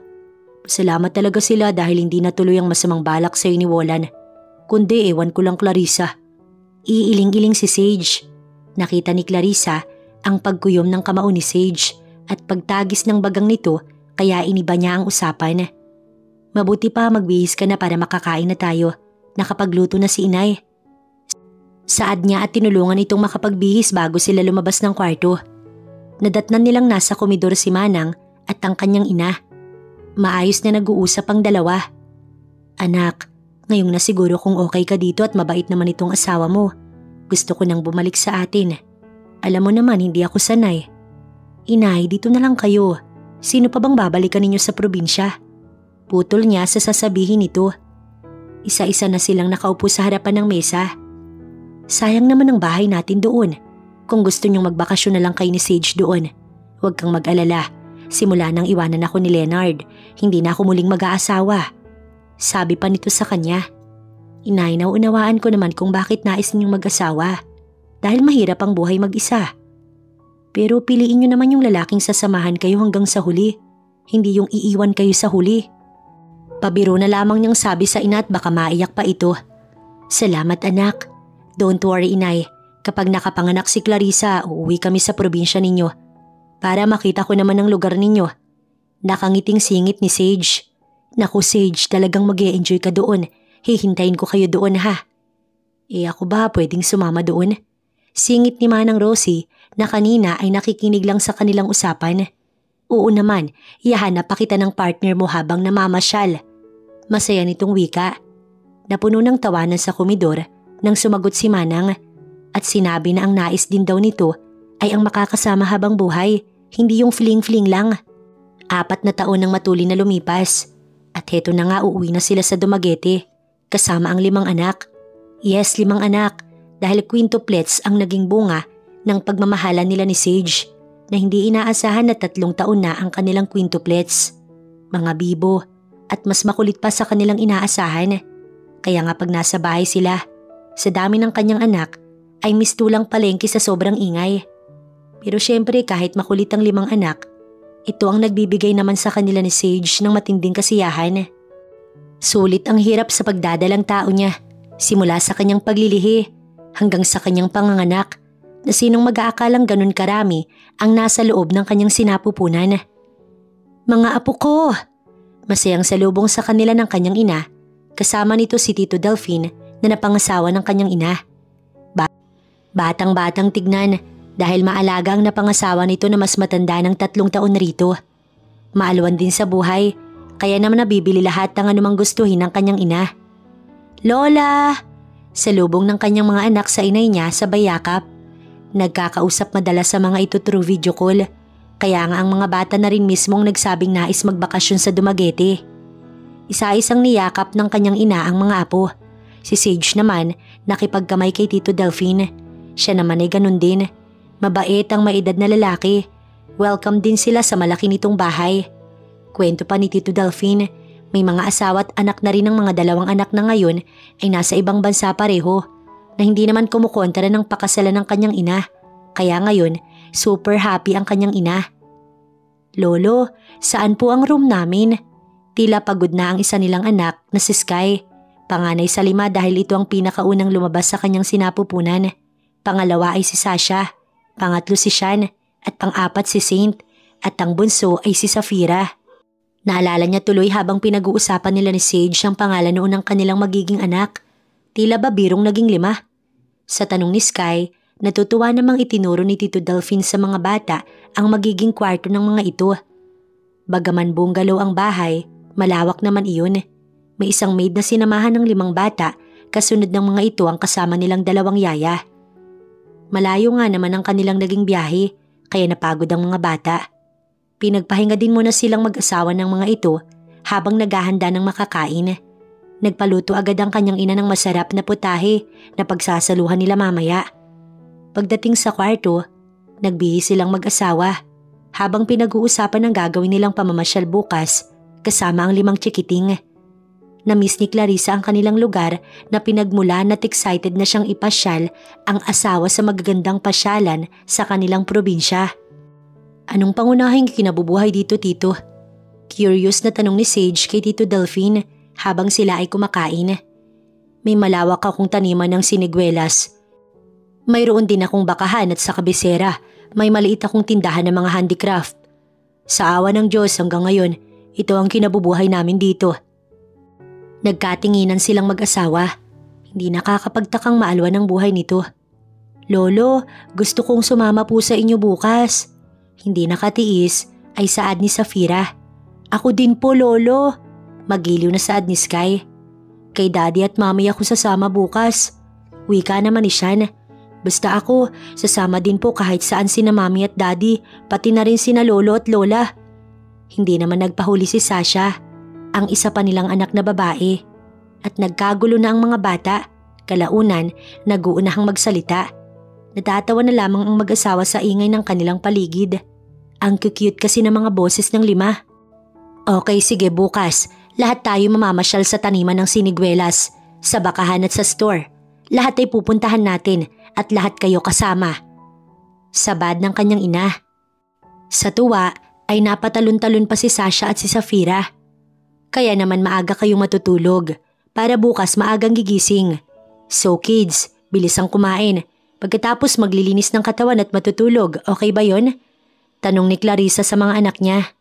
Pasalamat talaga sila dahil hindi natuloy ang masamang balak sa ni Wolan. Kundi ewan ko lang, Clarissa. Iiling-iling si Sage. Nakita ni Clarissa ang pagkuyom ng kamao ni Sage at pagtagis ng bagang nito kaya iniba niya ang usapan. Mabuti pa magbihis ka na para makakain na tayo. Nakapagluto na si inay. Saad niya at tinulungan itong makapagbihis bago sila lumabas ng kwarto. Nadatnan nilang nasa komedor si Manang at ang kanyang ina. Maayos na nag-uusap ang dalawa. Anak, ngayong na siguro kung okay ka dito at mabait naman itong asawa mo. Gusto ko nang bumalik sa atin. Alam mo naman hindi ako sanay. Inay, dito na lang kayo. Sino pa bang babalikan ninyo sa probinsya? Putol niya sa sasabihin nito. Isa-isa na silang nakaupo sa harapan ng mesa. Sayang naman ang bahay natin doon. Kung gusto nyong magbakasyon na lang kayo ni Sage doon. Huwag kang mag-alala. Simula nang iwanan ako ni Leonard, hindi na ako muling mag-aasawa. Sabi pa nito sa kanya. Inay, nauunawaan ko naman kung bakit nais ninyong mag-asawa. Dahil mahirap ang buhay mag-isa. Pero piliin nyo naman yung lalaking sasamahan kayo hanggang sa huli. Hindi yung iiwan kayo sa huli. Pabiro na lamang niyang sabi sa ina at baka maiyak pa ito. Salamat anak. Don't worry inay. Kapag nakapanganak si Clarissa, uuwi kami sa probinsya ninyo. Para makita ko naman ang lugar ninyo. Nakangiting singit ni Sage. Naku Sage, talagang mag-e-enjoy ka doon. Hihintayin ko kayo doon ha. Ako ba pwedeng sumama doon? Singit ni Manang Rosie na kanina ay nakikinig lang sa kanilang usapan. Oo naman, ihahanap pa kita ng partner mo habang namamasyal. Masaya nitong wika. Napuno ng tawanan sa komedor nang sumagot si Manang at sinabi na ang nais din daw nito ay ang makakasama habang buhay, hindi yung fling-fling lang. 4 na taon nang matuli na lumipas at heto na nga uuwi na sila sa Dumaguete kasama ang 5 anak. Yes, 5 anak dahil quintuplets ang naging bunga ng pagmamahalan nila ni Sage na hindi inaasahan na 3 taon na ang kanilang quintuplets. Mga bibo at mas makulit pa sa kanilang inaasahan. Kaya nga pag nasa bahay sila, sa dami ng kanyang anak ay mistulang palengke sa sobrang ingay. Pero syempre kahit makulit ang 5 anak, ito ang nagbibigay naman sa kanila ni Sage ng matinding kasiyahan. Sulit ang hirap sa pagdadalang tao niya, simula sa kanyang paglilihi hanggang sa kanyang panganganak na sinong mag-aakalang ganun karami ang nasa loob ng kanyang sinapupunan. Mga apo ko! Masayang salubong sa kanila ng kanyang ina, kasama nito si Tito Delphine na napangasawa ng kanyang ina. Batang-batang tignan dahil maalaga ang napangasawa nito na mas matanda ng 3 taon na rito. Maalwan din sa buhay, kaya naman nabibili lahat ng anumang gustuhin ng kanyang ina. Lola! Salubong ng kanyang mga anak sa inay niya sa bayakap. Nagkakausap madalas sa mga ito through video call, kaya nga ang mga bata na rin mismong nagsabing nais magbakasyon sa Dumaguete. Isa-isang niyakap ng kanyang ina ang mga apo. Si Sage naman nakipagkamay kay Tito Delphine. Siya naman ay ganun din. Mabait ang maedad na lalaki. Welcome din sila sa malaki nitong bahay. Kwento pa ni Tito Delphine, may mga asawa at anak na rin ng mga 2 anak na ngayon ay nasa ibang bansa pareho na hindi naman kumukontra ng pakasalan ng kanyang ina. Kaya ngayon, super happy ang kanyang ina. Lolo, saan po ang room namin? Tila pagod na ang isa nilang anak na si Sky. Panganay sa 5 dahil ito ang pinakaunang lumabas sa kanyang sinapupunan. Pangalawa ay si Sasha, pangatlo si Sean at pang-4 si Saint at ang bunso ay si Safira. Naalala niya tuloy habang pinag-uusapan nila ni Sage ang pangalan noon ng kanilang magiging anak. Tila ba birong naging 5? Sa tanong ni Sky, natutuwa namang itinuro ni Tito Delphine sa mga bata ang magiging kwarto ng mga ito. Bagaman bungalow ang bahay, malawak naman iyon. May isang maid na sinamahan ng 5 bata, kasunod ng mga ito ang kasama nilang 2 yaya. Malayo nga naman ang kanilang naging biyahe, kaya napagod ang mga bata. Pinagpahinga din muna silang mag-asawa ng mga ito habang naghahanda ng makakain. Nagpaluto agad ang kanyang ina ng masarap na putahe na pagsasaluhan nila mamaya. Pagdating sa kwarto, nagbihis silang mag-asawa habang pinag-uusapan ang gagawin nilang pamamasyal bukas kasama ang 5 tsikiting. Na-miss ni Clarissa ang kanilang lugar na pinagmulan at excited na siyang ipasyal ang asawa sa magagandang pasyalan sa kanilang probinsya. Anong pangunahing kinabubuhay dito, Tito? Curious na tanong ni Sage kay Tito Delphine habang sila ay kumakain. May malawak akong taniman ng siniguelas. Mayroon din akong bakahan at sa kabisera may maliit akong tindahan ng mga handicraft. Sa awa ng Diyos hanggang ngayon, ito ang kinabubuhay namin dito. Nagkatinginan silang mag-asawa. Hindi nakakapagtakang maalwan ang buhay nito. Lolo, gusto kong sumama po sa inyo bukas. Hindi nakatiis ay saad ni Safira. Ako din po, Lolo. Magiliw na saad ni Sky. Kay Daddy at Mami ako sasama bukas. Wika naman ni Sean. Basta ako, sasama din po kahit saan sina Mami at Daddy, pati na rin sina Lolo at Lola. Hindi naman nagpahuli si Sasha, ang isa pa nilang anak na babae. At nagkagulo na ang mga bata. Kalaunan, nag-uunahang magsalita. Natatawa na lamang ang mag-asawa sa ingay ng kanilang paligid. Ang cute kasi ng mga boses ng 5. Okay, sige bukas. Lahat tayo mamamasyal sa taniman ng siniguelas, sa bakahan at sa store. Lahat ay pupuntahan natin at lahat kayo kasama. Sabad ng kanyang ina. Sa tuwa ay napatalon-talon pa si Sasha at si Safira. Kaya naman maaga kayong matutulog para bukas maagang gigising. So kids, bilis ang kumain. Pagkatapos maglilinis ng katawan at matutulog, okay ba yon? Tanong ni Clarissa sa mga anak niya.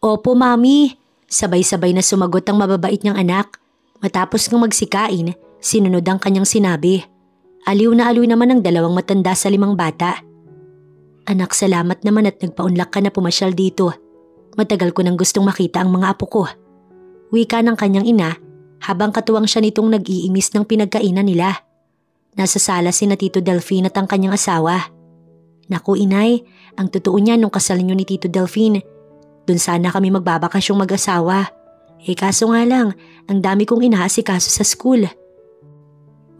Opo, Mami. Sabay-sabay na sumagot ang mababait niyang anak. Matapos ng magsikain, sinunod ang kanyang sinabi. Aliw na aliw naman ang 2 matanda sa 5 bata. Anak, salamat naman at nagpaunlak ka na pumasyal dito. Matagal ko nang gustong makita ang mga apo ko. Wika ng kanyang ina habang katuwang siya nitong nag-iimis ng pinagkainan nila. Nasa sala sina Tito Delphine at ang kanyang asawa. Naku inay, ang totoo niya nung kasal niyo ni Tito Delphine. Doon sana kami magbabakasyong mag-asawa. Kaso nga lang, ang dami kong inaasikaso sa school.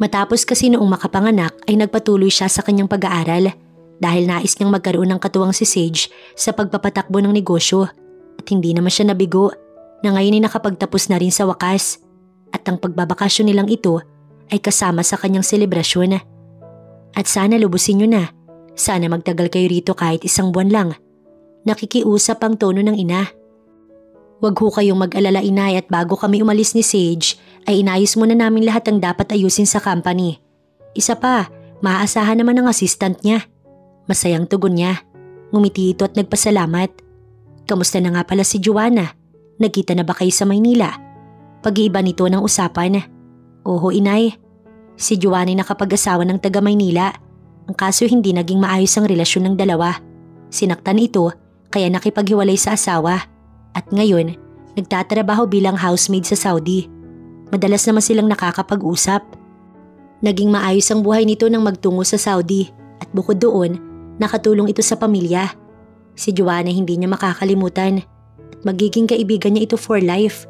Matapos kasi noong makapanganak ay nagpatuloy siya sa kanyang pag-aaral dahil nais niyang magkaroon ng katuwang si Sage sa pagpapatakbo ng negosyo at hindi naman siya nabigo na ngayon ay nakapagtapos na rin sa wakas at ang pagbabakasyon nilang ito ay kasama sa kanyang selebrasyon. At sana lubusin niyo na, sana magtagal kayo rito kahit 1 buwan lang. Nakikiusap ang tono ng ina. Wag ho kayong mag-alala inay at bago kami umalis ni Sage ay inayos muna namin lahat ang dapat ayusin sa company. Isa pa, maaasahan naman ang assistant niya. Masayang tugon niya. Ngumiti ito at nagpasalamat. Kamusta na nga pala si Joanna? Nagkita na ba kayo sa Maynila? Pag-iiba nito ng usapan. Oho inay, si Joanna ay nakapag-asawa ng taga Maynila. Ang kaso hindi naging maayos ang relasyon ng dalawa. Sinaktan ito kaya nakipaghiwalay sa asawa. At ngayon, nagtatrabaho bilang housemaid sa Saudi. Madalas naman silang nakakapag-usap. Naging maayos ang buhay nito nang magtungo sa Saudi at bukod doon, nakatulong ito sa pamilya. Si Joanna hindi niya makakalimutan at magiging kaibigan niya ito for life.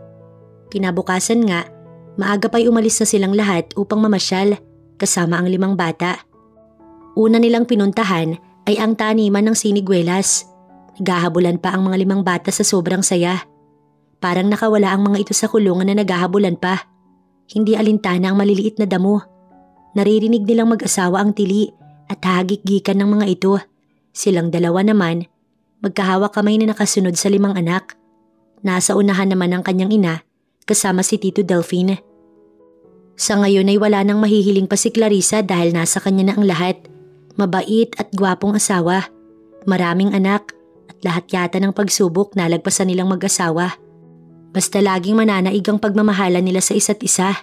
Kinabukasan nga, maaga pa'y umalis na silang lahat upang mamasyal kasama ang 5 bata. Una nilang pinuntahan ay ang taniman ng siniguelas. Naghahabulan pa ang mga 5 bata sa sobrang saya. Parang nakawala ang mga ito sa kulungan na naghahabulan pa. Hindi alintana ang maliliit na damo. Naririnig nilang mag-asawa ang tili at hahagik-gikan ng mga ito. Silang 2 naman, magkahawak kamay na nakasunod sa 5 anak. Nasa unahan naman ang kanyang ina kasama si Tito Delphine. Sa ngayon ay wala nang mahihiling pa si Clarissa dahil nasa kanya na ang lahat. Mabait at gwapong asawa. Maraming anak. At lahat yata ng pagsubok nalagpasan nilang mag-asawa. Basta laging mananaig ang pagmamahalan nila sa isa't isa.